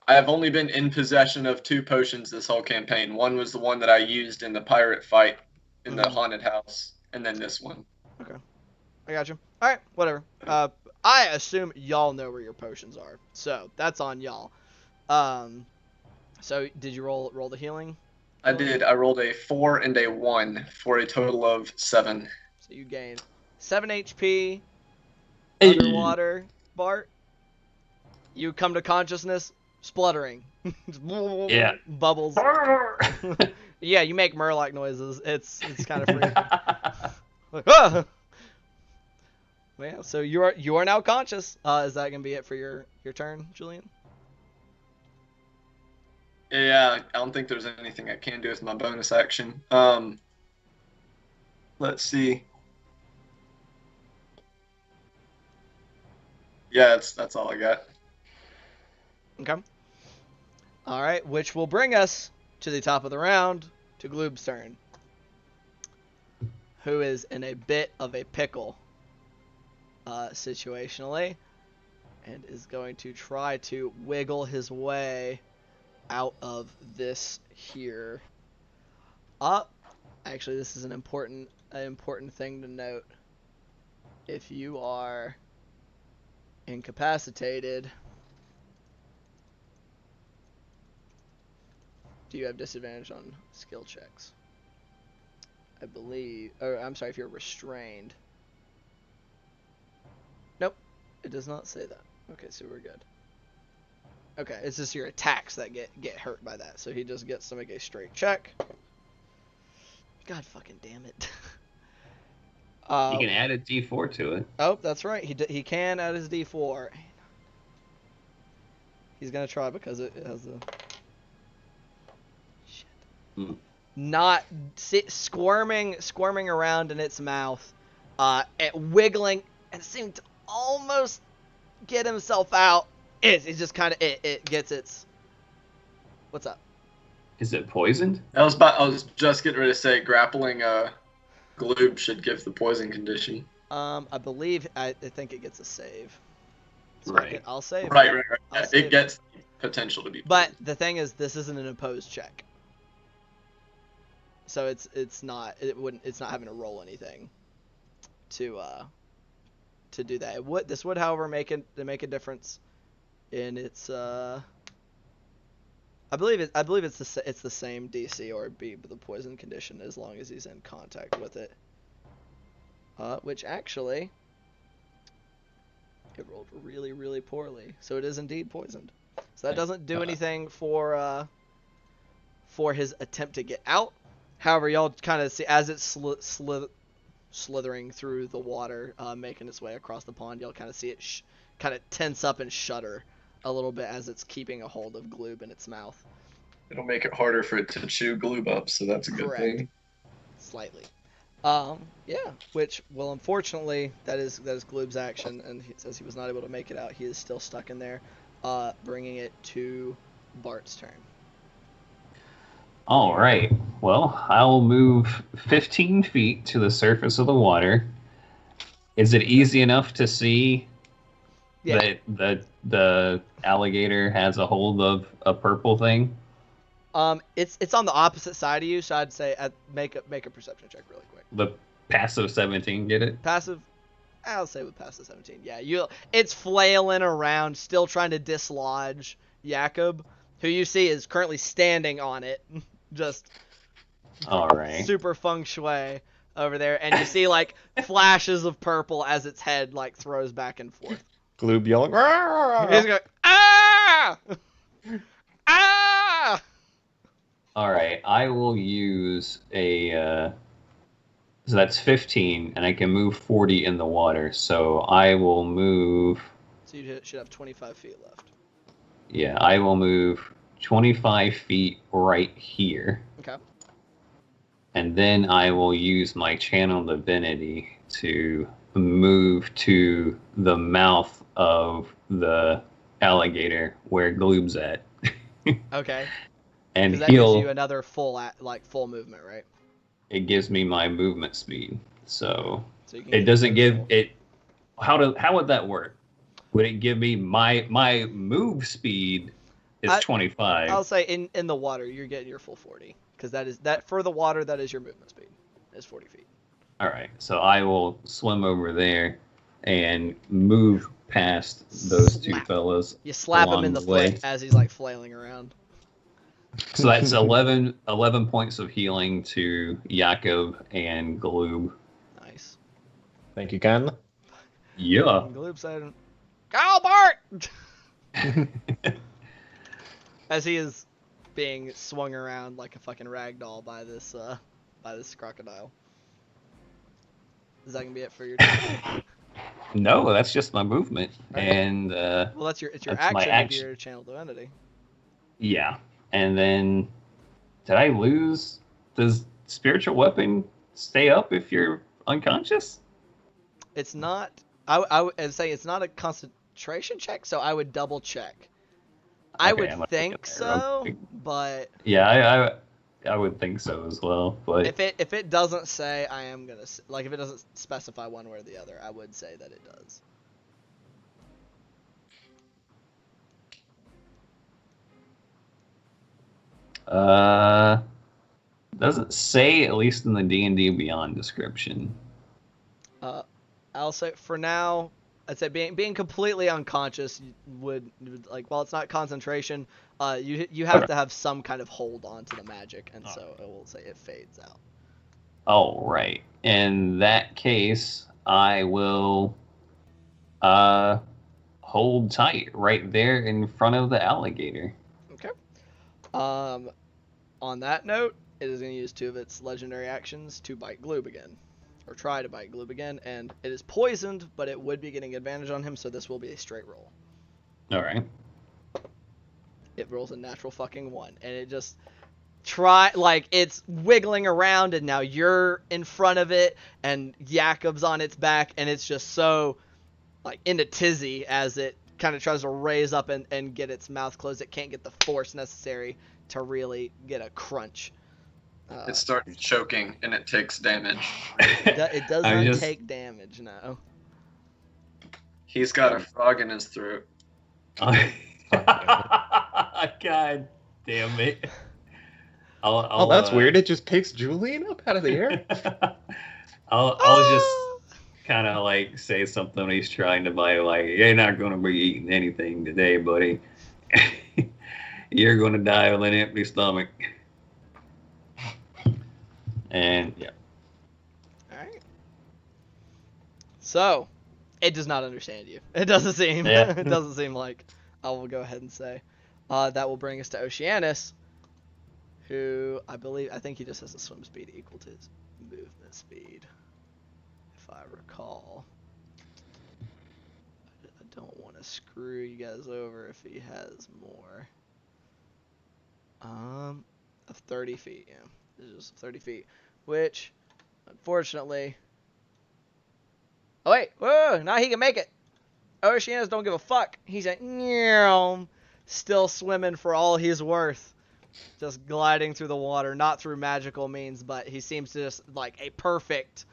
have only been in possession of 2 potions this whole campaign. One was the one that I used in the pirate fight in the haunted house, and then this one. Okay, I got you. All right, whatever. I assume y'all know where your potions are, so that's on y'all. So did you roll the healing? I did. I rolled a 4 and a 1 for a total of 7. So you gain 7 HP underwater, Bart. You come to consciousness, spluttering. Yeah. Bubbles. Yeah, you make Murloc noises. It's kind of freaky. Like, ah! Yeah, so you are now conscious. Is that gonna be it for your turn, Julian? Yeah, I don't think there's anything I can do with my bonus action. Let's see. Yeah, that's all I got. Okay. All right, which will bring us to the top of the round, to Gloob's turn, who is in a bit of a pickle, situationally, and is going to try to wiggle his way out of this here. Actually, this is an important thing to note. If you are incapacitated, do you have disadvantage on skill checks? I believe, or I'm sorry, if you're restrained. Nope, it does not say that. Okay, so we're good. Okay, it's just your attacks that get hurt by that. So he just gets to make a straight check. God fucking damn it. You can add a D4 to it. Oh, that's right. He can add his D4. He's gonna try because it has a shit. Not squirming around in its mouth, wiggling, and seeming to almost get himself out. It's just kind of it gets its. What's up? Is it poisoned? I was just getting ready to say grappling Gloob should give the poison condition. I believe I think it gets a save. So Right. I'll save. Right. I'll Yeah, save it gets potential to be. But the thing is, this isn't an opposed check. So it's not having to roll anything to to do that. This would, however, make a difference in its. I believe it's the same DC or be the poison condition as long as he's in contact with it. Which actually, it rolled really, really poorly. So it is indeed poisoned. So that doesn't do anything for his attempt to get out. However, y'all kind of see as it's slithering through the water, making its way across the pond, y'all kind of see it kind of tense up and shudder a little bit as it's keeping a hold of gloob in its mouth. It'll make it harder for it to chew gloob up, so that's a good thing. Slightly. Yeah, which, well, unfortunately, that is gloob's action, and he says he was not able to make it out. He is still stuck in there, bringing it to Bart's turn. All right. Well, I will move 15 feet to the surface of the water. Is it easy enough to see that the alligator has a hold of a purple thing? It's on the opposite side of you, so I'd say make a perception check really quick. The passive 17, get it? Passive, I'll say with passive 17. Yeah, it's flailing around, still trying to dislodge Jakob, who you see is currently standing on it, just all right, super feng shui over there, and you see like flashes of purple as its head like throws back and forth. Gloob yelling. He's going, ah! Ah! All right, I will use a. So that's 15, and I can move 40 in the water. So I will move. So you should have 25 feet left. Yeah, I will move 25 feet right here. Okay. And then I will use my channel divinity to move to the mouth of the alligator where Gloob's at. Okay. And that gives you another full movement, right? It gives me my movement speed. So you can it doesn't give it. How would that work? Would it give me my move speed is 25? I'll say in the water you're getting your full 40 because that for the water that is your movement speed is 40 feet. All right, so I will swim over there and move past those two fellas. You slap him in the foot as he's like flailing around. So that's 11 points of healing to Jakob and Gloob. Nice. Thank you, kindly. Yeah. And Gloob said, "Go, Bart!" As he is being swung around like a fucking rag doll by this crocodile. Is that gonna be it for your turn? No, that's just my movement. Okay. And well, it's your action if you're a channel divinity. Yeah. And then, did I lose? Does spiritual weapon stay up if you're unconscious? It's not. I would say it's not a concentration check, so I would double check. I would think so, but yeah, I would think so as well. But if it doesn't say, I am gonna like if it doesn't specify one way or the other, I would say that it does. Doesn't say, at least in the D&D Beyond description. I'll say for now, I'd say being completely unconscious would like while it's not concentration, you have to have some kind of hold on to the magic, and so it will say it fades out. All right. In that case, I will hold tight right there in front of the alligator. Okay. On that note, it is going to use 2 of its legendary actions to bite Gloob again. Or try to bite Gloob again. And it is poisoned, but it would be getting advantage on him, so this will be a straight roll. Alright. It rolls a natural fucking 1. And it just... it's wiggling around, and now you're in front of it, and Jakob's on its back, and it's just so, like, in a tizzy as it kind of tries to raise up and get its mouth closed. It can't get the force necessary to really get a crunch. It starts choking and it takes damage. It does not take damage, no. He's got a frog in his throat. God damn it. That's weird. It just picks Julian up out of the air. I'll kind of like say something when he's trying to buy, like, you're not going to be eating anything today, buddy. You're going to die with an empty stomach. And yeah. All right. So, it does not understand you. It doesn't seem. Yeah. It doesn't seem like. I will go ahead and say, that will bring us to Oceanus, who I think he just has a swim speed equal to his movement speed, if I recall. I don't want to screw you guys over if he has more. Of 30 feet, yeah. It's just 30 feet, which, unfortunately... Oh, wait, whoa, now he can make it. Oceanus don't give a fuck. He's like, still swimming for all he's worth. Just gliding through the water, not through magical means, but he seems to just, like, a perfect,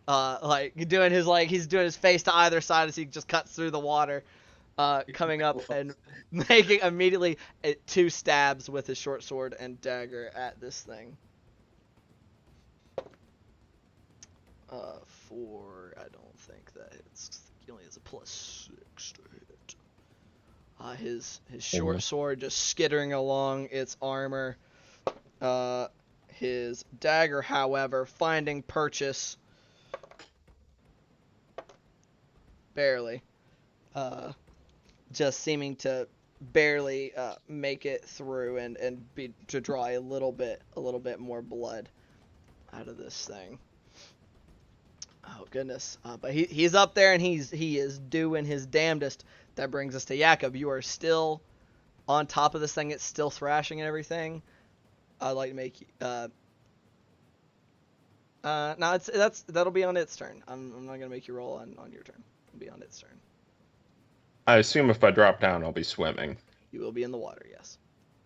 he's doing his face to either side as he just cuts through the water, coming up and making immediately 2 stabs with his short sword and dagger at this thing. I don't think that hits. He only has a +6 to hit. His short sword just skittering along its armor. His dagger, however, finding purchase barely. Just seeming to barely make it through and to draw a little bit more blood out of this thing. Oh goodness! But he's up there and he is doing his damnedest. That brings us to Jakob. You are still on top of this thing. It's still thrashing and everything. I'd like to make no, that'll be on its turn. I'm not gonna make you roll on your turn. It'll be on its turn. I assume if I drop down, I'll be swimming. You will be in the water, yes.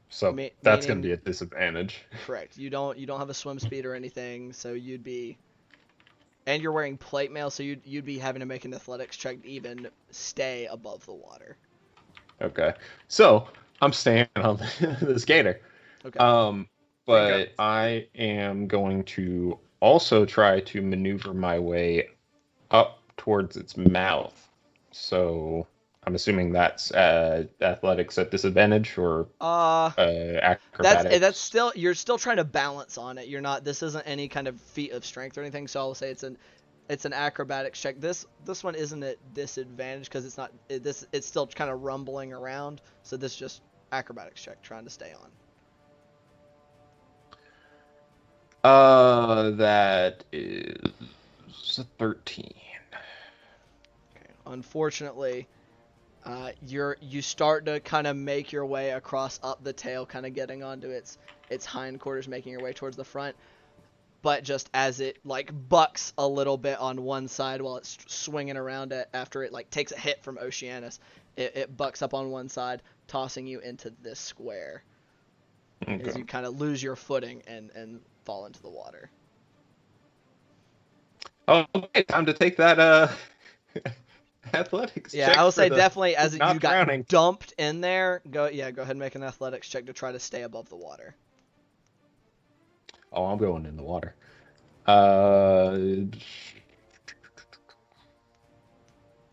So that's going to be a disadvantage. Correct. You don't have a swim speed or anything, so you'd be, and you're wearing plate mail, so you'd be having to make an athletics check to even stay above the water. Okay. So I'm staying on this gator. Okay. But I am going to also try to maneuver my way up towards its mouth. So I'm assuming that's athletics at disadvantage or acrobatics. That's still, you're still trying to balance on it. You're not. This isn't any kind of feat of strength or anything. So I'll say it's an acrobatics check. This one isn't at disadvantage because it's not. It's still kind of rumbling around. So this is just acrobatics check, trying to stay on. That is 13. Okay. Unfortunately, you start to kind of make your way across up the tail, kind of getting onto its hindquarters, making your way towards the front. But just as it like bucks a little bit on one side while it's swinging around it after it like takes a hit from Oceanus, it bucks up on one side, tossing you into this square. Okay. As you kind of lose your footing and fall into the water. Okay, time to take that athletics check. Yeah, I will say definitely as you got drowning. dumped in there, go ahead and make an athletics check to try to stay above the water. Oh, I'm going in the water.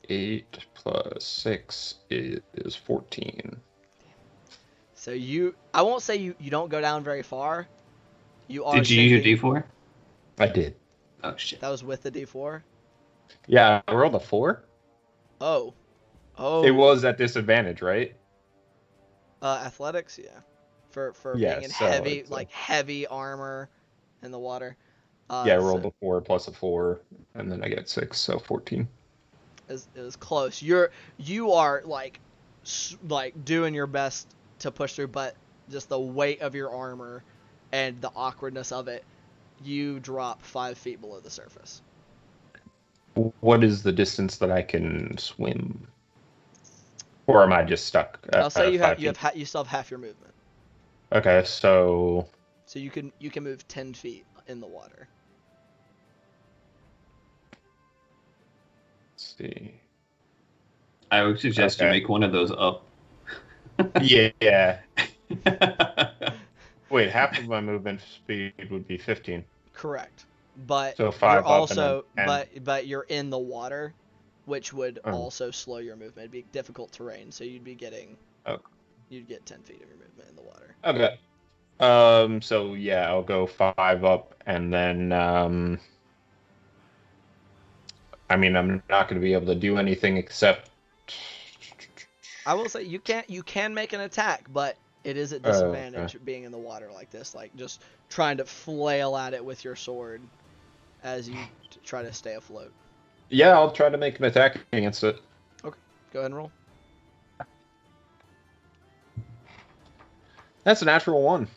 8 plus 6 is 14. So I won't say you don't go down very far. You are. Did you use your D4? I did. Oh shit. That was with the D4? Yeah, I rolled a 4. Oh. It was at disadvantage, right? Athletics, yeah. For Yeah, being in so heavy heavy armor in the water. Yeah, I rolled a 4 plus a 4, and then I get 6, so 14. It was close. You are like doing your best to push through, but just the weight of your armor and the awkwardness of it, you drop 5 feet below the surface. What is the distance that I can swim? Or am I just stuck? I'll say you still have half your movement. Okay, so you can move 10 feet in the water. Let's see. I would suggest you make one of those up. Yeah. Wait, half of my movement speed would be 15. Correct. but So you're 5 up also and then 10. but you're in the water, which would Oh. also slow your movement. It'd be difficult terrain, so you'd be getting Okay. you'd get 10 feet of your movement in the water. Okay. So yeah, I'll go 5 up, and then I mean, I'm not going to be able to do anything except. I will say you can make an attack, but it is at disadvantage being in the water like this, like just trying to flail at it with your sword as you try to stay afloat. Yeah, I'll try to make an attack against it. Okay, go ahead and roll. That's a natural 1.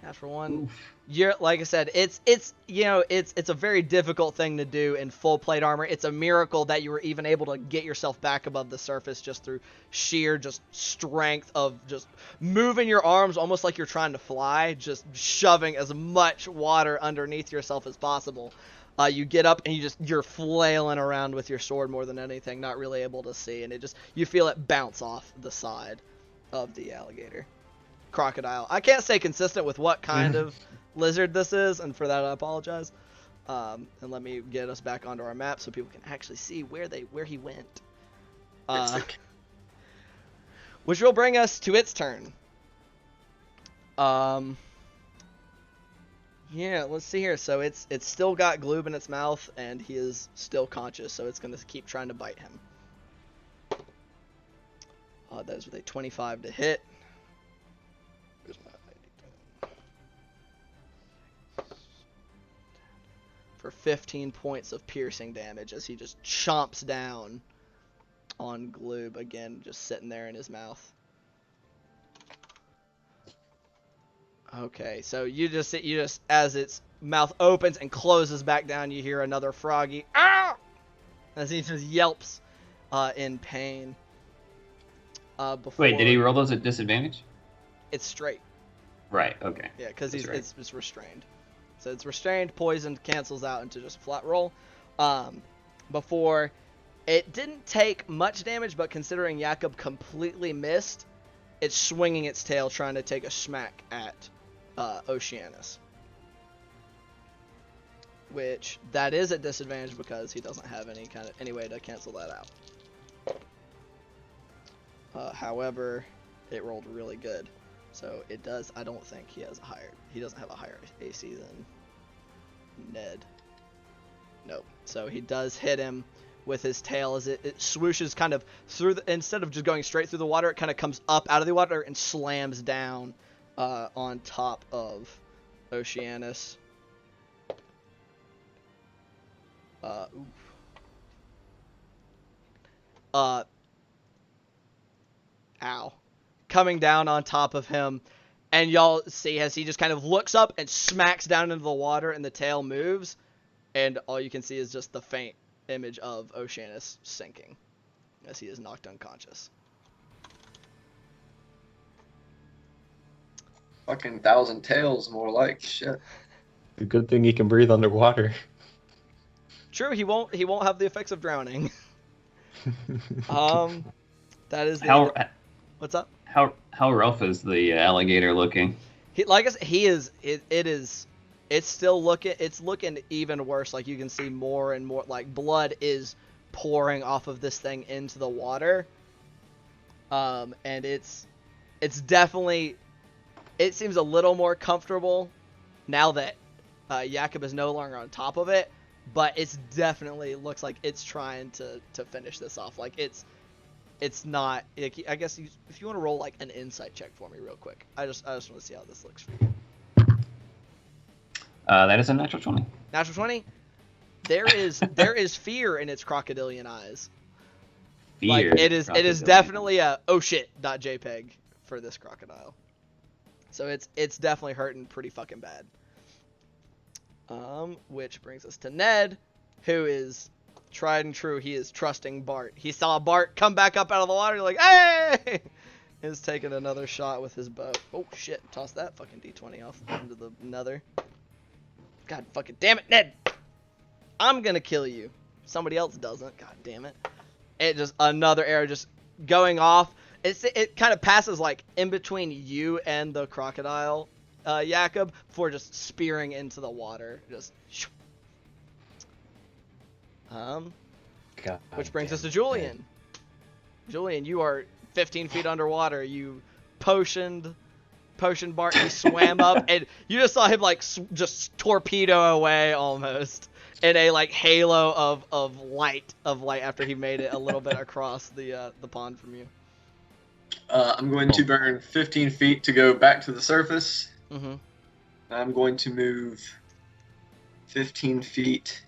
Natural 1. You're like I said, it's a very difficult thing to do in full plate armor. It's a miracle that you were even able to get yourself back above the surface just through sheer just strength of just moving your arms almost like you're trying to fly, just shoving as much water underneath yourself as possible. You get up and you're flailing around with your sword more than anything, not really able to see, and you feel it bounce off the side of the alligator. Crocodile. I can't stay consistent with what kind of lizard this is, and for that I apologize. And let me get us back onto our map so people can actually see where he went. Which will bring us to its turn. Yeah, let's see here. So it's still got gloob in its mouth, and he is still conscious, so it's going to keep trying to bite him. That is with a 25 to hit. For 15 points of piercing damage as he just chomps down on gloob again, just sitting there in his mouth. Okay, so you just as its mouth opens and closes back down, you hear another froggy "Ow!" as he just yelps in pain. Wait, did he roll those at disadvantage? It's straight. Right. Okay. Yeah, because right. it's restrained. So it's restrained, poisoned, cancels out into just a flat roll. Before, it didn't take much damage, but considering Jakob completely missed, it's swinging its tail trying to take a smack at Oceanus. Which, that is at disadvantage because he doesn't have any way to cancel that out. However, it rolled really good. So it does. I don't think he doesn't have a higher AC than Ned. Nope. So he does hit him with his tail as it swooshes kind of through instead of just going straight through the water, it kind of comes up out of the water and slams down on top of Oceanus. Ow. Coming down on top of him, and y'all see as he just kind of looks up and smacks down into the water, and the tail moves, and all you can see is just the faint image of Oceanus sinking as he is knocked unconscious. Fucking 1,000 tails, more like shit. A good thing he can breathe underwater. True, he won't have the effects of drowning. That is what's up? How rough is the alligator looking? Like I said, it's still looking even worse. Like you can see more and more, like blood is pouring off of this thing into the water. And it's definitely, it seems a little more comfortable now that Jakob is no longer on top of it, but it's definitely looks like it's trying to finish this off. Like it's not. I guess if you want to roll like an insight check for me real quick, I just want to see how this looks for you. That is a natural 20. Natural 20. There is fear in its crocodilian eyes. Fear. Like it is definitely a oh shit .jpg for this crocodile. So it's definitely hurting pretty fucking bad. Which brings us to Ned, who is tried and true. He is trusting Bart. He saw Bart come back up out of the water. Like, hey! He's taking another shot with his bow. Oh shit! Toss that fucking D20 off into the nether. God fucking damn it, Ned! I'm gonna kill you. Somebody else doesn't. God damn it! It just another arrow just going off. It kind of passes like in between you and the crocodile Jakob before just spearing into the water. Just. God Which brings us to damn Julian. Julian, you are 15 feet underwater. You potion Bart. He swam up, and you just saw him like just torpedo away almost in a like halo of light after he made it a little bit across the pond from you. I'm going to burn 15 feet to go back to the surface. Mm-hmm. I'm going to move 15 feet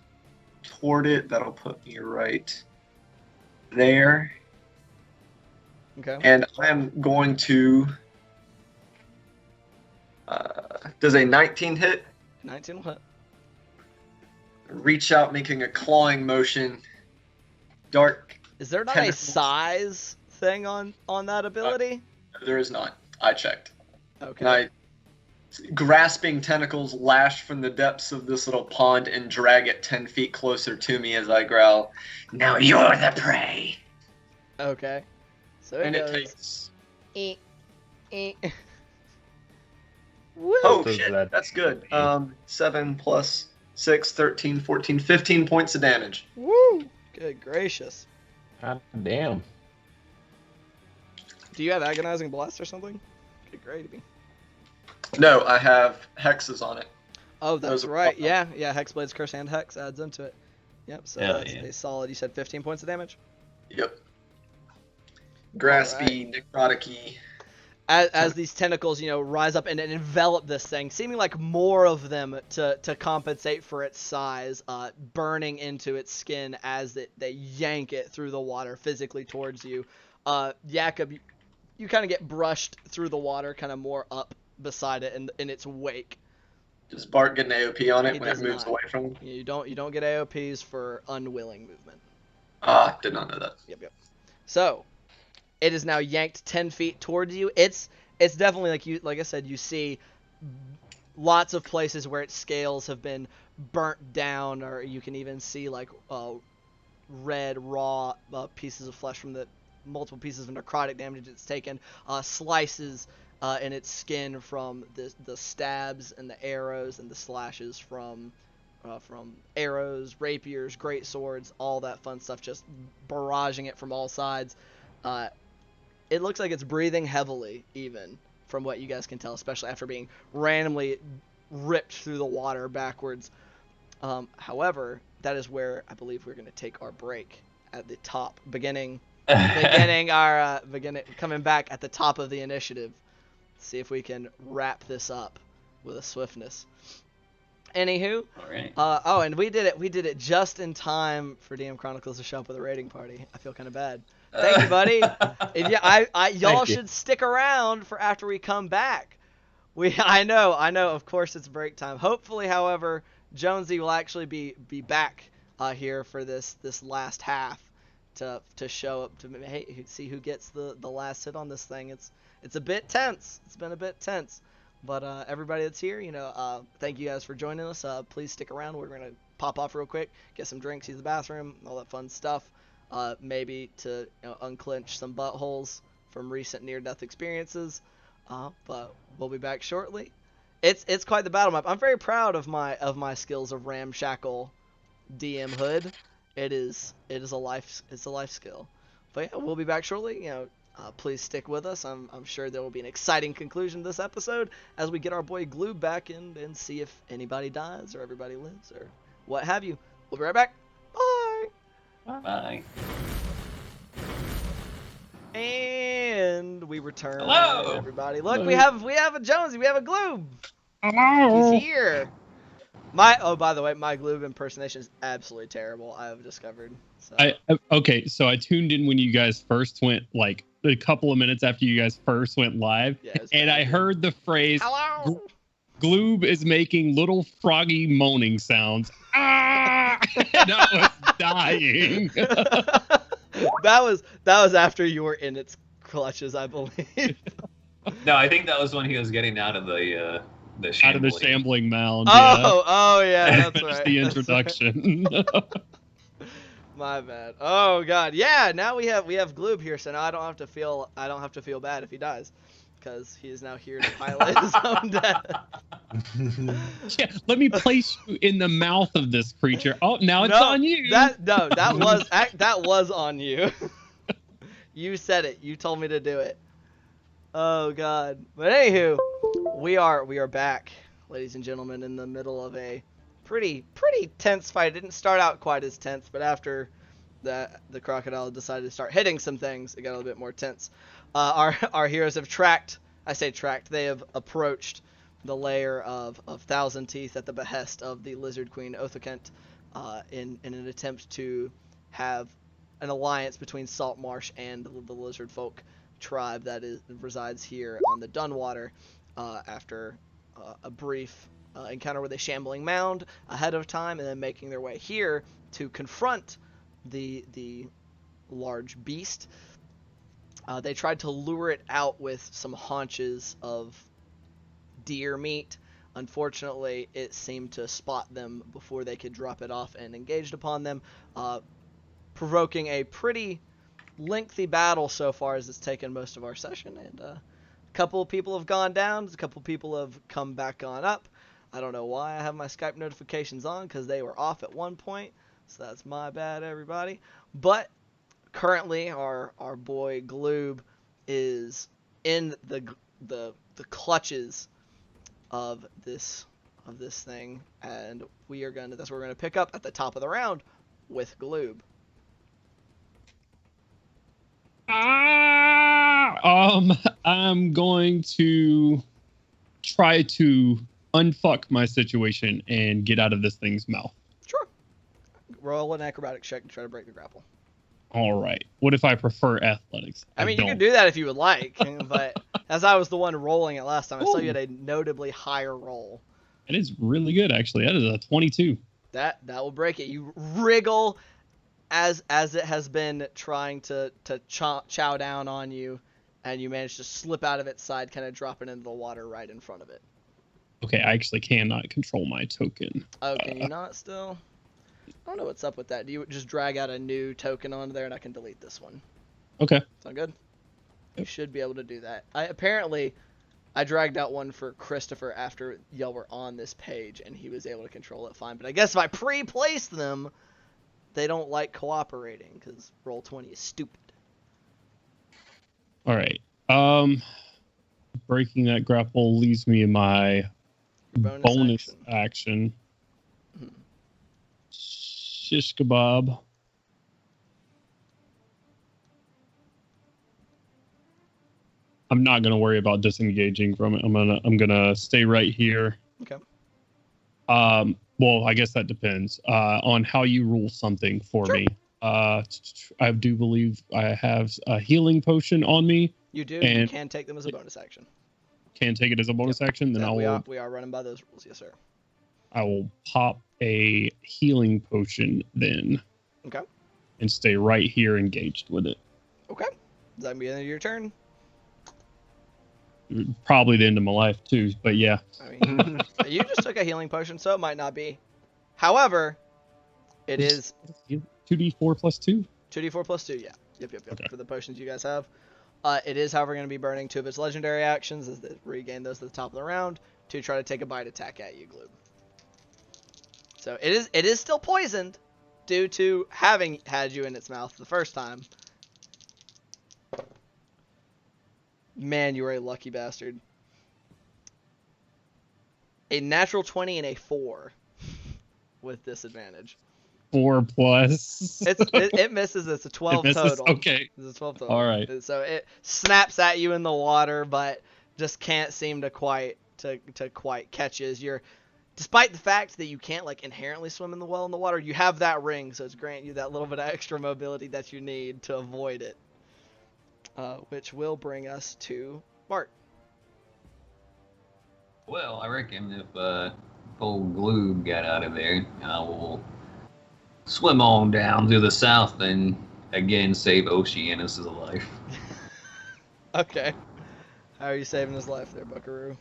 toward it. That'll put me right there. Okay. And I'm going to... does a 19 hit? 19 will hit. Reach out, making a clawing motion. Dark. Is there not a tentacles. size thing on that ability? There is not. I checked. Okay. And I, grasping tentacles, lash from the depths of this little pond and drag it 10 feet closer to me as I growl. Now you're the prey. Okay. So And it goes. takes... Eek, eek. Woo! Oh, Does shit. that- That's good. 7 plus 6, 13, 14, 15 points of damage. Woo! Good gracious. God damn. Do you have agonizing blast or something? Good gravy. No, I have hexes on it. Oh, that's Those are right. fun. Yeah. Hexblade's Curse and Hex adds into it. Yep. So Hell that's yeah. a solid. You said 15 points of damage. Yep. Graspy, necrotic-y. As these tentacles, rise up and envelop this thing, seeming like more of them to compensate for its size, burning into its skin as they yank it through the water physically towards you. Jakob, you kind of get brushed through the water, kind of more up beside it in its wake. Does Bart get an AOP on it He when it does moves not. away from him? You don't get AOPs for unwilling movement. Ah, did not know that. Yep. So, it is now yanked 10 feet towards you. It's definitely like I said, you see lots of places where its scales have been burnt down, or you can even see like red raw pieces of flesh from the multiple pieces of necrotic damage it's taken, slices in its skin from the stabs and the arrows and the slashes from arrows, rapiers, great swords, all that fun stuff, just barraging it from all sides. It looks like it's breathing heavily, even from what you guys can tell, especially after being randomly ripped through the water backwards. However, that is where I believe we're going to take our break at the top, beginning coming back at the top of the initiative. See if we can wrap this up with a swiftness. Anywho, All right. and we did it just in time for DM Chronicles to show up with a raiding party. I feel kind of bad. Thank you, buddy. And yeah, y'all Thank you. should stick around for after we come back. I know. Of course, it's break time. Hopefully, however, Jonesy will actually be back here for this last half to show up to see who gets the last hit on this thing. It's a bit tense. It's been a bit tense. But everybody that's here, thank you guys for joining us. Please stick around. We're going to pop off real quick, get some drinks, use the bathroom, all that fun stuff. Maybe to unclench some buttholes from recent near-death experiences. But we'll be back shortly. It's quite the battle map. I'm very proud of my skills of ramshackle DM hood. It is a life skill. But yeah, we'll be back shortly. Please stick with us. I'm sure there will be an exciting conclusion to this episode as we get our boy Gloob back in and see if anybody dies or everybody lives or what have you. We'll be right back. Bye. Bye. And we return. Hello. Everybody. Look, we have a Jonesy. We have a Gloob. Hello. He's here. By the way, my Gloob impersonation is absolutely terrible. I have discovered. So. Okay, so I tuned in when you guys first went, like a couple of minutes after you guys first went live, Yeah, it's and bad. I heard the phrase Hello. Gloob is making little froggy moaning sounds. Ah! And I was dying. that was after you were in its clutches, I believe. No, I think that was when he was getting out of the shambling. Out of the shambling mound. Yeah. Oh yeah, that's Finish right. the That's right. introduction. My bad. Oh god, yeah. Now we have Gloob here, so now I don't have to feel bad if he dies. because he is now here to pilot his own death. Yeah, let me place you in the mouth of this creature. Oh, now it's No, on you. That was on you. You said it. You told me to do it. Oh God. But anywho, we are back, ladies and gentlemen, in the middle of a pretty tense fight. It didn't start out quite as tense, but after the crocodile decided to start hitting some things, it got a little bit more tense. Our heroes have they have approached the lair of Thousand Teeth at the behest of the Lizard Queen Othokent, in an attempt to have an alliance between Saltmarsh and the Lizard Folk tribe that resides here on the Dunwater, after a brief encounter with a shambling mound ahead of time, and then making their way here to confront the large beast. They tried to lure it out with some haunches of deer meat. Unfortunately, it seemed to spot them before they could drop it off and engaged upon them, provoking a pretty lengthy battle so far, as it's taken most of our session, and a couple of people have gone down, a couple of people have come back on up. I don't know why I have my Skype notifications on, because they were off at one point, so that's my bad, everybody. But currently our boy Gloob is in the clutches of this thing, and that's where we're gonna pick up at the top of the round with Gloob. I'm going to try to unfuck my situation and get out of this thing's mouth. Sure. Roll an acrobatics check to try to break the grapple. All right. What if I prefer athletics? I mean, you can do that if you would like, but as I was the one rolling it last time, I saw you had a notably higher roll. It is really good, actually. That is a 22. That will break it. You wriggle as it has been trying to chow down on you, and you manage to slip out of its side, kind of dropping into the water right in front of it. Okay, I actually cannot control my token. Oh, can you not still? I don't know what's up with that. Do you just drag out a new token onto there, and I can delete this one? Okay. Sound good? You should be able to do that. I dragged out one for Christopher after y'all were on this page, and he was able to control it fine. But I guess if I pre-place them, they don't like cooperating, because Roll20 is stupid. All right. Breaking that grapple leaves me in my bonus action. Shish kebab. I'm not gonna worry about disengaging from it. I'm gonna stay right here. Okay. Well, I guess that depends on how you rule something for me. I do believe I have a healing potion on me. You do. And you can take them as a bonus action. Can take it as a bonus action. Then we are running by those rules, yes, sir. I will pop a healing potion then. Okay. And stay right here engaged with it. Okay. Does that be the end of your turn? Probably the end of my life too, but yeah. I mean, you just took a healing potion, so it might not be. However, it is 2d4 plus 2. 2d4 plus 2, yeah. Yep. Okay. For the potions you guys have. It is, however, going to be burning 2 of its legendary actions as they regain those at the top of the round to try to take a bite attack at you, Gloob. So it is still poisoned due to having had you in its mouth the first time. Man, you are a lucky bastard. A natural 20 and a 4 with disadvantage. 4 plus. It misses. It's a 12 total. Okay. It's a 12 total. All right. So it snaps at you in the water, but just can't seem to quite catch you. Despite the fact that you can't inherently swim in the water, you have that ring, so it's granting you that little bit of extra mobility that you need to avoid it. Which will bring us to Bart. Well, I reckon if old Gloob got out of there, I will swim on down to the south and again save Oceanus' life. Okay. How are you saving his life there, Buckaroo?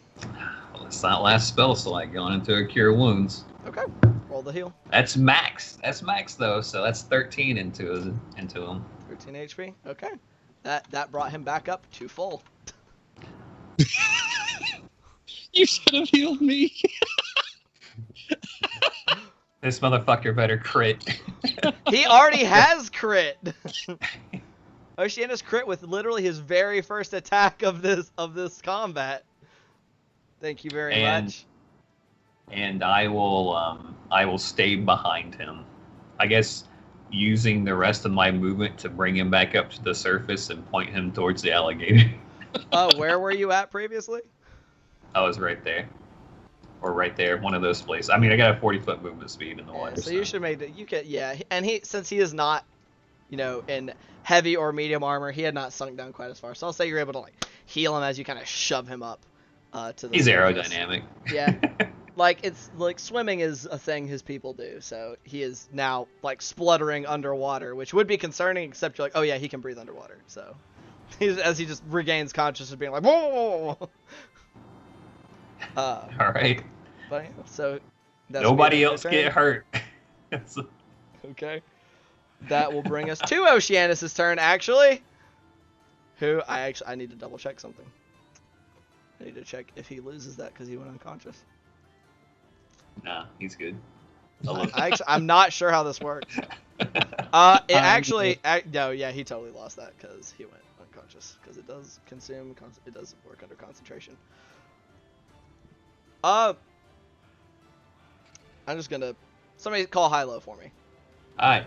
Well, it's not last spell slot going into a cure wounds. Okay. Roll the heal. That's max. That's max though, so that's 13 into him. 13 HP. Okay. That brought him back up to full. You should have healed me. This motherfucker better crit. He already has crit. Oceanus crit with literally his very first attack of this combat. Thank you very much. And I will stay behind him. I guess using the rest of my movement to bring him back up to the surface and point him towards the alligator. Where were you at previously? I was right there. Or right there, one of those places. I mean, I got a 40-foot movement speed in the water. So you should make it. You can, yeah. And since he is not, in heavy or medium armor, he had not sunk down quite as far. So I'll say you're able to heal him as you kind of shove him up to the. He's surface. aerodynamic. Yeah. It's like swimming is a thing his people do. So he is now spluttering underwater, which would be concerning. Except you're like, oh yeah, he can breathe underwater. So as he just regains consciousness, being like, whoa. All right. But so nobody else get hurt. Okay. That will bring us to Oceanus' turn, actually. Who I need to double check something. I need to check if he loses that because he went unconscious. Nah, he's good. I'm not sure how this works. No, yeah, he totally lost that because he went unconscious because it does consume. It does work under concentration. I'm just gonna. Somebody call high-low for me. Alright.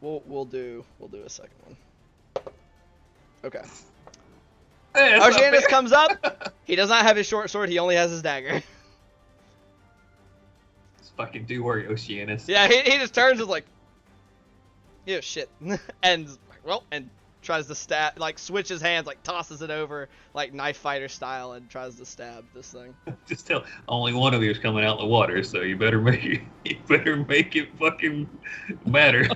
We'll do a second one. Okay. Hey, Oceanus comes up. He does not have his short sword. He only has his dagger. Just fucking do worry, Oceanus. Yeah, he just turns and like, shit, and tries to stab, switches hands, tosses it over, knife fighter style, and tries to stab this thing. Just tell, only one of you is coming out in the water, so you better make it fucking matter.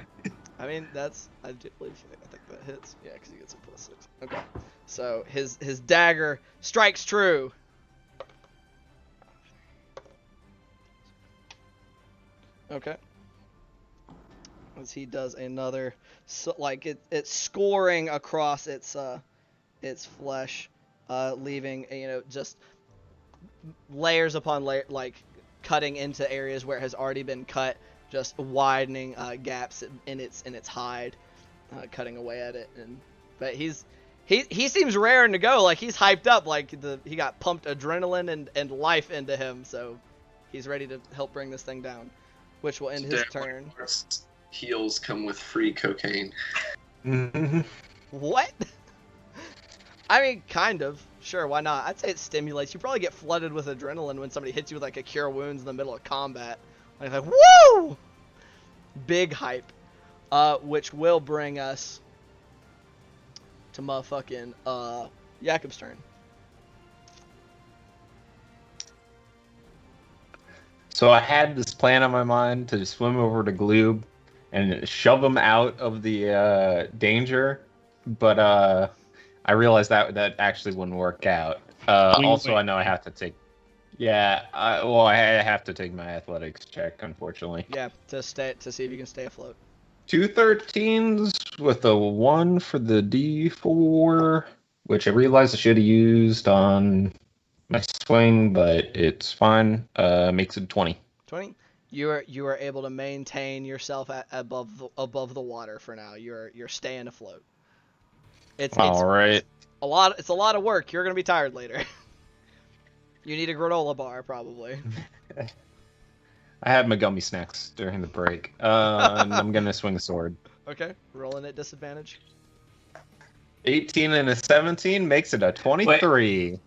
I mean, I do believe, I think that hits. Yeah, because he gets a +6. Okay. So his dagger strikes true. Okay. As he does another, it's scoring across its flesh, leaving just layers upon layer, cutting into areas where it has already been cut, just widening gaps in its hide, cutting away at it. But he seems raring to go. He's hyped up. He got pumped adrenaline and life into him, so he's ready to help bring this thing down, which will end his turn. Heals come with free cocaine. What? I mean, kind of. Sure, why not? I'd say it stimulates. You probably get flooded with adrenaline when somebody hits you with a cure wounds in the middle of combat. Woo! Big hype. Which will bring us to motherfucking Jakob's turn. So I had this plan on my mind to swim over to Gloob and shove him out of the danger, but I realized that actually wouldn't work out. Also, I know I have to take. Yeah, I have to take my athletics check, unfortunately. Yeah, to see if you can stay afloat. 2 13s with a 1 for the D4, which I realized I should have used on my swing, but it's fine. Makes it 20. 20. You are able to maintain yourself above the water for now. You're staying afloat. It's all right. It's a lot of work. You're gonna be tired later. You need a granola bar probably. I had my gummy snacks during the break. And I'm gonna swing a sword. Okay, rolling at disadvantage. 18 and a 17 makes it a 23.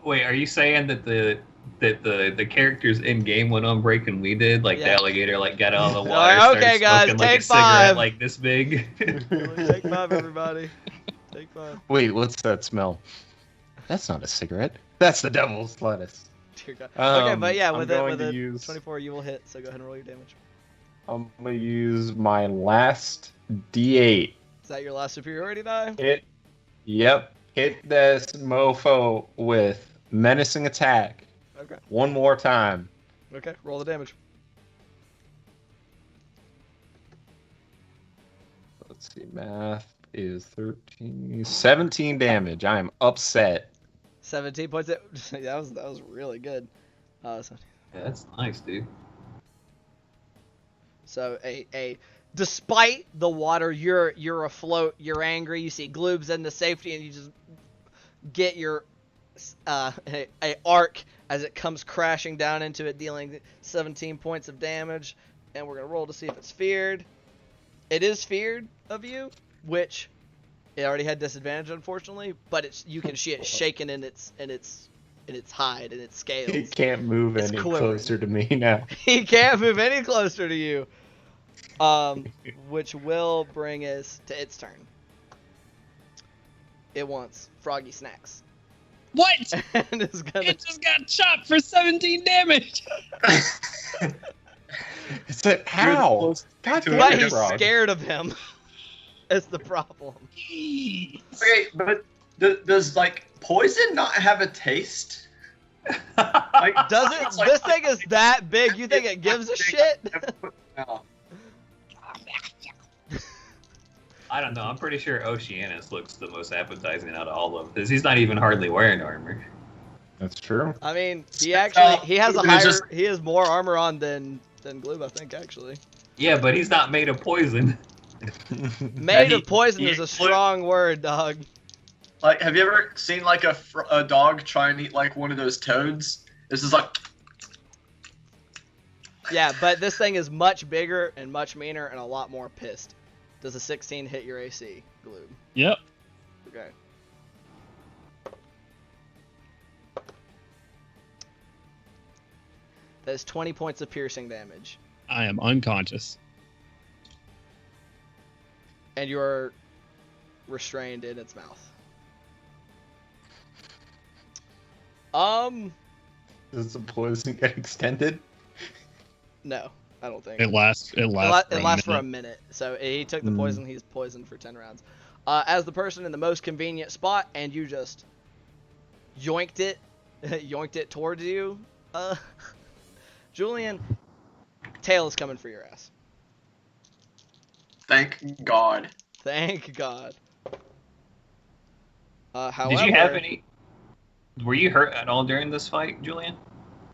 Wait, are you saying that the characters in game went on break and we did? The alligator got out of the water, okay, guys, take a cigarette 5. This big. Take 5, everybody. Take 5. Wait, what's that smell? That's not a cigarette. That's the devil's lettuce. Dear God. Okay, but yeah, with it use... 24, you will hit. So go ahead and roll your damage. I'm gonna use my last D8. Is that your last superiority die? Yep. Hit this mofo with menacing attack. Okay. One more time. Okay, roll the damage. let's see. Math is 13, 17 damage. I am upset. 17 points. That was really good. Yeah, that's nice, dude. So despite the water, you're afloat. You're angry. You see Gloob's into safety, and you just get your a arc as it comes crashing down into it, dealing 17 points of damage. And we're gonna roll to see if it's feared. It is feared of you, which it already had disadvantage, unfortunately. But you can see it shaking in its hide and its scales. He can't move It's any quivering. closer to me now. He can't move any closer to you. Which will bring us to its turn. It wants froggy snacks. What? And it's gonna... It just got chopped for 17 damage. It's like, how? God damn But it, he's Frog. scared of him. That's the problem. Jeez. Okay, but does like poison not have a taste? Like, Does it? it's like- This thing is that big. You think it gives a shit? No. I don't know. I'm pretty sure Oceanus looks the most appetizing out of all of them because he's not even hardly wearing armor. That's true. I mean, he has more armor on than Gloob, I think, actually. Yeah, but he's not made of poison. Made of poison is a strong word, dog. Like, have you ever seen like a dog try and eat like one of those toads? This is like. Yeah, but this thing is much bigger and much meaner and a lot more pissed. Does a 16 hit your AC, Gloob? Yep. Okay. That is 20 points of piercing damage. I am unconscious. And you are restrained in its mouth. Does the poison get extended? No, I don't think. It lasts. It lasts for a minute. minute. So he took the poison. He's poisoned for 10 rounds. As the person in the most convenient spot, and you just yoinked it towards you. Julian, tail is coming for your ass. Thank God. Thank God. However, Did you have any? Were you hurt at all during this fight, Julian?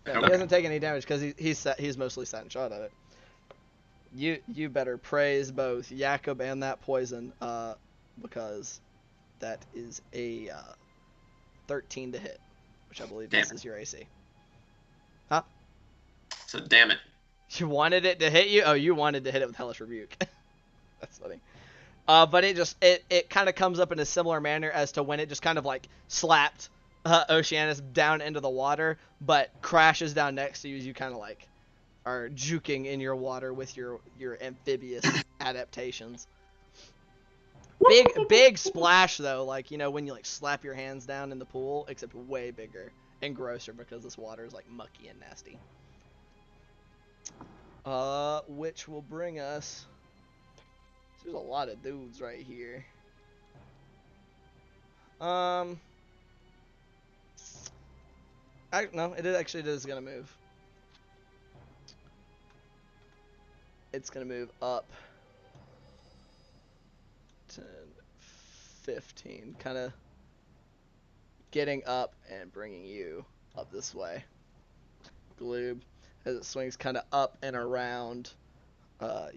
No, he doesn't take any damage because he's mostly sat and shot at it. You better praise both Jakob and that poison, because that is a 13 to hit, which I believe this is your AC. Huh? So damn it. You wanted it to hit you? Oh, you wanted to hit it with Hellish Rebuke. That's funny. But it kind of comes up in a similar manner as to when it just kind of like slapped Oceanus down into the water, but crashes down next to you as you kind of like are juking in your water with your amphibious adaptations. Big splash though, like, you know, when you like slap your hands down in the pool, except way bigger and grosser because this water is like mucky and nasty. Which will bring us. There's a lot of dudes right here. It is gonna move. It's gonna move up 10, 15, kind of getting up and bringing you up this way. Gloob, as it swings kind of up and around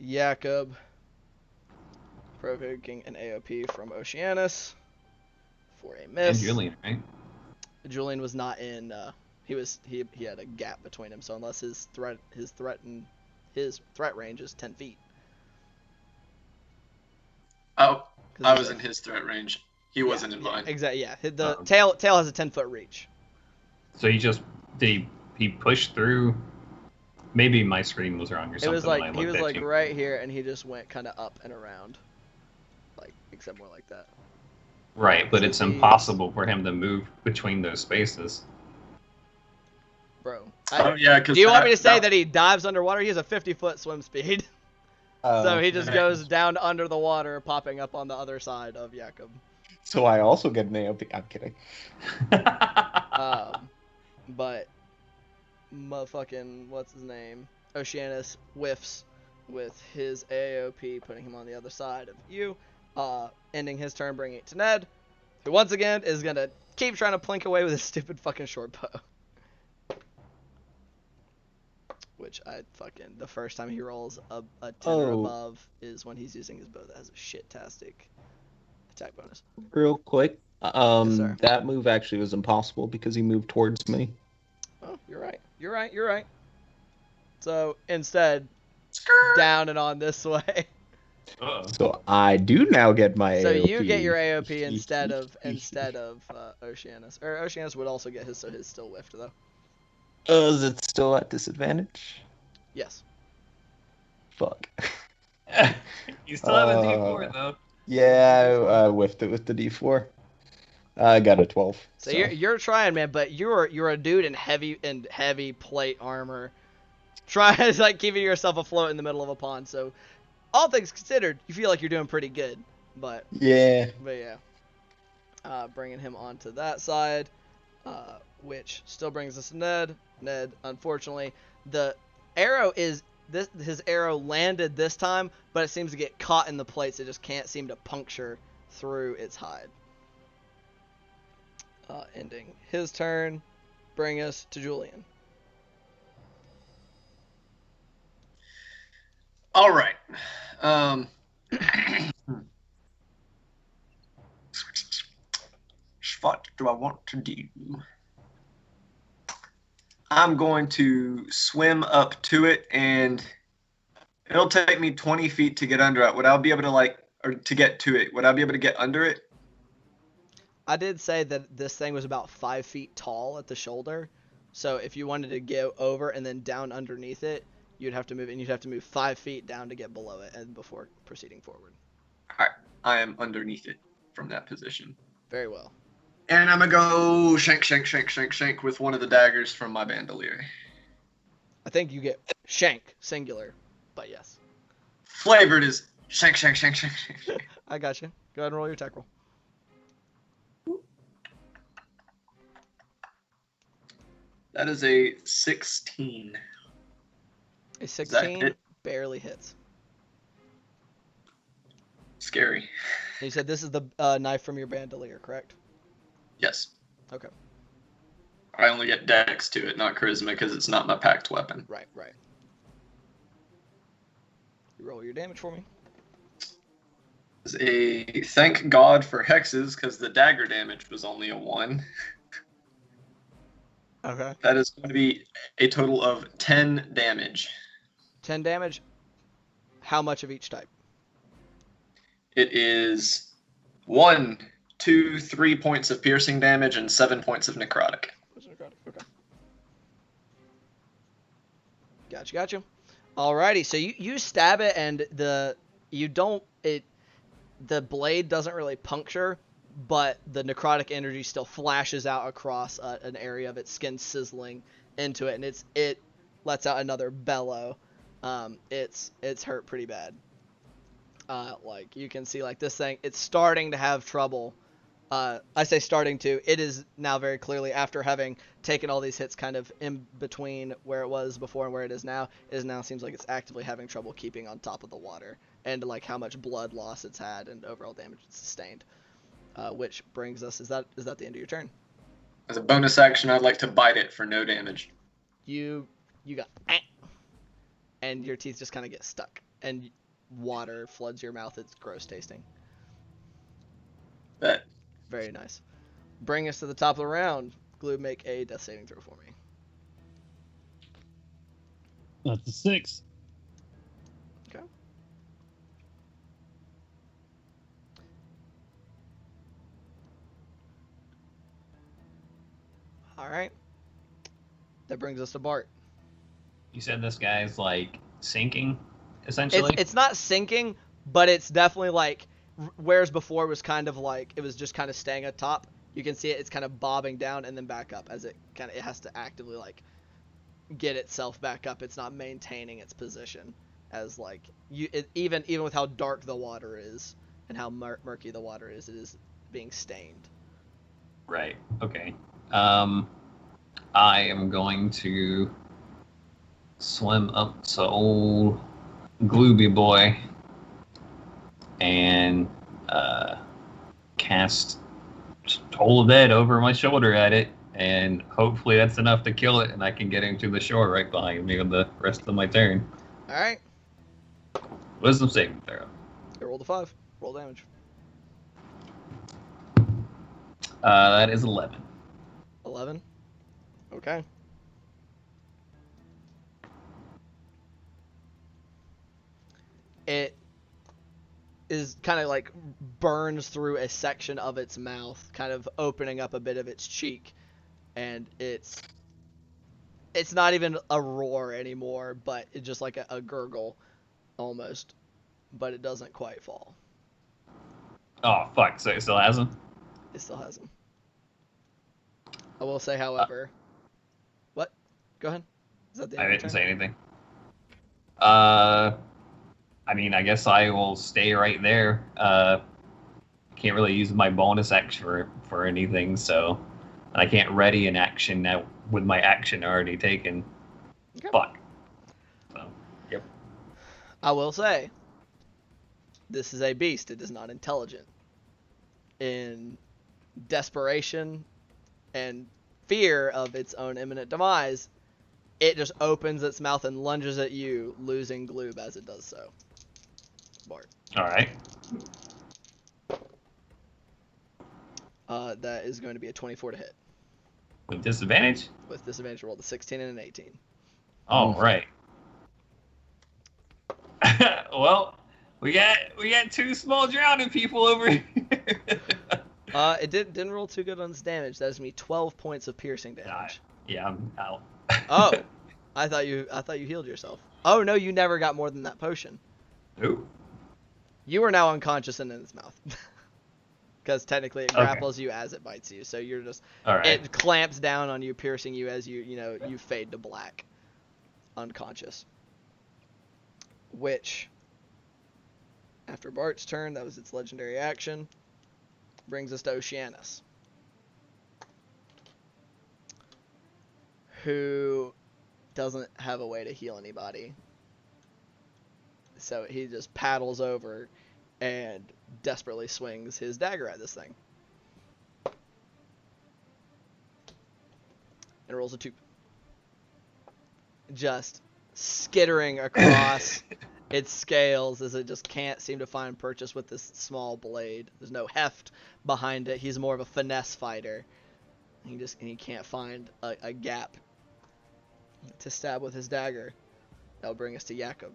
Jakob, provoking an AOP from Oceanus for a miss. And Julian, right? Julian was not in. He had a gap between him, so unless his threat range is 10 feet. Oh, I was in his threat range. He wasn't in mine. Exactly. Yeah. The tail has a 10-foot reach. So he pushed through. Maybe my screen was wrong or something. It was like when I looked at you. right here, and he just went kind of up and around, like except more like that. Right, but So it's impossible for him to move between those spaces. Bro. Oh yeah, because Do you want me to say that he dives underwater? He has a 50-foot swim speed. So he just nice. goes down under the water, popping up on the other side of Jakob. So I also get an AOP. I'm kidding. But motherfucking what's his name? Oceanus whiffs with his AOP, putting him on the other side of you, ending his turn, bringing it to Ned, who once again is gonna keep trying to plink away with his stupid fucking short bow. Which the first time he rolls a 10 or above is when he's using his bow that has a shit-tastic attack bonus. Real quick, sir. that move actually was impossible because he moved towards me. Oh, you're right. So instead, down and on this way. So I do now get my AOP. So you get your AOP instead of Oceanus. Or Oceanus would also get his, so his still whiffed though. Is it still at disadvantage? Yes. Fuck. You still have a D4 though. Yeah, I whiffed it with the D4. I got a 12. So you're trying, man, but you're a dude in heavy plate armor, trying to like keeping yourself afloat in the middle of a pond. So all things considered, you feel like you're doing pretty good, but yeah. Bringing him onto that side, which still brings us to Ned. Ned, unfortunately, the arrow his arrow landed this time, but it seems to get caught in the plates. It just can't seem to puncture through its hide. Ending his turn, bring us to Julian. All right. What do I want to do? I'm going to swim up to it, and it'll take me 20 feet to get under it. Would I be able to to get to it? Would I be able to get under it? I did say that this thing was about 5 feet tall at the shoulder, so if you wanted to go over and then down underneath it, you'd have to move 5 feet down to get below it and before proceeding forward. All right, I am underneath it from that position. Very well. And I'm going to go shank with one of the daggers from my bandolier. I think you get shank, singular, but yes. Flavored is shank. I got you. Go ahead and roll your attack roll. That is a 16. A 16 barely hits. Scary. And you said this is the knife from your bandolier, correct? Yes. Okay. I only get dex to it, not charisma, because it's not my packed weapon. Right. You roll your damage for me. It's a thank God for hexes, because the dagger damage was only a 1. Okay. That is going to be a total of 10 damage. 10 damage? How much of each type? It is 1, 2, 3 points of piercing damage and 7 points of necrotic. Okay. Gotcha. Alrighty, so you stab it and the blade doesn't really puncture, but the necrotic energy still flashes out across an area of its skin, sizzling into it, and it lets out another bellow. It's hurt pretty bad. Like you can see, like this thing, it's starting to have trouble. I say starting to. It is now very clearly, after having taken all these hits kind of in between where it was before and where it is now seems like it's actively having trouble keeping on top of the water, and like how much blood loss it's had and overall damage it's sustained. Which brings us, is that the end of your turn? As a bonus action, I'd like to bite it for no damage. You got, and your teeth just kind of get stuck, and water floods your mouth. It's gross tasting. Bet. Very nice. Bring us to the top of the round. Glue, make a death saving throw for me. That's a 6. Okay. All right. That brings us to Bart. You said this guy's like sinking, essentially. It's not sinking, but it's definitely like, whereas before it was kind of like it was just kind of staying atop. You can see it's kind of bobbing down and then back up as it has to actively like get itself back up. It's not maintaining its position as like even with how dark the water is and how murky the water is, it is being stained. Right. Okay. I am going to swim up to old Glooby Boy and cast Toll of Dead over my shoulder at it, and hopefully that's enough to kill it, and I can get into the shore right behind me on the rest of my turn. All right. Wisdom saving throw. You roll the 5. Roll damage. That is 11. 11. Okay. It is kind of like burns through a section of its mouth, kind of opening up a bit of its cheek, and it's not even a roar anymore, but it's just like a gurgle almost, but it doesn't quite fall. Oh, fuck. So it still has him? It still has him. I will say, however... What? Go ahead. Is that the end I of your didn't turn? say anything. I mean, I guess I will stay right there. Can't really use my bonus action for anything, so... And I can't ready an action now with my action already taken. Okay. Fuck. So, yep. I will say, this is a beast. It is not intelligent. In desperation and fear of its own imminent demise, it just opens its mouth and lunges at you, losing Gloob as it does so. Bart. Alright. That is going to be a 24 to hit. With disadvantage? With disadvantage, roll the 16 and an 18. Alright. Well, we got 2 small drowning people over here. It didn't roll too good on its damage. That is me 12 points of piercing damage. Yeah, I'm out. Oh, I thought you healed yourself. Oh no, you never got more than that potion. Ooh. You are now unconscious and in its mouth. Because technically it Okay. grapples you as it bites you, so you're just Alright. it clamps down on you, piercing you as you fade to black, unconscious. Which, after Bart's turn, that was its legendary action, brings us to Oceanus, who doesn't have a way to heal anybody. So he just paddles over and desperately swings his dagger at this thing. And rolls a 2. Just skittering across its scales as it just can't seem to find purchase with this small blade. There's no heft behind it. He's more of a finesse fighter. He can't find a gap to stab with his dagger. That'll bring us to Jakob.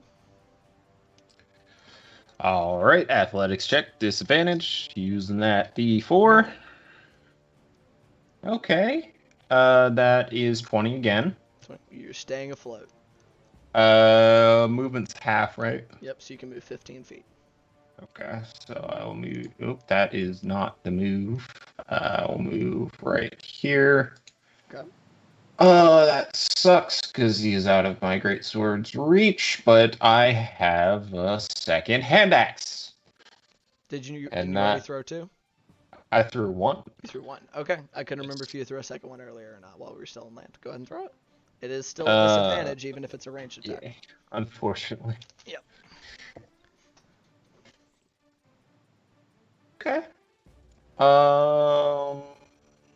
All right, athletics check, disadvantage, using that D4. Okay, that is 20 again. You're staying afloat. Movement's half, right? Yep, so you can move 15 feet. Okay, so I'll move. Oh, that is not the move. I'll move right here. Okay. That sucks because he is out of my greatsword's reach, but I have a second hand axe. Did you And already that- throw 2? I threw 1. You threw 1. Okay. I couldn't remember if you threw a second one earlier or not while we were still in land. Go ahead and throw it. It is still a disadvantage even if it's a ranged attack. Yeah, unfortunately. Yep. Okay.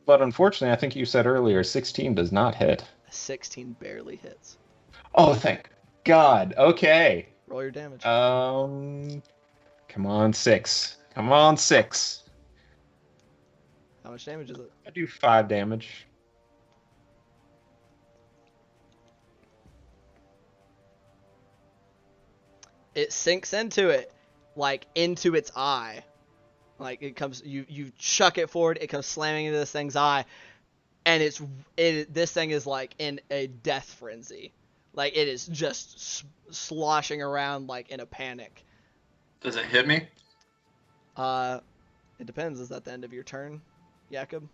But unfortunately, I think you said earlier 16 does not hit. 16 barely hits. Oh, thank God. Okay. Roll your damage. Come on, 6. Come on, 6. How much damage is it? I do 5 damage. It sinks into it, like into its eye. Like it comes, you chuck it forward, it comes slamming into this thing's eye, and this thing is like in a death frenzy. Like it is just sloshing around like in a panic. Does it hit me? It depends. Is that the end of your turn, Jakob?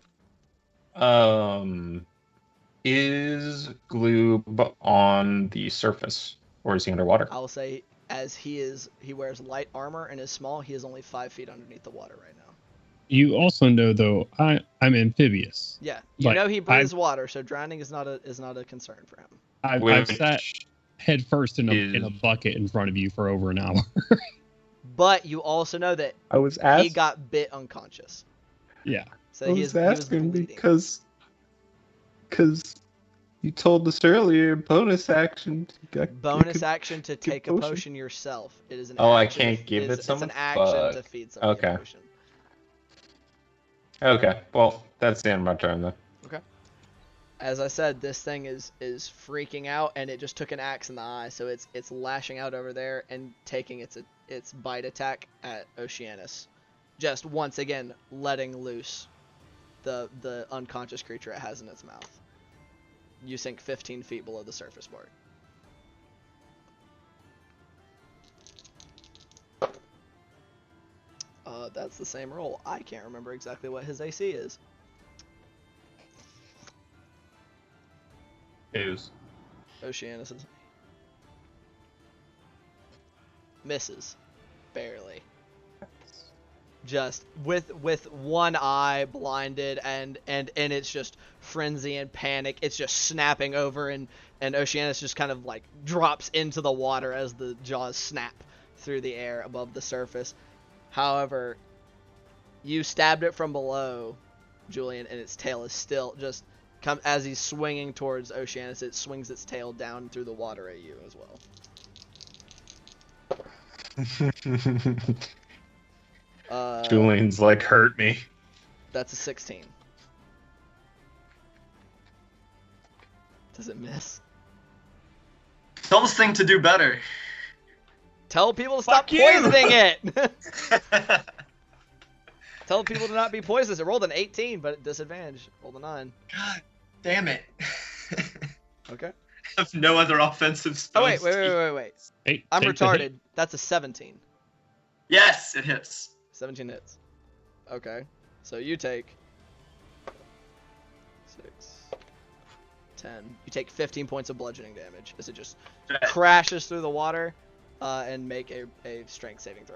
Is Gloob on the surface, or is he underwater? I will say, as he wears light armor and is small, he is only 5 feet underneath the water right now. You also know, though, I'm amphibious. Yeah, you Like, know he breathes water, so drowning is not a concern for him. I've Which sat head first in a bucket in front of you for over an hour. But you also know that I was he asking. got bit unconscious. Yeah. So I was asking because you told us earlier bonus action. Bonus action to take a potion yourself. It is an Oh, I action. can't give it someone? It's an action to Fuck. feed someone Okay. a potion. Okay, well, that's the end of my turn then. Okay. As I said, this thing is freaking out, and it just took an axe in the eye, so it's lashing out over there and taking its bite attack at Oceanus. Just once again letting loose the unconscious creature it has in its mouth. You sink 15 feet below the surface mark. That's the same roll. I can't remember exactly what his AC is. Who's? Oceanus's. Misses. Barely. Just with one eye blinded and it's just frenzy and panic. It's just snapping over and Oceanus just kind of like drops into the water as the jaws snap through the air above the surface. However, you stabbed it from below, Julian, and its tail is still just as he's swinging towards Oceanus, it swings its tail down through the water at you as well. Julian's like, hurt me. That's a 16. Does it miss? Tell this thing to do better. Tell people to stop Fuck you! poisoning it! Tell people to not be poisonous. It rolled an 18, but at disadvantage. Rolled a 9. God damn it. Okay. I have no other offensive Oh, spells. wait. Hey, I'm take the hit. retarded. That's a 17. Yes, it hits. 17 hits. Okay. So you take 6, 10. You take 15 points of bludgeoning damage as it just crashes through the water and make a strength saving throw.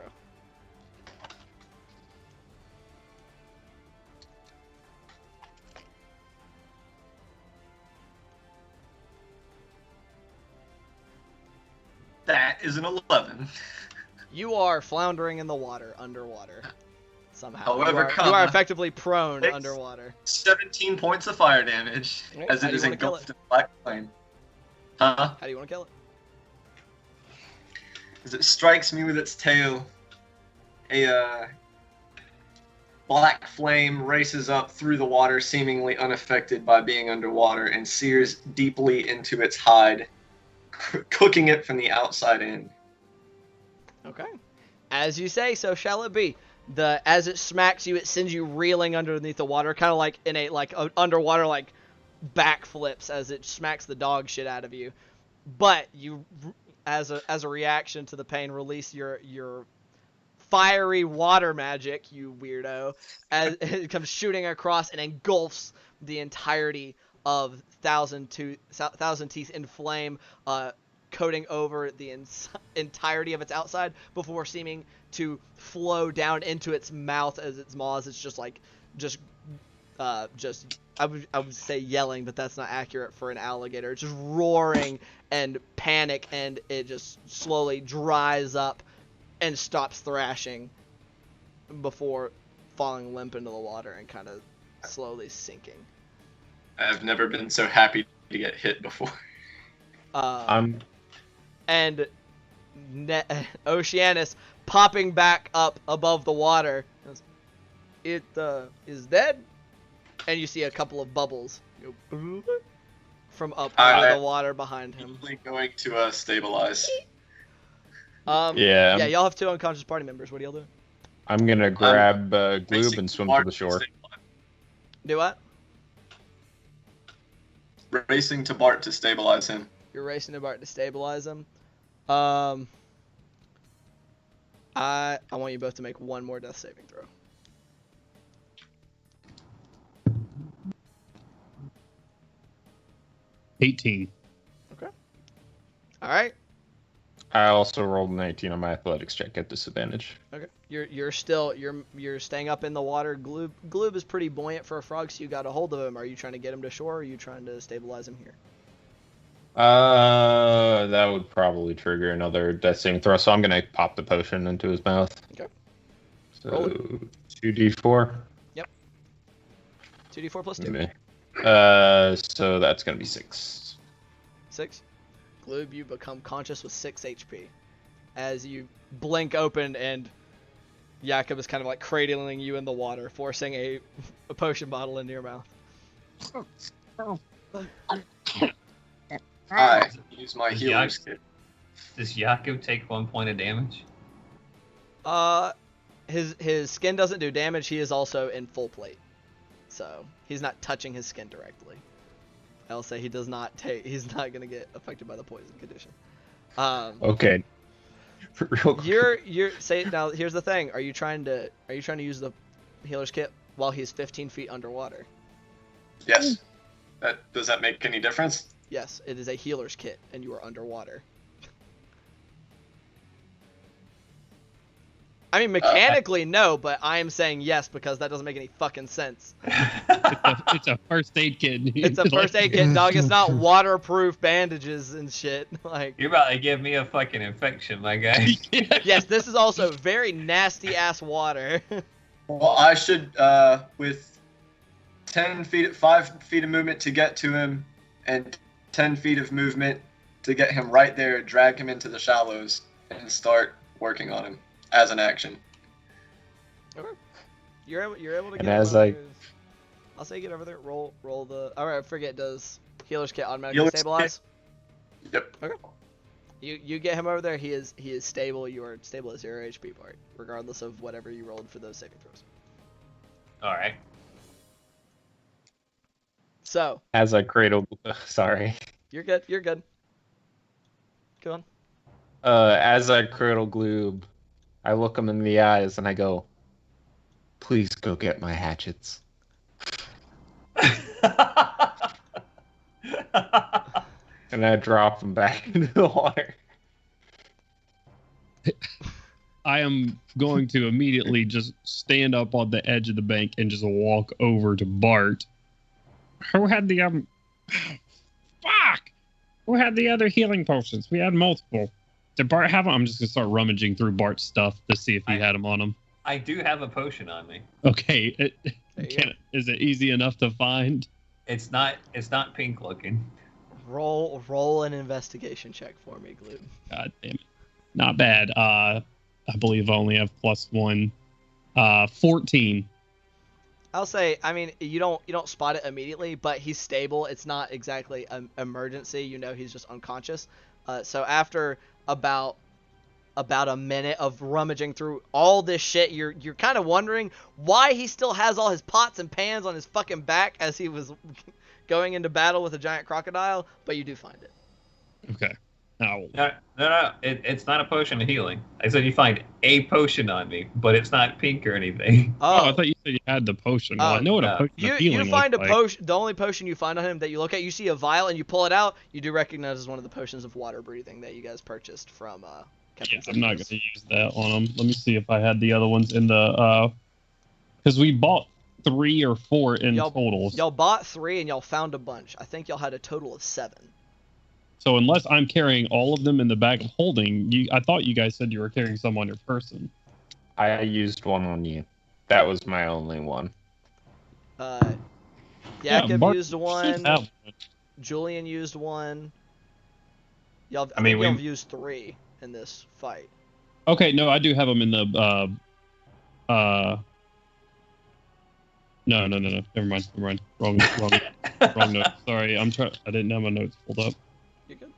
That is an 11. You are floundering in the water, underwater. Somehow. However, you are effectively prone Six. underwater. 17 points of fire damage Right, as how it do is you wanna kill engulfed in black flame. Huh? How do you want to kill it? As it strikes me with its tail, a black flame races up through the water, seemingly unaffected by being underwater, and sears deeply into its hide, cooking it from the outside in. Okay. As you say, so shall it be. As it smacks you, it sends you reeling underneath the water, kind of like in a underwater like backflips as it smacks the dog shit out of you. But you, as a reaction to the pain, release your fiery water magic, you weirdo, as it comes shooting across and engulfs the entirety of Thousand Teeth in flame, coating over the entirety of its outside before seeming to flow down into its mouth as its maws. It's just I would say yelling, but that's not accurate for an alligator. It's just roaring and panic, and it just slowly dries up and stops thrashing before falling limp into the water and kind of slowly sinking. I've never been so happy to get hit before. And Oceanus popping back up above the water. It is dead. And you see a couple of bubbles from up under the water behind him. I'm going to stabilize. Yeah, y'all have 2 unconscious party members. What are y'all doing? I'm gonna grab Gloob and swim to the shore. Do what? Racing to Bart to stabilize him. You're racing to Bart to stabilize him. I want you both to make one more death saving throw. $18. Okay. All right. I also rolled 19 on my athletics check at disadvantage. Okay. You're still staying up in the water. Gloob is pretty buoyant for a frog, so you got a hold of him. Are you trying to get him to shore, or are you trying to stabilize him here? That that would probably trigger another death saving throw. So I'm gonna pop the potion into his mouth. Okay. So Roll 2d4. 2d4 plus 2. Okay. So that's gonna be 6. 6. Gloob, you become conscious with 6 HP. As you blink open and Jakob is kind of like cradling you in the water, forcing a potion bottle into your mouth. I use my healer's kit. Does Jakob take 1 point of damage? His skin doesn't do damage. He is also in full plate, so he's not touching his skin directly. I'll say he does not take. He's not gonna get affected by the poison condition. Okay. Real quick. You're say now. Here's the thing. Are you trying to use the healer's kit while he's 15 feet underwater? Yes. Does that make any difference? Yes, it is a healer's kit, and you are underwater. I mean, mechanically, no, but I am saying yes because that doesn't make any fucking sense. It's a first aid kit. It's a first aid kit, dog. It's not waterproof bandages and shit. Like, You're about to give me a fucking infection, my guy. yes, this is also very nasty ass water. Well, I should, with 5 feet of movement to get to him, and 10 feet of movement to get him right there, drag him into the shallows, and start working on him as an action. Okay. You're able to get And over as there. I- I'll say get over there. Roll the. Alright, I forget. Does healer's kit automatically Healer's stabilize? Yep. Okay. You get him over there. He is stable. You are stable at 0 HP part, regardless of whatever you rolled for those saving throws. Alright. So As I cradle, sorry. you're good. You're good. Go on. As I cradle Gloob, I look him in the eyes and I go, "Please go get my hatchets." And I drop him back into the water. I am going to immediately just stand up on the edge of the bank and just walk over to Bart. Who had the fuck? Who had the other healing potions? We had multiple. Did Bart have them? I'm just gonna start rummaging through Bart's stuff to see if he had them on him. I do have a potion on me. Okay, There you go. is it easy enough to find? It's not pink looking. Roll an investigation check for me, Glue. God damn it. Not bad. I believe I only have +1. 14. I'll say, I mean, you don't spot it immediately, but he's stable. It's not exactly an emergency. You know, he's just unconscious. So after about a minute of rummaging through all this shit, you're kind of wondering why he still has all his pots and pans on his fucking back as he was going into battle with a giant crocodile, but you do find it. Okay. Now, No. It's not a potion of healing. I said you find a potion on me, but it's not pink or anything. I thought you said you had the potion. Well, I know what a no. potion of healing You find a looks like. potion. The only potion you find on him that you look at, you see a vial and you pull it out. You do recognize as one of the potions of water breathing that you guys purchased from Captain Yeah, I'm not going Simmons. to use that on them. Let me see if I had the other ones in the because we bought 3 or 4 in total. Y'all bought 3 and y'all found a bunch. I think y'all had a total of 7. So unless I'm carrying all of them in the bag of holding, I thought you guys said you were carrying some on your person. I used one on you. That was my only one. Jakob Bart used should one. have one. Julian used one. Y'all, I mean, think y'all used 3 in this fight. Okay, no, I do have them in the No. Never mind. Wrong note. Sorry, I didn't have my notes pulled up. You're good.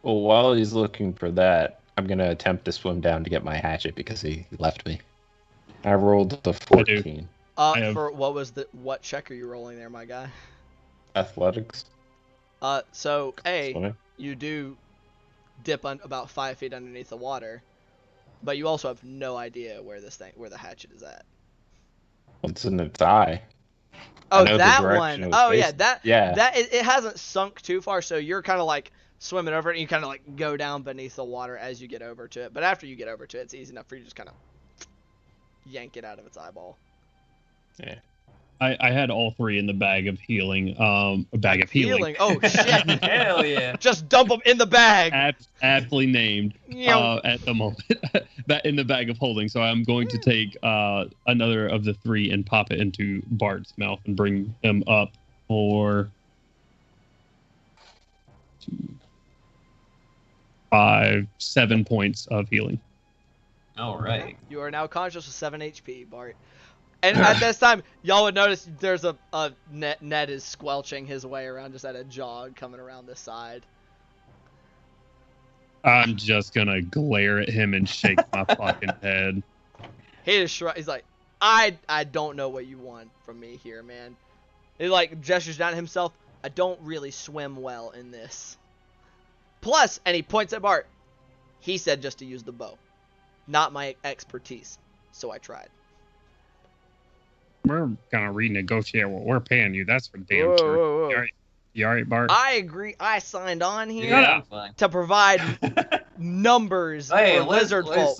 Well, while he's looking for that, I'm gonna attempt to swim down to get my hatchet because he left me. I rolled the 14. I have- For what check are you rolling there, my guy? Athletics. So Swimming. you do dip about 5 feet underneath the water, but you also have no idea where the hatchet is at. What's in its eye? Oh, know the that direction one. it was Oh, yeah, facing. that Yeah. that it hasn't sunk too far, so you're kind of like swimming over it, and you kind of like go down beneath the water as you get over to it. But after you get over to it, it's easy enough for you to just kind of yank it out of its eyeball. Yeah. I had all 3 in the bag of healing. A bag of healing. Oh shit! Hell yeah. Just dump them in the bag. Aptly named at the moment. That in the bag of holding. So I'm going to take another of the 3 and pop it into Bart's mouth and bring him up for 2, 5, 7 points of healing. All right. You are now conscious with 7 HP, Bart. And at this time, y'all would notice there's a Ned is squelching his way around, just at a jog coming around this side. I'm just gonna glare at him and shake my fucking head. He just he's like, I don't know what you want from me here, man. He like gestures down at himself. I don't really swim well in this. Plus, and he points at Bart. He said just to use the bow, not my expertise. So I tried. We're gonna renegotiate what we're paying you. That's for damn Whoa, sure. whoa, whoa. You all right, Bart? I agree. I signed on here Yeah, I'm fine. to provide numbers Hey, for lizard folk.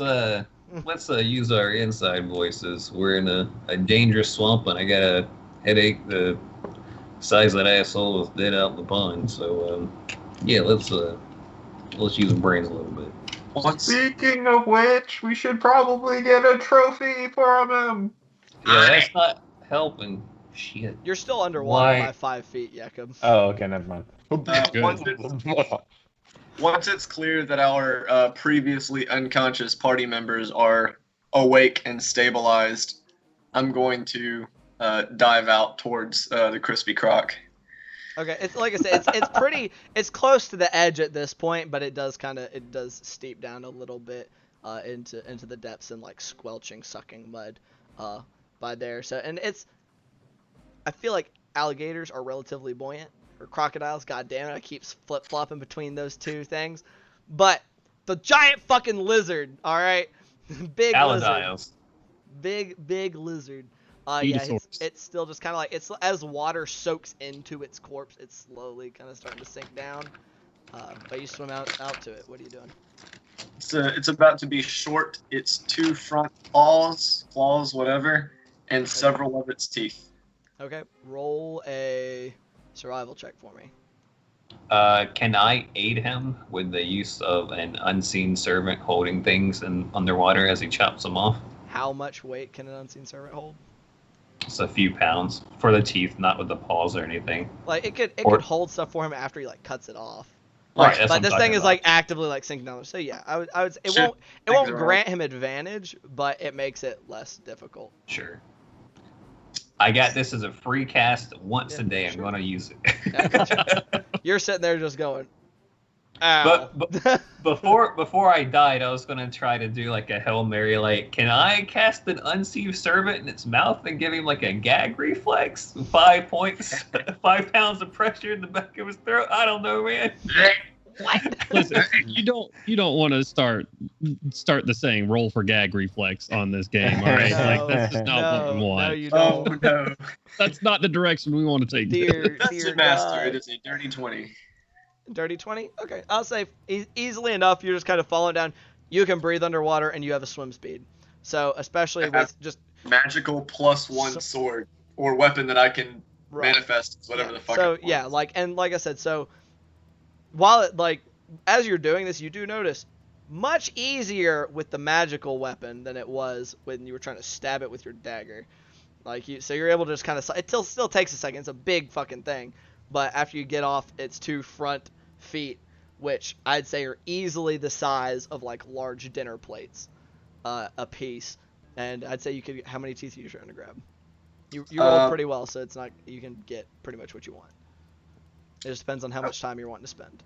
let's use our inside voices. We're in a dangerous swamp, and I got a headache the size of that asshole was dead out in the pond. So, yeah, let's use our brains a little bit. Speaking of which, we should probably get a trophy for him. Yeah, that's not helping. Shit. You're still underwater Why? by 5 feet, Yakum. Oh, okay, never mind. Once it's clear that our previously unconscious party members are awake and stabilized, I'm going to dive out towards the crispy croc. Okay, it's like I said, it's close to the edge at this point, but it does steep down a little bit into the depths and like squelching, sucking mud by there. So I feel like alligators are relatively buoyant, or crocodiles. God damn it, I keep flip flopping between those two things. But the giant fucking lizard, all right, big Aladiles. lizard, big lizard. Yeah, it's still just kind of like, it's as water soaks into its corpse, it's slowly kind of starting to sink down. But you swim out to it. What are you doing? It's about to be short. It's 2 front claws, whatever, and several of its teeth. Okay, roll a survival check for me. Can I aid him with the use of an unseen servant holding things underwater as he chops them off? How much weight can an unseen servant hold? It's a few pounds for the teeth, not with the paws or anything. Like it could hold stuff for him after he like cuts it off. Right, that's But what this I'm thing talking is about. like actively like sinking down. So yeah, I would say it won't grant him advantage, but it makes it less difficult. Sure. I got this as a free cast once a day. sure. I'm gonna use it. Yeah, you're sitting there just going, ow. But before I died, I was gonna try to do like a Hail Mary, like, can I cast an unseen servant in its mouth and give him like a gag reflex? 5 points, 5 pounds of pressure in the back of his throat. I don't know, man. Listen, you don't want to start the saying roll for gag reflex on this game, all right? No, Like that's just not what we want. No, you don't. Oh no! That's not the direction we want to take this. Dear Master, God. it is a dirty 20. Dirty 20? Okay, I'll say easily enough, you're just kind of falling down. You can breathe underwater, and you have a swim speed. So, especially with just... Magical +1 sword or weapon that I can Right. manifest, whatever the fuck. So, it yeah, was. like I said, so, while it, like, as you're doing this, you do notice much easier with the magical weapon than it was when you were trying to stab it with your dagger. Like, so you're able to just kind of... It still takes a second. It's a big fucking thing. But after you get off its 2 front feet, which I'd say are easily the size of like large dinner plates a piece, and I'd say you could, how many teeth are you trying to grab? You roll pretty well, so it's not, you can get pretty much what you want. It just depends on how much time you're wanting to spend.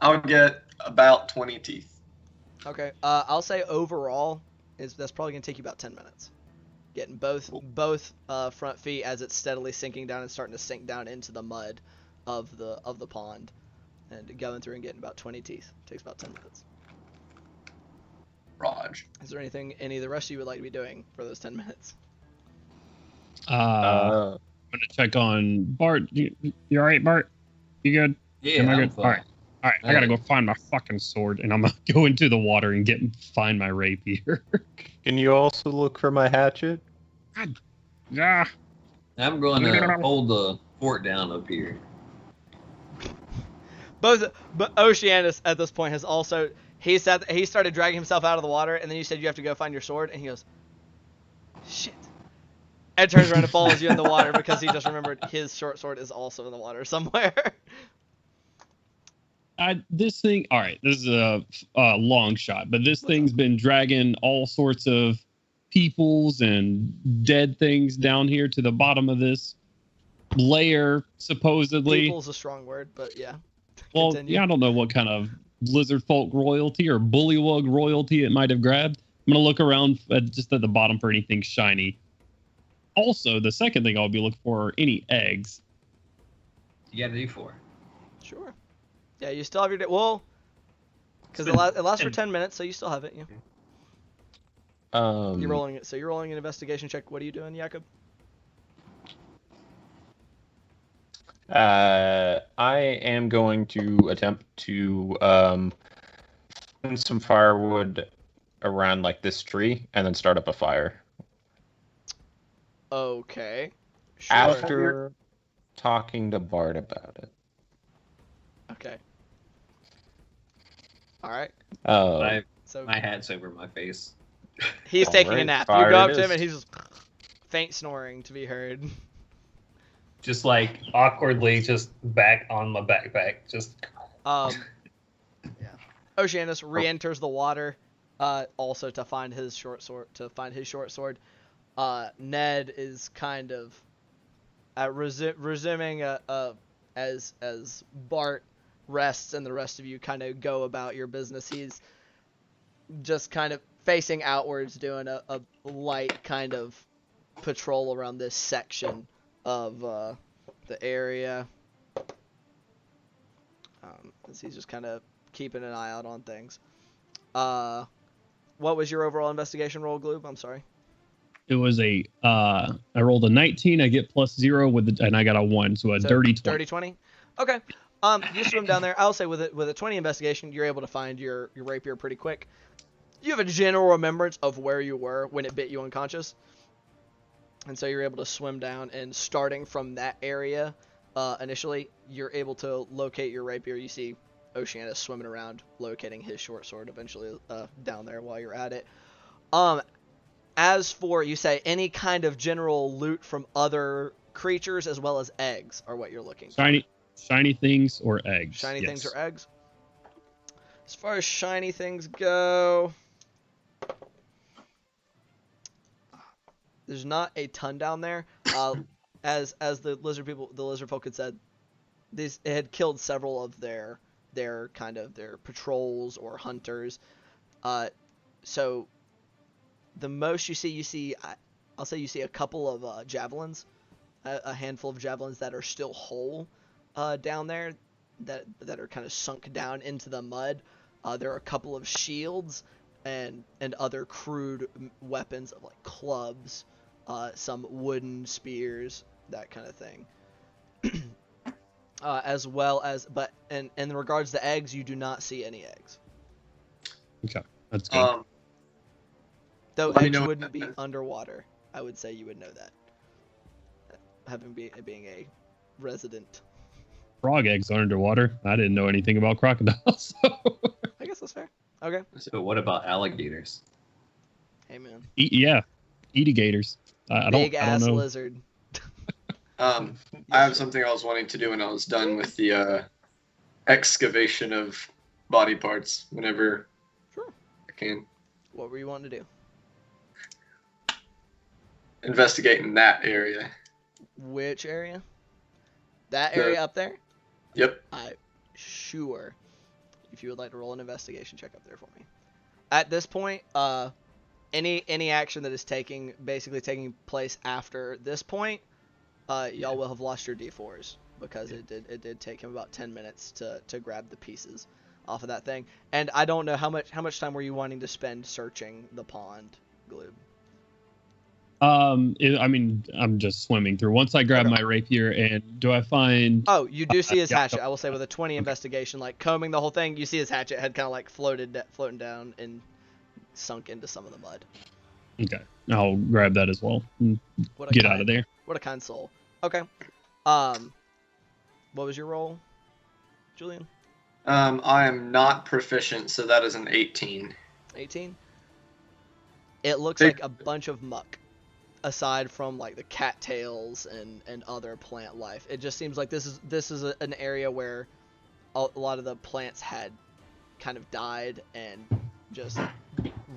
I would get about 20 teeth. Okay, I'll say overall that's probably gonna take you about 10 minutes. Getting both front feet as it's steadily sinking down and starting to sink down into the mud of the pond, and going through and getting about 20 teeth. Takes about 10 minutes. Raj. Is there anything any of the rest of you would like to be doing for those 10 minutes? I'm gonna check on Bart. You all right, Bart? You good? Yeah, Am I I'm good? fine. All right. I gotta go find my fucking sword, and I'm gonna go into the water and find my rapier. Can you also look for my hatchet? Yeah. I'm going to hold the fort down up here. But Oceanus at this point has also he started dragging himself out of the water, and then you said you have to go find your sword, and he goes, shit, and turns around and follows you in the water because he just remembered his short sword is also in the water somewhere. This thing, all right, this is a long shot, but this thing's been dragging all sorts of peoples and dead things down here to the bottom of this layer, supposedly. People's a strong word, but yeah. Well, Continue. yeah, I don't know what kind of lizard folk royalty or bullywug royalty it might have grabbed. I'm going to look around just at the bottom for anything shiny. Also, the second thing I'll be looking for are any eggs. You got a D4. Sure. Yeah, you still have your day. Well, because it lasts for 10 minutes, so you still have it. Yeah. You're rolling it. So you're rolling an investigation check. What are you doing, Jakob? I am going to attempt to find some firewood around like this tree and then start up a fire. Okay. Sure. After talking to Bart about it. Okay. All right. Oh. So My hat's over my face. he's taking a Alright, nap. You fire go it up to him is. and he's just faint snoring to be heard. Just like awkwardly, just back on my backpack. Just. Yeah. Oceanus re-enters the water, also to find his short sword. Ned is kind of resuming as Bart rests and the rest of you kind of go about your business. He's just kind of facing outwards, doing a light kind of patrol around this section of the area. As he's just kind of keeping an eye out on things. What was your overall investigation roll, Gloob? I'm sorry. It was I rolled a 19. I get +0 and I got a 1, so a dirty 20. Dirty 20. Okay. You swim down there. I'll say with a 20 investigation, you're able to find your rapier pretty quick. You have a general remembrance of where you were when it bit you unconscious, and so you're able to swim down. And starting from that area, initially, you're able to locate your rapier. You see Oceanus swimming around, locating his short sword eventually down there while you're at it. As for, you say, any kind of general loot from other creatures as well as eggs are what you're looking for. Shiny things or eggs. Shiny yes. things or eggs? As far as shiny things go, there's not a ton down there. As the lizard folk had said, it had killed several of their patrols or hunters. So the most you see, I'll say you see a couple of javelins, a handful of javelins that are still whole down there, that are kind of sunk down into the mud. There are a couple of shields and other crude weapons of like clubs, some wooden spears, that kind of thing. As well as, but in regards to eggs, you do not see any eggs. Okay, that's good. Though Let me eggs know- wouldn't be underwater, I would say you would know that. Being a resident. Frog eggs are underwater. I didn't know anything about crocodiles. So. I guess that's fair. Okay. So what about alligators? Hey man. Eat gators. I Big don't ass know. lizard. I have something I was wanting to do when I was done with the excavation of body parts whenever Sure. I can. What were you wanting to do? Investigating that area. Which area? That The- area up there? Yep. Sure. If you would like to roll an investigation check up there for me. At this point, any action that is basically taking place after this point, y'all will have lost your D4s because it did take him about 10 minutes to grab the pieces off of that thing. And I don't know how much time were you wanting to spend searching the pond, Gloob? I'm just swimming through. Once I grab Okay. my rapier, and do I find? Oh, you do see his yeah. hatchet. I will say with a 20 investigation, like combing the whole thing, you see his hatchet had kind of like floating down and sunk into some of the mud. Okay, I'll grab that as well. And What a get kind, out of there. What a kind soul. Okay. What was your role, Julian? I am not proficient, so that is an 18. 18. It looks Big- like a bunch of muck, aside from like the cattails and other plant life. It just seems like this is an area where a lot of the plants had kind of died and just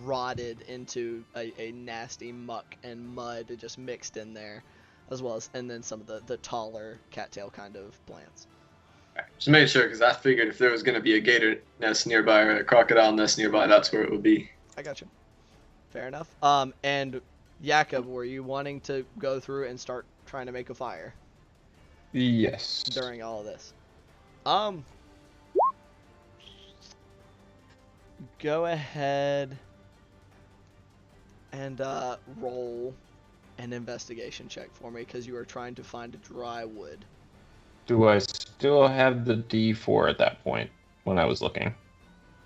rotted into a nasty muck and mud just mixed in there, as well as, and then some of the taller cattail kind of plants. Just made sure, because I figured if there was going to be a gator nest nearby or a crocodile nest nearby, that's where it would be. I got you. Fair enough. And Jakob, were you wanting to go through and start trying to make a fire Yes. during all of this? Go ahead and roll an investigation check for me, because you are trying to find dry wood. Do I still have the D4 at that point when I was looking?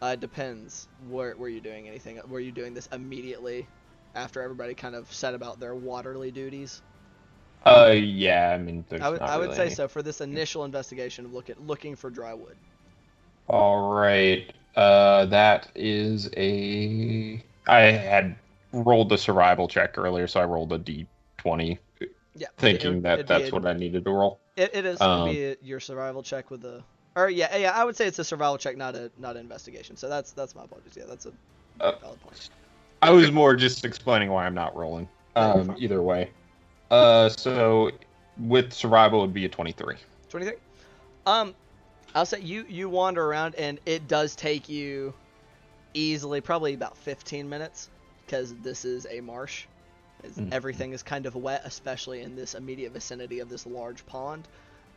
It depends. Were you doing anything? Were you doing this immediately after everybody kind of set about their waterly duties? Yeah, I mean, there's I would really say any. so for this initial investigation of looking for dry wood. All right. That is I had rolled the survival check earlier, so I rolled a D20, Yeah. thinking that's what I needed to roll. It is. It'd be your survival check with the. Or yeah. I would say it's a survival check, not an investigation. So that's my apologies. Yeah, that's a valid point. I was more just explaining why I'm not rolling. No, you're fine. Either way. So with survival it would be a 23. 23. I'll say you wander around, and it does take you easily probably about 15 minutes, because this is a marsh. Everything is kind of wet, especially in this immediate vicinity of this large pond.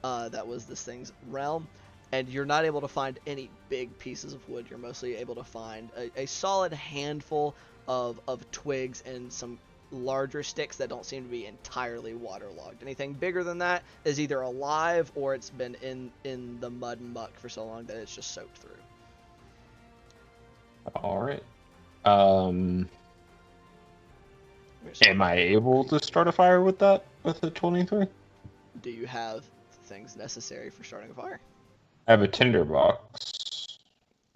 That was this thing's realm. And you're not able to find any big pieces of wood. You're mostly able to find a solid handful of twigs and some larger sticks that don't seem to be entirely waterlogged. Anything bigger than that is either alive or it's been in the mud and muck for so long that it's just soaked through. All right. Am I able to start a fire with that, with a 23? Do you have things necessary for starting a fire? I have a tinderbox.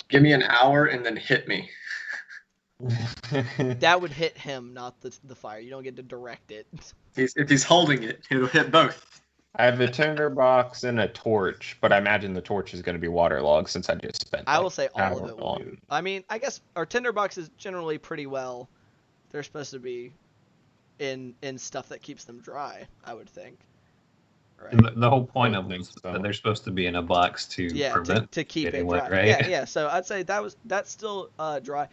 Give me an hour and then hit me. That would hit him, not the fire. You don't get to direct it. If he's holding it, it'll hit both. I have a tinderbox and a torch, but I imagine the torch is going to be waterlogged since I just spent. I will say all hour of it will on- be. I mean, I guess our tinderbox is generally pretty well. They're supposed to be in stuff that keeps them dry, I would think. Right. The whole point of them is that they're supposed to be in a box to Yeah, prevent to keep getting it wet, dry. right? Yeah. So I'd say that's still dry.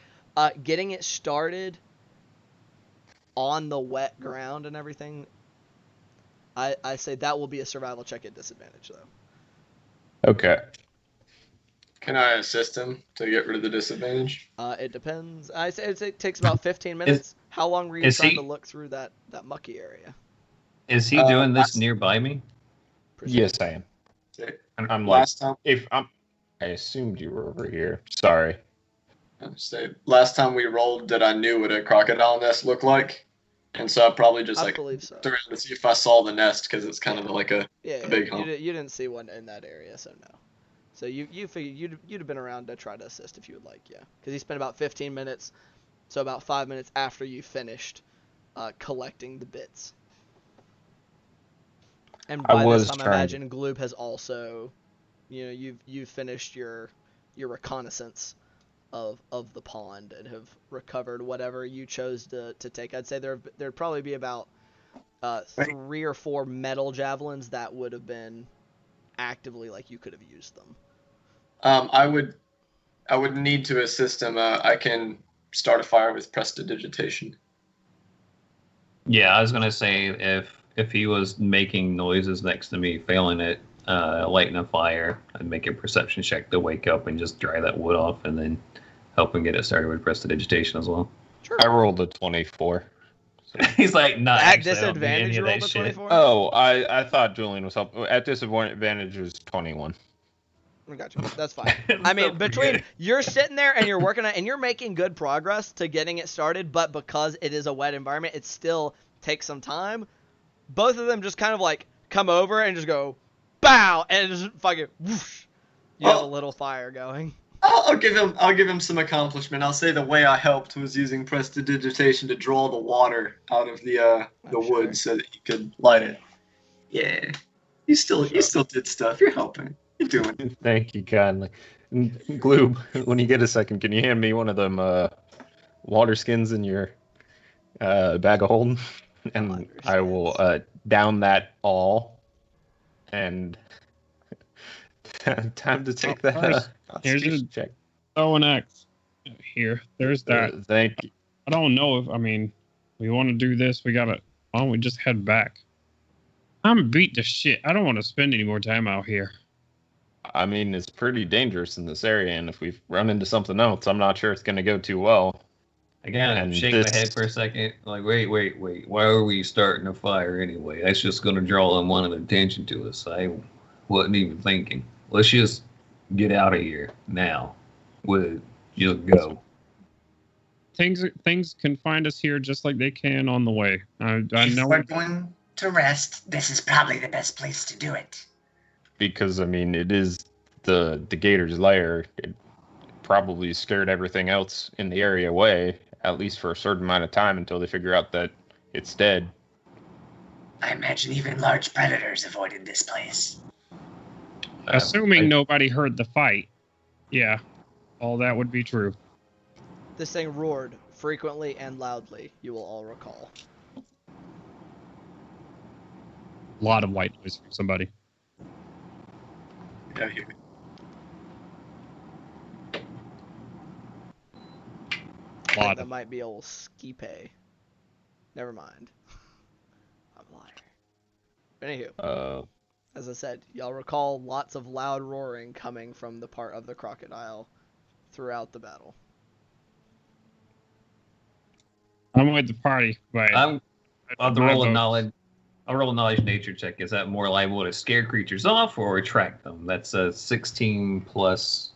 Getting it started on the wet ground and everything, I say that will be a survival check at disadvantage, though. Okay. Can I assist him to get rid of the disadvantage? It depends. I say it takes about 15 minutes. How long were you trying to look through that mucky area? Is he doing this nearby me? Yes, I am. I'm like, Last time, I assumed you were over here. Sorry. last time we rolled that I knew what a crocodile nest looked like, and so I probably just I believe so. looked around to see if I saw the nest, because it's kind of like a big hump. You didn't see one in that area, so no. So you figured you'd have been around to try to assist if you would like, yeah. Because he spent about 15 minutes, so about 5 minutes after you finished collecting the bits. And by this time, I imagine Gloob has also, you've finished your reconnaissance of the pond and have recovered whatever you chose to take. I'd say there'd probably be about 3 or 4 metal javelins that would have been actively, like, you could have used them. I would need to assist him. I can start a fire with prestidigitation. Yeah, I was gonna say if he was making noises next to me, failing it, lighting a fire, I'd make a perception check to wake up and just dry that wood off, and then help him get it started with prestidigitation as well. Sure. I rolled a 24. So. He's like, not At actually, I don't need disadvantage, any you of rolled that a shit. 24? Oh, I thought Julian was helping. At disadvantage was 21. I got you. That's fine. I mean, between you're sitting there and you're working on, and you're making good progress to getting it started, but because it is a wet environment, it still takes some time. Both of them just kind of like come over and just go, bow, and just fucking whoosh. You have a little fire going. I'll give him some accomplishment. I'll say the way I helped was using prestidigitation to draw the water out of the wood so that you could light it. Yeah, you still did stuff. You're helping. You're doing it. Thank you kindly. Gloob, when you get a second, can you hand me one of them water skins in your bag of holding? And I will down that all. And time to take that Here's your check. Oh, an X. Here. There's that. Thank you. I don't know if, I mean, we want to do this. Why don't we just head back? I'm beat to shit. I don't want to spend any more time out here. I mean, it's pretty dangerous in this area, and if we run into something else, I'm not sure it's going to go too well. I gotta shake my head for a second. Like, wait. Why are we starting a fire anyway? That's just going to draw unwanted attention to us. I wasn't even thinking. Let's just get out of here now. We'll just go. Things can find us here just like they can on the way. I If know. we're going to rest, this is probably the best place to do it. Because, I mean, it is the gator's lair. It probably scared everything else in the area away, at least for a certain amount of time until they figure out that it's dead. I imagine even large predators avoided this place. Assuming nobody heard the fight. Yeah, all that would be true. This thing roared frequently and loudly, you will all recall. A lot of white noise from somebody. Yeah, here. I think that might be old Skipe. Never mind. I'm a liar. Anywho, as I said, y'all recall lots of loud roaring coming from the part of the crocodile throughout the battle. I'm with the party, but I'll roll a knowledge. I'll roll a knowledge nature check. Is that more liable to scare creatures off or attract them? That's 16 plus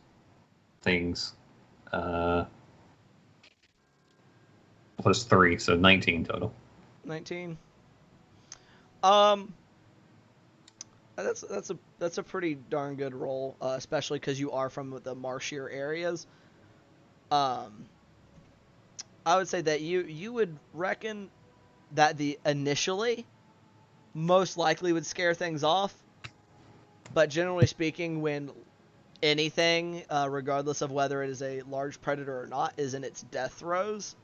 things. Plus 3, so 19 total. 19. That's a pretty darn good roll, especially because you are from the marshier areas. I would say that you would reckon that the initially most likely would scare things off, but generally speaking, when anything, regardless of whether it is a large predator or not, is in its death throes,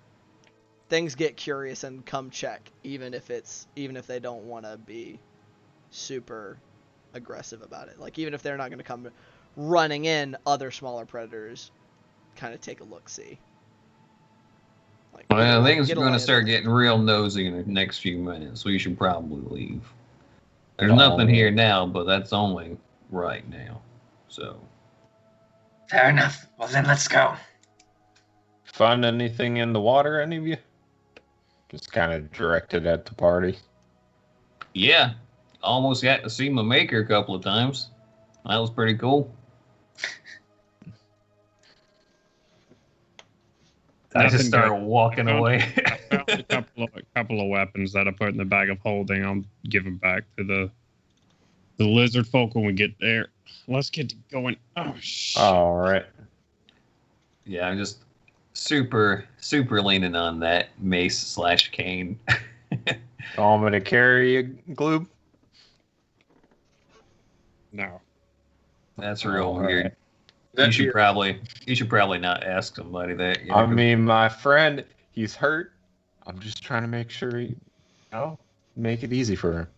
things get curious and come check, even if they don't want to be super aggressive about it. Like, even if they're not going to come running in, other smaller predators kind of take a look-see. Like, well, things are going to start getting real nosy in the next few minutes. We should probably leave. There's nothing here now, but that's only right now. So. Fair enough. Well, then let's go. Find anything in the water, any of you? Just kind of directed at the party. Yeah. Almost got to see my maker a couple of times. That was pretty cool. I just started walking away. I found a couple of weapons that I put in the bag of holding. I'll give them back to the lizard folk when we get there. Let's get going. Oh, shit. All right. Yeah, I'm just super leaning on that mace/cane. I'm going to carry you, Gloob? No. That's real weird. Right. You should probably not ask somebody that. I mean, my friend, he's hurt. I'm just trying to make sure make it easy for him.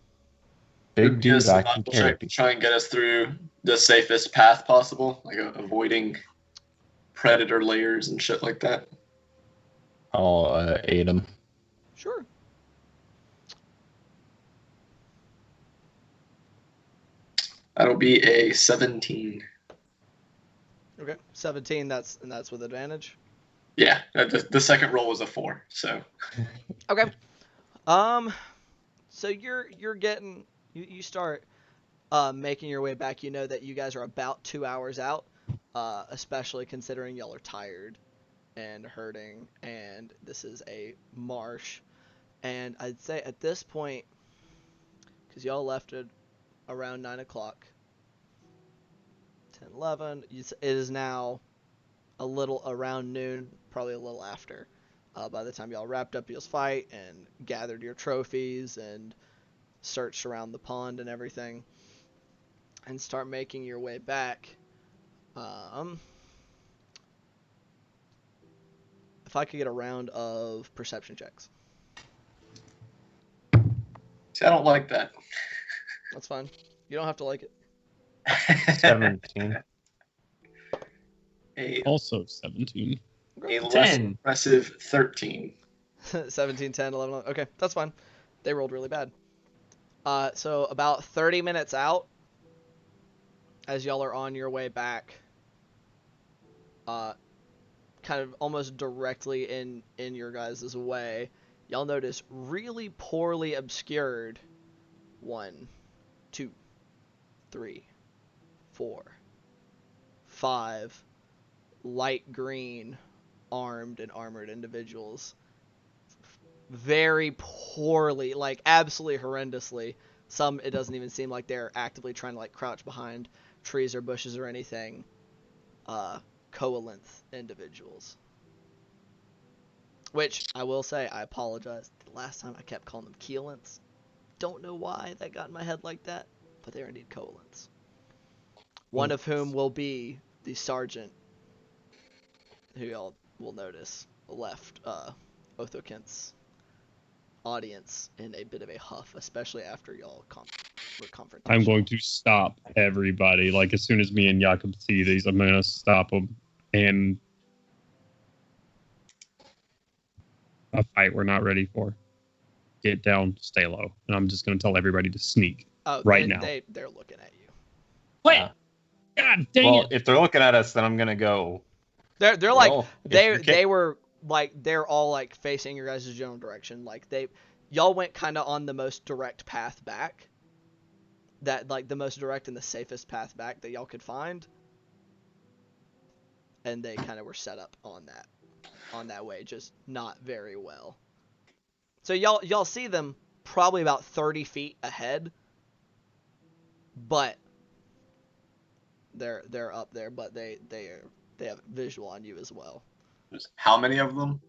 Big dude, I can carry. Try and get us through the safest path possible, like avoiding predator layers and shit like that. I'll aid him. Sure. That'll be a 17. Okay, 17. That's with advantage. Yeah, the second roll was a 4. So. Okay. So you're getting you start making your way back, you know that you guys are about 2 hours out, especially considering y'all are tired and hurting, and this is a marsh. And I'd say at this point, because y'all left it around 9 o'clock, 10, 11, it is now a little around noon, probably a little after. By the time y'all wrapped up y'all's fight and gathered your trophies and searched around the pond and everything, and start making your way back. If I could get a round of perception checks. See, I don't like that. That's fine. You don't have to like it. 17. Also 17. A less 10. impressive 13. 17, 10, 11. Okay, that's fine. They rolled really bad. So about 30 minutes out, as y'all are on your way back, kind of almost directly in your guys' way, y'all notice really poorly obscured 1, 2, 3, 4, 5 light green armed and armored individuals. Very poorly, like absolutely horrendously. Some, it doesn't even seem like they're actively trying to like crouch behind trees or bushes or anything. Coalinth individuals. Which, I will say, I apologize. The last time I kept calling them keelinths. Don't know why that got in my head like that, but they're indeed coalinths. One of whom will be the sergeant, who y'all will notice left Othokent's audience in a bit of a huff, especially after y'all were confrontational. I'm going to stop everybody. Like, as soon as me and Jakob see these, I'm going to stop them. And a fight we're not ready for. Get down, stay low. And I'm just going to tell everybody to sneak right now. They're looking at you. What? Yeah. God dang Well, it. if they're looking at us, then I'm gonna go. They're like, Well, if they were like, they're all like facing your guys' general direction. Like y'all went kind of on the most direct path back. That, like, the most direct and the safest path back that y'all could find. And they kind of were set up on that way, just not very well. So y'all see them probably about 30 feet ahead, but they're up there, but they have visual on you as well. How many of them?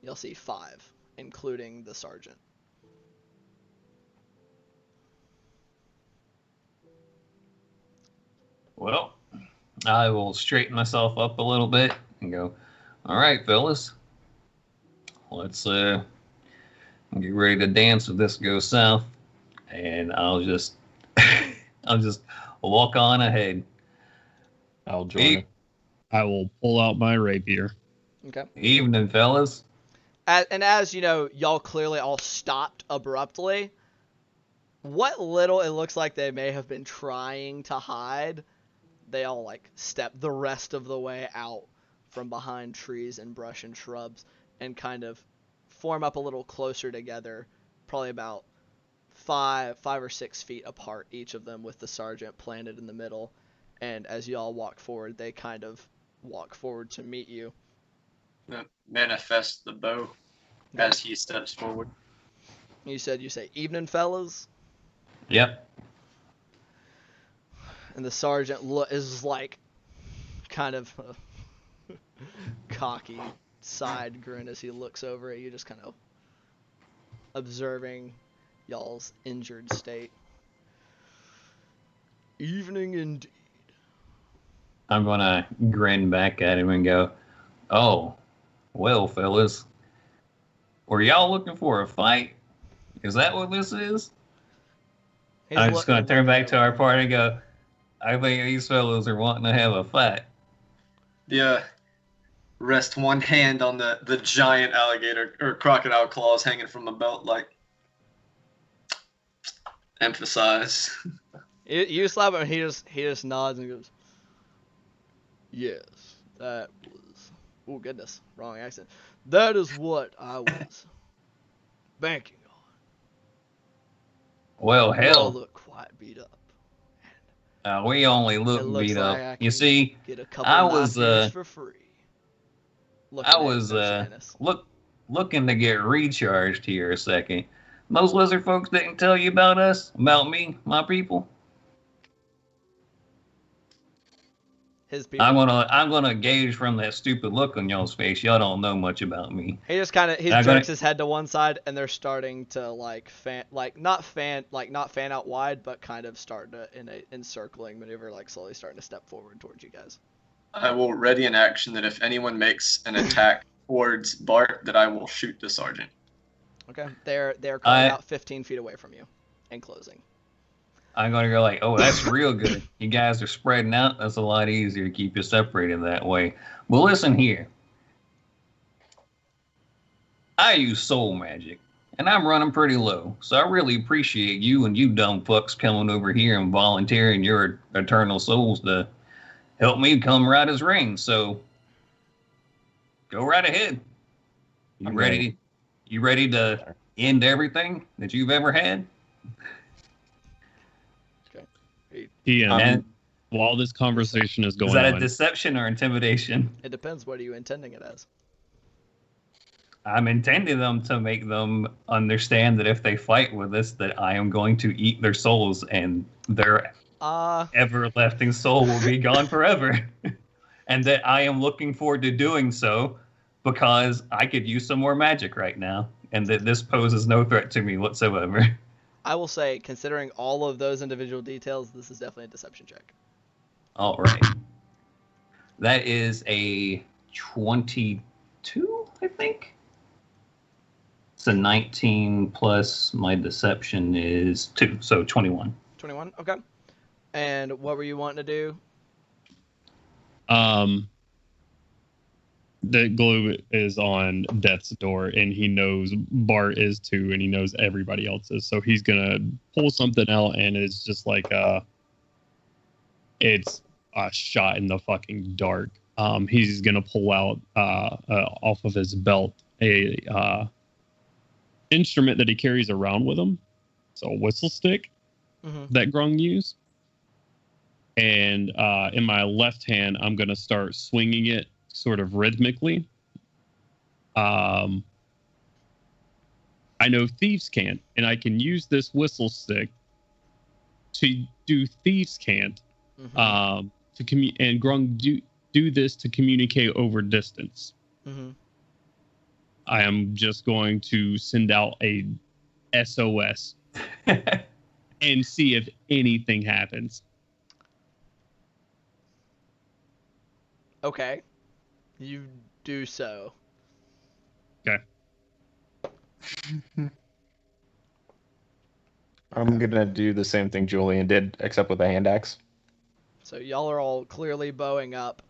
You'll see 5, including the sergeant. Well, I will straighten myself up a little bit and go, all right, fellas, let's get ready to dance if this goes south. And I'll just walk on ahead. I'll join. I will pull out my rapier. Okay. Evening, fellas. As you know, y'all clearly all stopped abruptly. What little it looks like they may have been trying to hide, they all like step the rest of the way out from behind trees and brush and shrubs and kind of form up a little closer together, probably about 5 or 6 feet apart, each of them, with the sergeant planted in the middle. And as y'all walk forward, they kind of walk forward to meet you. Manifest the bow as he steps forward. You say, evening, fellas? Yep. And the sergeant is like kind of a cocky side grin as he looks over at you, just kind of observing y'all's injured state. Evening indeed. I'm going to grin back at him and go, oh, well, fellas, were y'all looking for a fight? Is that what this is? I'm just going to turn back to our party and go, I think these fellows are wanting to have a fight. Yeah. Rest one hand on the giant alligator or crocodile claws hanging from a belt, like, emphasize. You slap him, he just nods and goes, yes, that was, oh goodness, wrong accent. That is what I was banking on. Well, You all hell, look quite beat up. We only It look looks beat like up. I You can see, get a couple I live was feeders for free. Looking I at was Oceanus. looking to get recharged here a second. Most lizard folks didn't tell you about us, about me, my people. His people. I'm gonna gauge from that stupid look on y'all's face. Y'all don't know much about me. He just kind of I'm jerks gonna- his head to one side, and they're starting to not fan out wide, but kind of start to in a encircling maneuver, like slowly starting to step forward towards you guys. I will ready an action that if anyone makes an attack towards Bart, that I will shoot the sergeant. Okay, they're currently about 15 feet away from you, and closing. I'm gonna go like, oh, that's real good. You guys are spreading out. That's a lot easier to keep you separated that way. Well, listen here. I use soul magic, and I'm running pretty low. So I really appreciate you and you dumb fucks coming over here and volunteering your eternal souls to help me come right as rain. So go right ahead. You I'm ready? ready. You ready to end everything that you've ever had? TM, And while this conversation is going is that a on, deception or intimidation? It depends. What are you intending it as? I'm intending them to make them understand that if they fight with us, that I am going to eat their souls and their everlasting soul will be gone forever. And that I am looking forward to doing so because I could use some more magic right now. And that this poses no threat to me whatsoever. I will say, considering all of those individual details, this is definitely a deception check. All right. That is a 22, I think. It's a 19 plus my deception is 2, so 21. 21. Okay. And what were you wanting to do? the globe is on Death's door, and he knows Bart is too, and he knows everybody else is. So he's gonna pull something out, and it's just like it's a shot in the fucking dark. He's gonna pull out off of his belt a instrument that he carries around with him. So a whistle stick that Grung used. And in my left hand, I'm going to start swinging it sort of rhythmically. I know thieves can't, and I can use this whistle stick to do thieves can't. And Grung do this to communicate over distance. I am just going to send out a SOS and see if anything happens. Okay. You do so. Okay. I'm gonna do the same thing Julian did, except with a hand axe. So y'all are all clearly bowing up.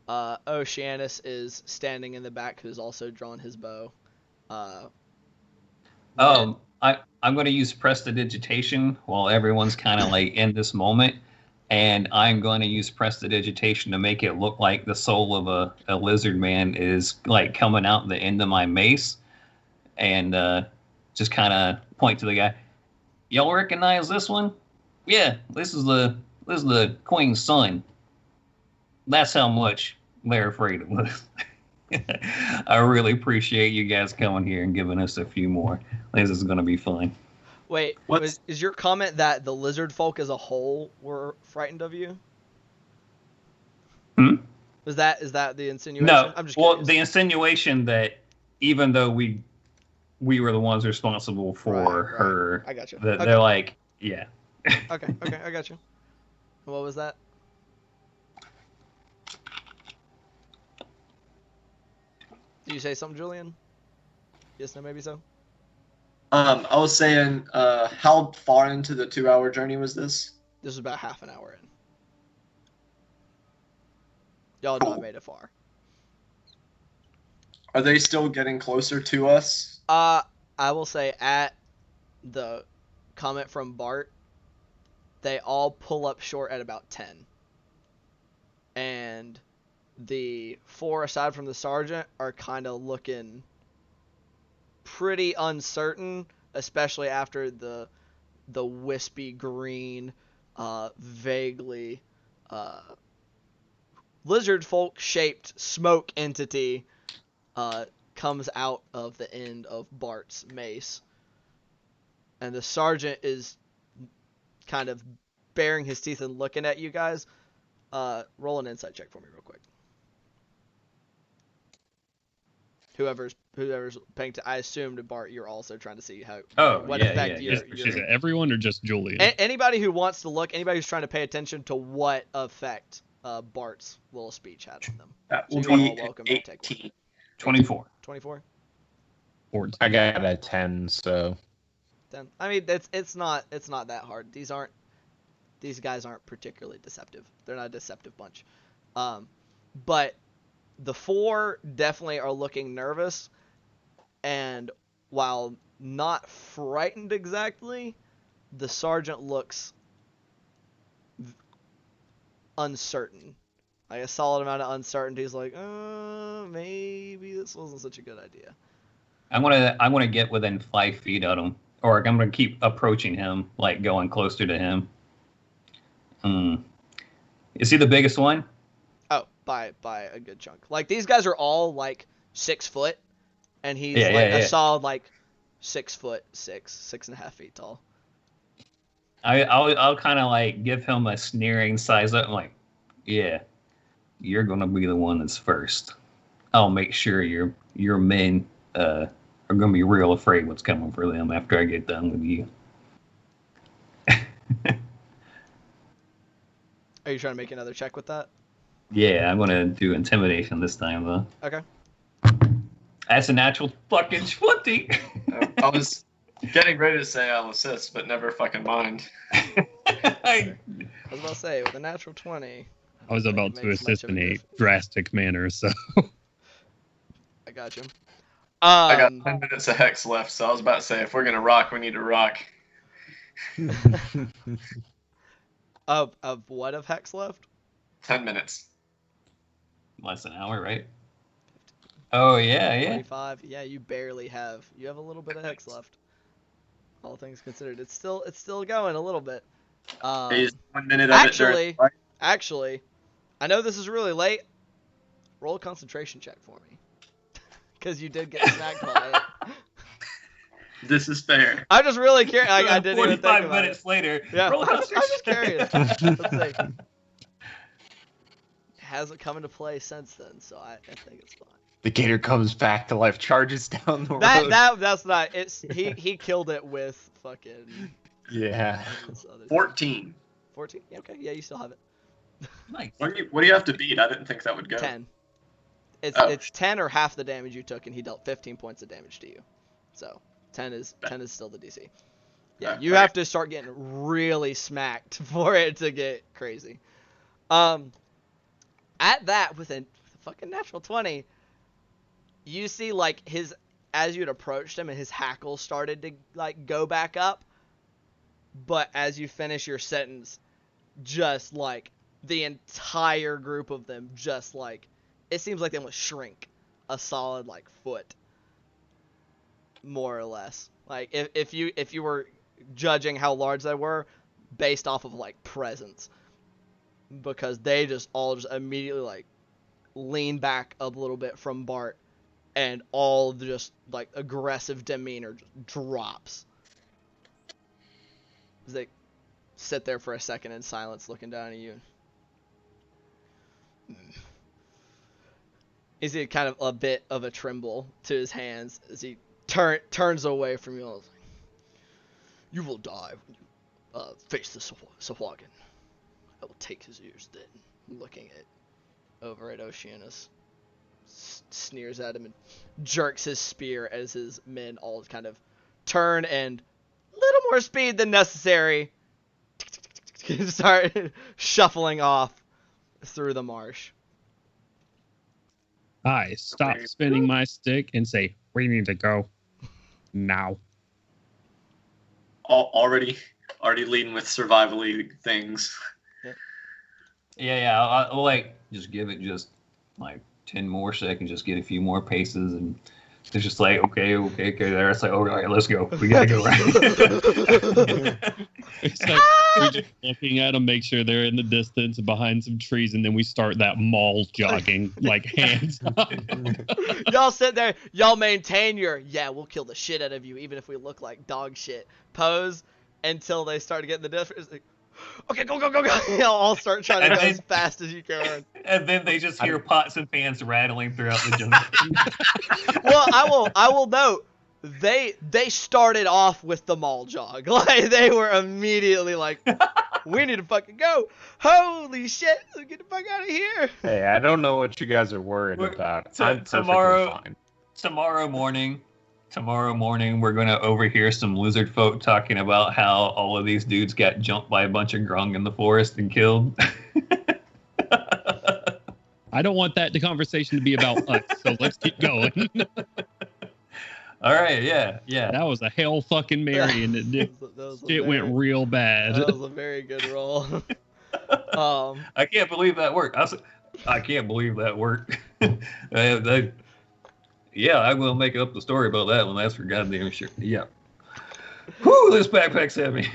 Oceanus is standing in the back, who's also drawn his bow. I'm going to use prestidigitation while everyone's kind of like in this moment, and I'm going to use prestidigitation to make it look like the soul of a lizard man is like coming out the end of my mace, and just kind of point to the guy. Y'all recognize this one? Yeah, this is the queen's son. That's how much they're afraid of us. I really appreciate you guys coming here and giving us a few more. This is going to be fun. Wait, is your comment that the lizard folk as a whole were frightened of you? Is that the insinuation? No, I'm just well, curious. the insinuation that even though we were the ones responsible for her, I got you. that Okay. they're like, yeah. Okay, I got you. What was that? Did you say something, Julian? Yes, no, maybe so? I was saying, how far into the 2-hour journey was this? This was about half an hour in. Y'all had not made it far. Are they still getting closer to us? I will say at the comment from Bart, they all pull up short at about 10. And the 4 aside from the sergeant are kind of looking pretty uncertain, especially after the wispy green vaguely lizard folk shaped smoke entity comes out of the end of Bart's mace. And the sergeant is kind of baring his teeth and looking at you guys. Roll an insight check for me real quick. Whoever's paying I assumed, Bart, you're also trying to see what effect Is it everyone or just Julian? Anybody who wants to look, anybody who's trying to pay attention to what effect Bart's little speech had on them. That will So you're be all welcome to take 18. 24. 24? I got a 10, so 10. I mean, it's not that hard. These guys aren't particularly deceptive. They're not a deceptive bunch. But the 4 definitely are looking nervous, and while not frightened exactly, the sergeant looks uncertain. Like a solid amount of uncertainty. He's like, maybe this wasn't such a good idea. I'm gonna get within 5 feet of him, or I'm gonna keep approaching him, like going closer to him. Is he the biggest one? Oh, by a good chunk. Like these guys are all like 6 foot, and he's a solid like 6 foot 6.5 feet tall. I'll kind of like give him a sneering size up. I'm like, yeah, you're gonna be the one that's first. I'll make sure your men are gonna be real afraid what's coming for them after I get done with you. Are you trying to make another check with that? Yeah, I'm gonna do intimidation this time though. Okay. That's a natural fucking 20. I was getting ready to say I'll assist, but never fucking mind. I was about to say, with a natural 20. I was about to assist in a drastic manner, so. I got you. I got 10 minutes of hex left, so I was about to say, if we're gonna rock, we need to rock. Of what of hex left? 10 minutes. Less than an hour, right? Oh yeah. 25. Yeah, you barely have. You have a little bit of hex left. All things considered, it's still going a little bit. He's 1 minute of Actually, I know this is really late. Roll a concentration check for me, because you did get snagged by it. This is fair. I'm just really curious. I didn't even think about 45 minutes later. Yeah, Roll I'm just curious. Let's see. Hasn't come into play since then, so I think it's fine. the gator comes back to life, charges down the road. That's not. It's he killed it with fucking. Yeah. 14. 14. Yeah, okay. Yeah, you still have it. Nice. What do you have to beat? I didn't think that would go. 10. It's 10 or half the damage you took, and he dealt 15 points of damage to you. So 10 is still the DC. Yeah, you have to start getting really smacked for it to get crazy. At that, with a fucking natural 20, you see like as you'd approached him, and his hackles started to like go back up. But as you finish your sentence, just like the entire group of them, just like it seems like they almost shrink a solid like foot, more or less. Like if you were judging how large they were based off of like presence, because they just immediately like lean back a little bit from Bart, and all just like aggressive demeanor just drops. They sit there for a second in silence, looking down at you. Is he kind of a bit of a tremble to his hands as he turns away from you? Like, you will die when you face the Sahuagin. I will take his ears then. Looking over at Oceanus, sneers at him and jerks his spear as his men all kind of turn and little more speed than necessary start shuffling off through the marsh. I stop spinning my stick and say, we need to go now. Already leading with survival-y things. Yeah. I'll like just give it just like 10 more seconds, just get a few more paces, and it's just like okay. There, it's like all right, let's go. We gotta go. Right. It's like, We just looking at them, make sure they're in the distance behind some trees, and then we start that mall jogging, like hands up. Y'all sit there, y'all maintain your, yeah, we'll kill the shit out of you, even if we look like dog shit pose until they start to get in the distance. Like, okay, go, go, go, go. Y'all all start trying to And go then- as fast as you can. And then they just hear pots and pans rattling throughout the jungle. Well, I will note, they started off with the mall jog. Like, they were immediately like, we need to fucking go. Holy shit, let's get the fuck out of here. Hey, I don't know what you guys are worried We're- about. so I'm perfectly tomorrow- fine. Tomorrow morning, we're gonna overhear some lizard folk talking about how all of these dudes got jumped by a bunch of grung in the forest and killed. I don't want that conversation to be about us, so let's keep going. All right, yeah. That was a hell fucking Mary, and it went real bad. That was a very good roll. I can't believe that worked. I can't believe that worked. Yeah, I will make up the story about that one. That's for goddamn sure. Yeah. Whew, this backpack's heavy.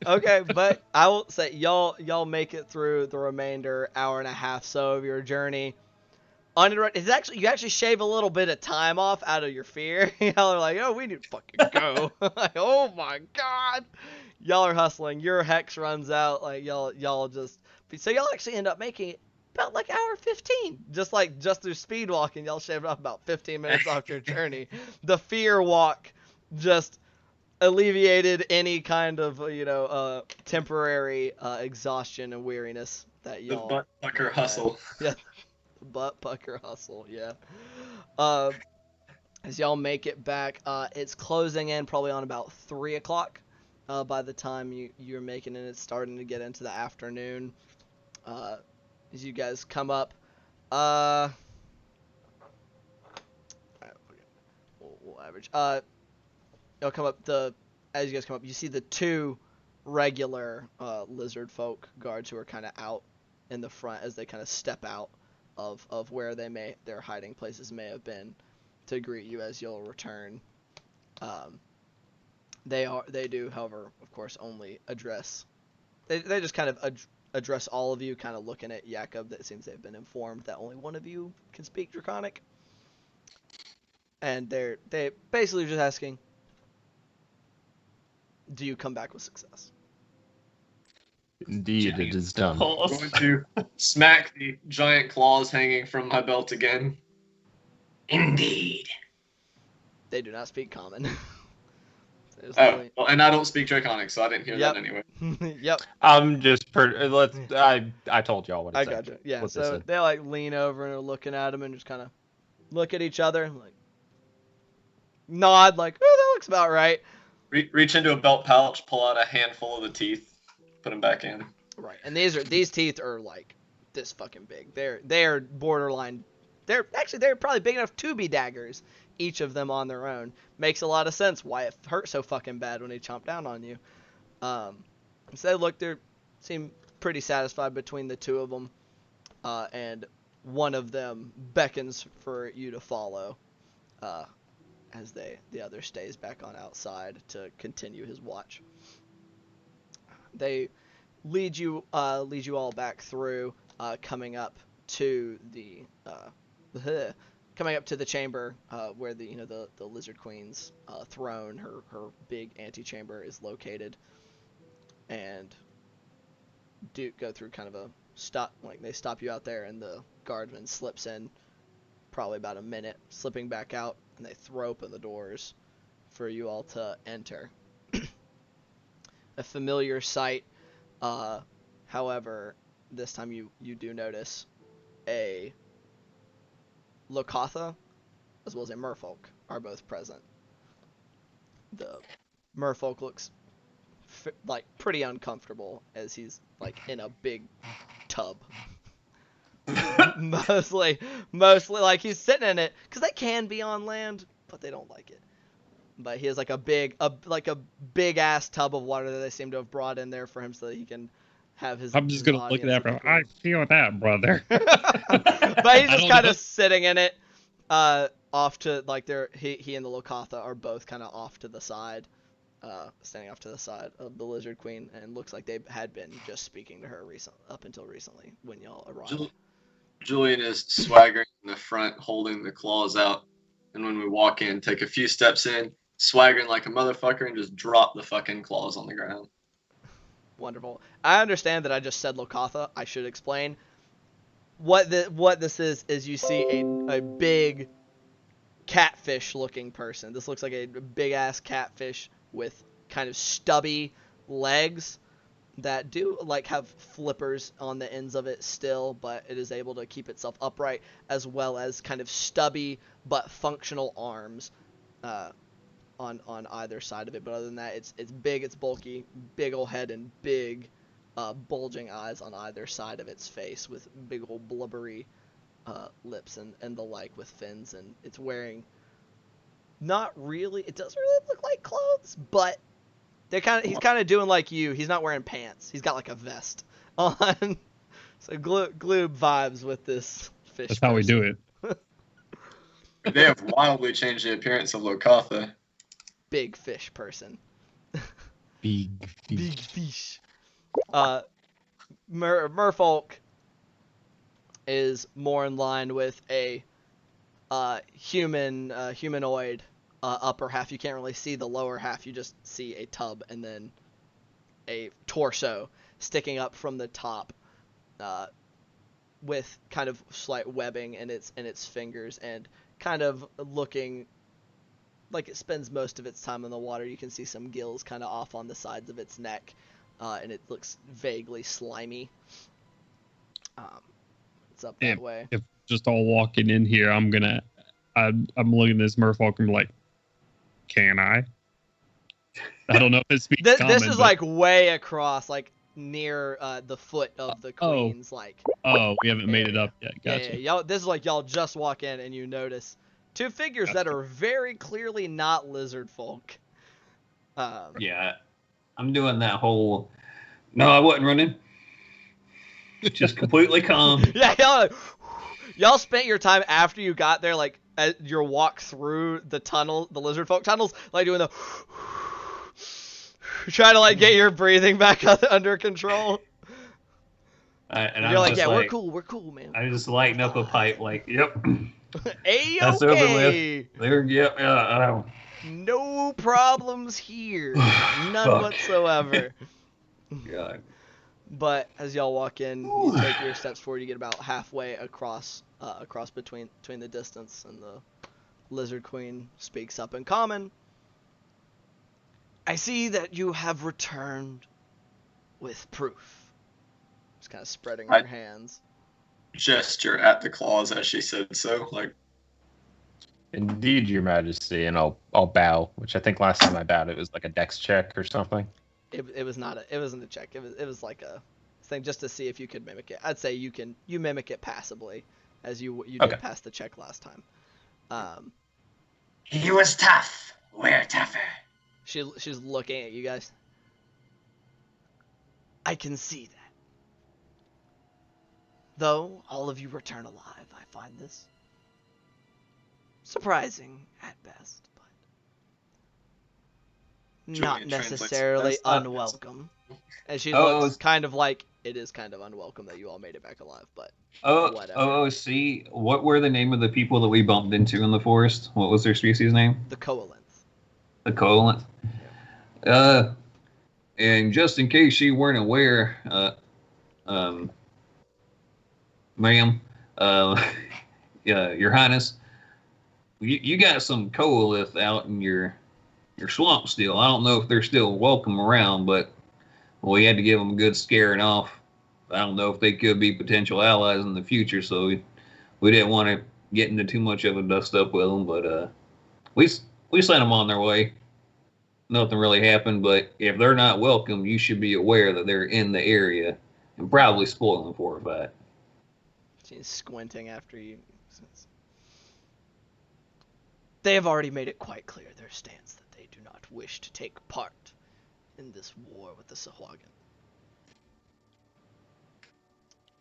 Okay, but I will say y'all make it through the remainder hour and a half so of your journey. Uninterrupted. You actually shave a little bit of time off out of your fear. Y'all are like, oh, we need to fucking go. Like, oh my god. Y'all are hustling. Your hex runs out. Like y'all just, so y'all actually end up making it about like hour 15. Just through speed walking, y'all shaved off about 15 minutes off your journey. The fear walk just alleviated any kind of temporary exhaustion and weariness that The y'all butt pucker hustle. yeah, butt pucker hustle. Yeah. As y'all make it back, it's closing in probably on about 3 o'clock. By the time you're making it, it's starting to get into the afternoon. As you guys come up, alright, we'll average. You'll come up as you guys come up, you see the two regular lizard folk guards who are kind of out in the front as they kind of step out of where their hiding places may have been to greet you as you'll return. They do, however, of course, only address. They just kind of address all of you, kind of looking at Jakob. That seems they've been informed that only one of you can speak Draconic, and they basically just asking, do you come back with success? Indeed, it is done. I'm going to smack the giant claws hanging from my belt again. Indeed. They do not speak common. Oh, well, and I don't speak Draconic, so I didn't hear that anyway. Yep. I'm just I told y'all what it I said. gotcha. Yeah, What they so said. they like lean over and are looking at him and just kind of look at each other, like nod, like, oh, that looks about right. Reach into a belt pouch, pull out a handful of the teeth, put them back in. Right, and these teeth are like this fucking big. They're borderline. They're probably big enough to be daggers, each of them on their own. Makes a lot of sense why it hurt so fucking bad when he chomped down on you. So they seem pretty satisfied between the two of them, and one of them beckons for you to follow, as the other stays back on outside to continue his watch. They lead you all back through, coming up to the chamber where the Lizard Queen's throne, her big antechamber, is located, and do go through kind of a stop. Like, they stop you out there, and the guardsman slips in, probably about a minute, slipping back out, and they throw open the doors for you all to enter. A familiar sight. However, this time you do notice a Lokatha as well as a merfolk are both present. The merfolk looks like pretty uncomfortable as he's like in a big tub. mostly like he's sitting in it because they can be on land, but they don't like it. But he has like a big ass tub of water that they seem to have brought in there for him so that he can have his. I'm just gonna look at that, bro. I feel that, brother. But he's just kind of sitting in it, off to like he and the Lokatha are both kind of off to the side, standing off to the side of the Lizard Queen, and looks like they had been just speaking to her up until recently when y'all arrived. Julian is swaggering in the front, holding the claws out. And when we walk in, take a few steps in, swaggering like a motherfucker, and just drop the fucking claws on the ground. Wonderful. I understand that I just said Lokatha. I should explain. What this is you see a big catfish-looking person. This looks like a big-ass catfish with kind of stubby legs that do like have flippers on the ends of it still, but it is able to keep itself upright, as well as kind of stubby but functional arms on either side of it. But other than that, it's big, it's bulky, big ol' head, and big bulging eyes on either side of its face, with big ol' blubbery lips and the like, with fins. And it's wearing it doesn't really look like clothes, but he's kind of doing like you. He's not wearing pants. He's got like a vest on. So Gloob vibes with this fish. That's how we do it. They have wildly changed the appearance of Lokatha. Big fish person. Big Big fish. Merfolk is more in line with a humanoid upper half. You can't really see the lower half. You just see a tub and then a torso sticking up from the top, with kind of slight webbing in its fingers, and kind of looking like it spends most of its time in the water. You can see some gills kind of off on the sides of its neck, and it looks vaguely slimy. It's up that way. If just all walking in here, I'm looking at this merfolk and be like, can I? I don't know if it speaks common. This is like way across, like near the foot of the queen's we haven't made it up yet. Gotcha. Yeah. This is like y'all just walk in and you notice two figures that are very clearly not lizard folk. Yeah, I'm doing that whole. No, I wasn't running. Just completely calm. Yeah, y'all spent your time after you got there, like your walk through the tunnel, the lizard folk tunnels, like doing the trying to like get your breathing back under control. And you're like, yeah, we're cool, man. I just lighten up a pipe, like, yep. That's over with. There, yep, yeah. No problems here, none whatsoever. God. But as y'all walk in, you take your steps forward. You get about halfway across between the distance, and the Lizard Queen speaks up in common. I see that you have returned with proof. Just kind of spreading her hands. Gesture at the claws as she said so, like. Indeed, Your Majesty, and I'll bow. Which I think last time I bowed, it was like a dex check or something. It wasn't a check. It was like a thing just to see if you could mimic it. I'd say you mimic it passably, as you did pass the check last time. He was tough. We're tougher. She's looking at you guys. I can see that. Though all of you return alive, I find this surprising at best, but not necessarily unwelcome. And she looks kind of like it is kind of unwelcome that you all made it back alive, but whatever. See, what were the name of the people that we bumped into in the forest? What was their species name? The Coalinth. The Coalinth. And just in case you weren't aware, ma'am, yeah, Your Highness, you got some Coalith out in your swamp still. I don't know if they're still welcome around, but we had to give them a good scaring off. I don't know if they could be potential allies in the future, so we didn't want to get into too much of a dust up with them, but we sent them on their way. Nothing really happened, but if they're not welcome, you should be aware that they're in the area and probably spoiling for a fight. She's squinting after you. They have already made it quite clear their stance that they do not wish to take part in this war with the Sahuagin.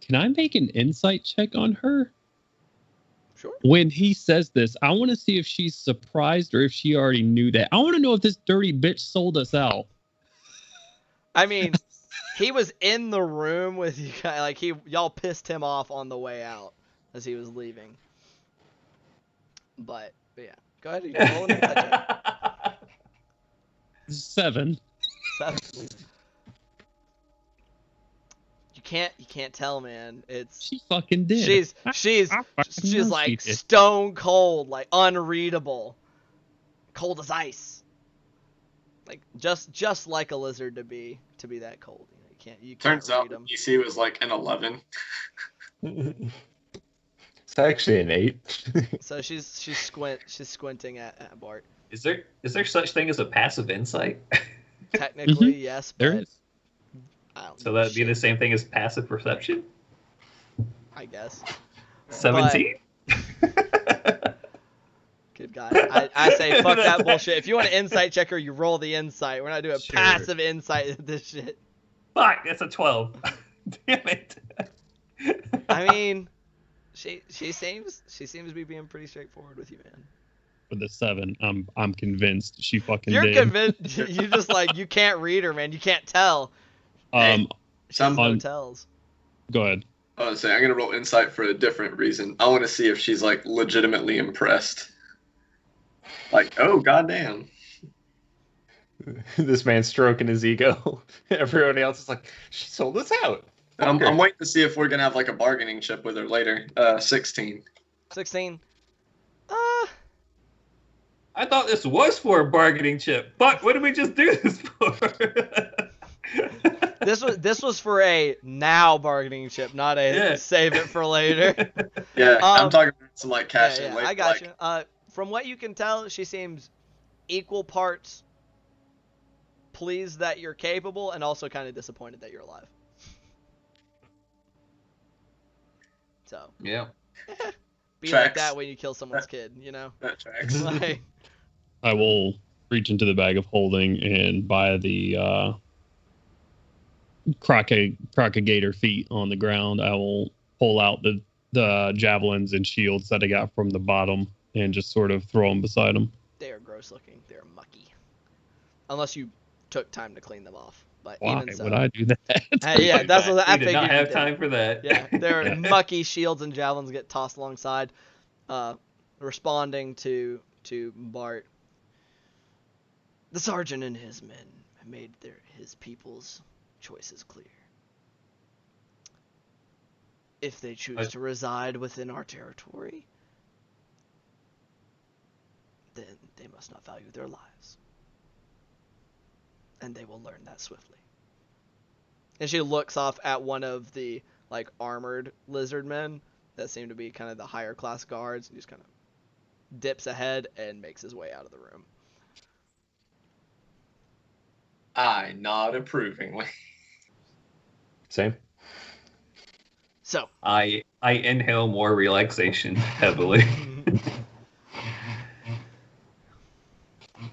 Can I make an insight check on her? Sure. When he says this, I want to see if she's surprised or if she already knew that. I want to know if this dirty bitch sold us out. I mean, he was in the room with you guys. Like, y'all pissed him off on the way out as he was leaving. But yeah. Go ahead. You can roll an insight check. 7. 7. You can't tell, man. It's She fucking did. she's I fucking know like she did. stone cold, like unreadable, cold as ice. Like just like a lizard to be that cold. You can't Turns out read them. DC was like an 11. It's actually an 8. So she's squinting at Bart. Is there such thing as a passive insight? Technically, yes, There but is. I don't So know that'd be shit, the same thing as passive perception? I guess. 17? Good guy. I say fuck that bullshit. If you want an insight checker, you roll the insight. We're not doing Sure. passive insight at this shit. Fuck, that's a 12. Damn it. I mean, she seems to be being pretty straightforward with you, man. For the 7, I'm convinced she fucking You're did. convinced. You just like you can't read her, man. You can't tell. Um, She has no on- tells. go ahead. I was saying I'm gonna roll insight for a different reason. I want to see if she's like legitimately impressed. Like, oh goddamn. This man's stroking his ego. Everyone else is like, she sold us out. I'm Okay. waiting to see if we're gonna have like a bargaining chip with her later. 16. 16. I thought this was for a bargaining chip. Fuck, what did we just do this for? This was for a now bargaining chip, not a Yeah. save it for later. Yeah, I'm Um, talking about some like cash Yeah, in yeah, later. I got like, you. From what you can tell, she seems equal parts pleased that you're capable and also kind of disappointed that you're alive. So, Yeah. be like Tracks. that when you kill someone's kid, you know? That tracks. Like, I will reach into the bag of holding and buy the Crocagator feet on the ground. I will pull out the javelins and shields that I got from the bottom and just sort of throw them beside them. they are gross looking. They're mucky. Unless you took time to clean them off. But Why even so. would I do that? Yeah, that's what I We did figured not you have did. time for that. Yeah, their Yeah. mucky shields and javelins get tossed alongside. Responding to Bart. The sergeant and his men made his people's choices clear. If they choose to reside within our territory, then they must not value their lives. And they will learn that swiftly. And she looks off at one of the like armored lizard men that seem to be kind of the higher class guards, and just kind of dips ahead and makes his way out of the room. I nod approvingly. Same. So, I inhale more relaxation heavily.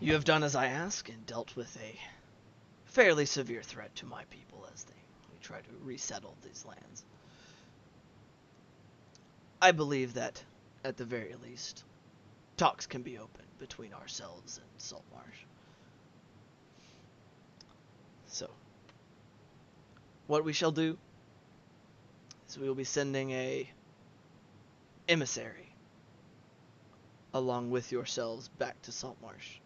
you have done as I ask and dealt with a fairly severe threat to my people as we try to resettle these lands. I believe that, at the very least, talks can be opened between ourselves and Saltmarsh. So, what we shall do is we will be sending a emissary along with yourselves back to Saltmarsh,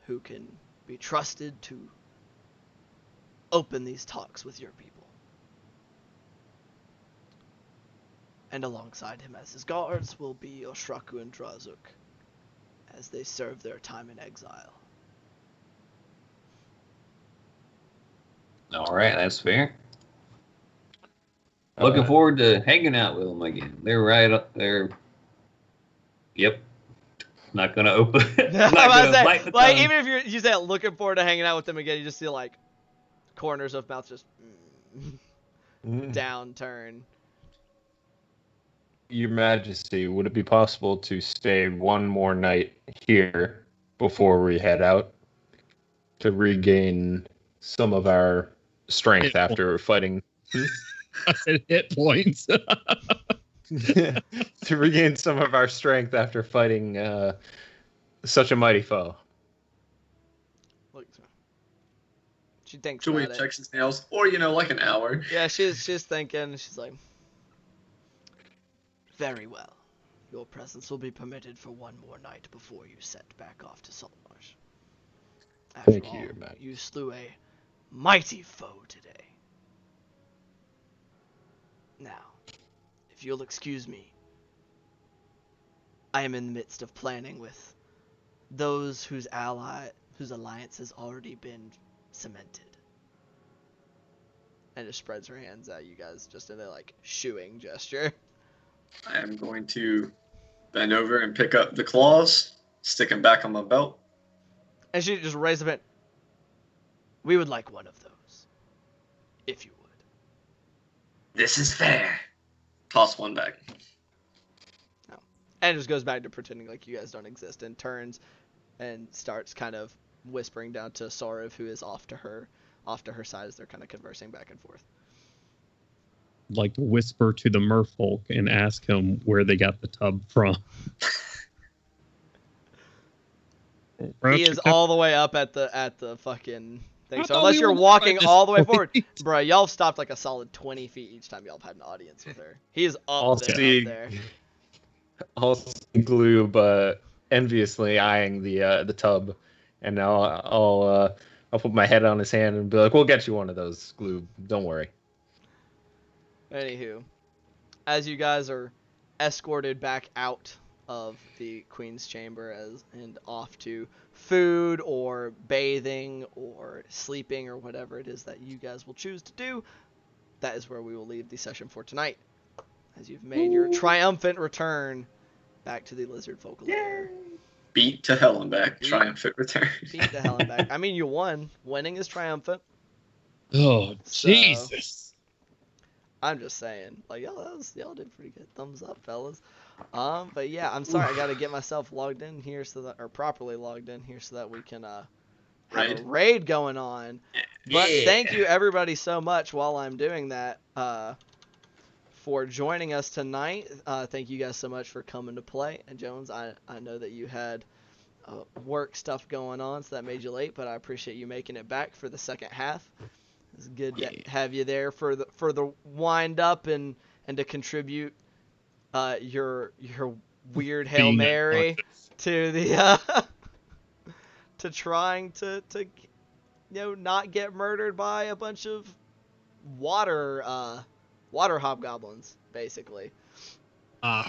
who can be trusted to open these talks with your people. And alongside him as his guards will be Oshraku and Drazuk, as they serve their time in exile. All right, that's fair. Looking forward to hanging out with them again. They're right up there. Yep. Not gonna open. I'm not about gonna to say, bite the like, tongue. even if you say looking forward to hanging out with them again, you just see like corners of mouth just downturn. Your Majesty, would it be possible to stay one more night here before we head out to regain some of our strength after fighting? I said hit points. to regain some of our strength after fighting such a mighty foe. Look, she thinks Joey about it. checks his nails, or like an hour. Yeah, she's thinking. She's like, very well. Your presence will be permitted for one more night before you set back off to Saltmarsh. After Thank all, you, Matt. you slew a mighty foe today. Now, if you'll excuse me, I am in the midst of planning with those whose alliance has already been cemented. And just spreads her hands at you guys, just in a like shooing gesture. I am going to bend over and pick up the claws, stick them back on my belt. And she just raised a bit. We would like one of those, if you would. This is fair. Toss one back. No. And just goes back to pretending like you guys don't exist, and turns and starts kind of whispering down to Sorav, who is off to her side as they're kind of conversing back and forth. Like to whisper to the merfolk and ask him where they got the tub from. He is all the way up at the fucking thing. I So thought unless we you're were walking at this all the way point. forward, bro, y'all have stopped like a solid 20 feet each time y'all have had an audience with her. He is up there. I'll see Gloob enviously eyeing the tub, and now I'll put my head on his hand and be like, "We'll get you one of those, Gloob. Don't worry." Anywho, as you guys are escorted back out of the Queen's Chamber and off to food or bathing or sleeping or whatever it is that you guys will choose to do, that is where we will leave the session for tonight. As you've made your triumphant return back to the Lizard Folk lair. Beat to hell and back. Triumphant return. Beat the hell and back. I mean, you won. Winning is triumphant. Oh, So- Jesus. I'm just saying, like y'all did pretty good. Thumbs up, fellas. But yeah, I'm sorry, I gotta get myself logged in here properly logged in here so that we can have a raid going on. But thank you everybody so much while I'm doing that for joining us tonight. Thank you guys so much for coming to play. And Jones, I know that you had work stuff going on, so that made you late, but I appreciate you making it back for the second half. It's good to have you there for the wind up and to contribute your weird Hail Being Mary unconscious. to the to trying to not get murdered by a bunch of water hobgoblins, basically.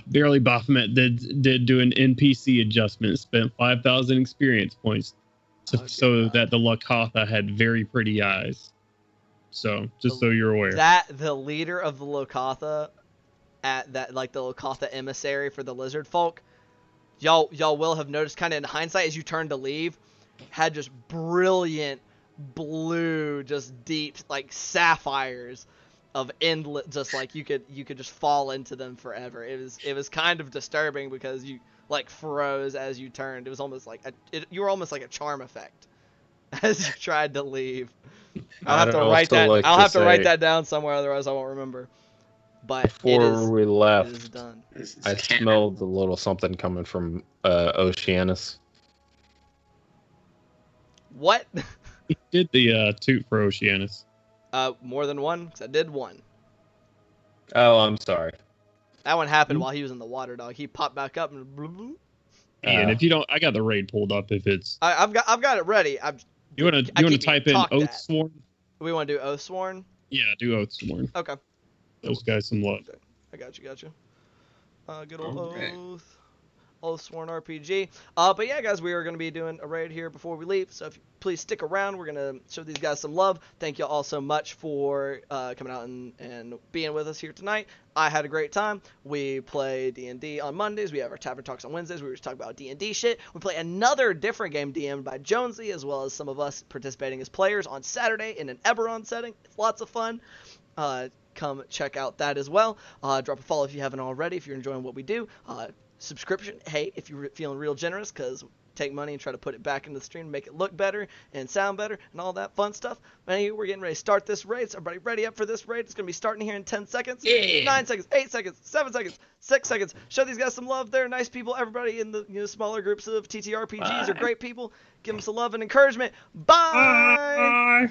Barely Baphomet did do an NPC adjustment, spent 5,000 experience points so that the Lakatha had very pretty eyes. So, just so you're aware. That the leader of the Lakatha at that, like the Lakatha emissary for the lizard folk, y'all will have noticed kind of in hindsight as you turned to leave, had just brilliant blue, just deep like sapphires of endless, just like you could just fall into them forever. It was kind of disturbing because you like froze as you turned. It was almost like you were almost like a charm effect as you tried to leave. I'll have to write that. I'll have to write that down somewhere, otherwise I won't remember. But before we it is left, done. I smelled a little something coming from Oceanus. What? He did the toot for Oceanus. More than one? 'Cause I did one. Oh, I'm sorry. That one happened while he was in the water, dog. He popped back up and. And if you don't, I got the raid pulled up. If it's I've got it ready. you want to type in Oathsworn. We want to do Oathsworn. Yeah, do Oathsworn. Okay. Those guys some love. I got you. Good old Oathsworn RPG. But yeah, guys, we are going to be doing a raid here before we leave. So if you please stick around, we're going to show these guys some love. Thank you all so much for coming out and being with us here tonight. I had a great time. We play D&D on Mondays. We have our Tavern Talks on Wednesdays. We were just talking about D&D shit. We play another different game DM'd by Jonesy, as well as some of us participating as players on Saturday in an Eberron setting. It's lots of fun. Come check out that as well. Drop a follow if you haven't already, if you're enjoying what we do. Subscription, hey, if you're feeling real generous, because take money and try to put it back into the stream to make it look better and sound better and all that fun stuff. But anyway, we're getting ready to start this raid. So everybody ready up for this raid? It's going to be starting here in 10 seconds. Yeah. 9 seconds, 8 seconds, 7 seconds, 6 seconds. Show these guys some love. They're nice people. Everybody in the smaller groups of TTRPGs are great people. Give them some love and encouragement. Bye! Bye.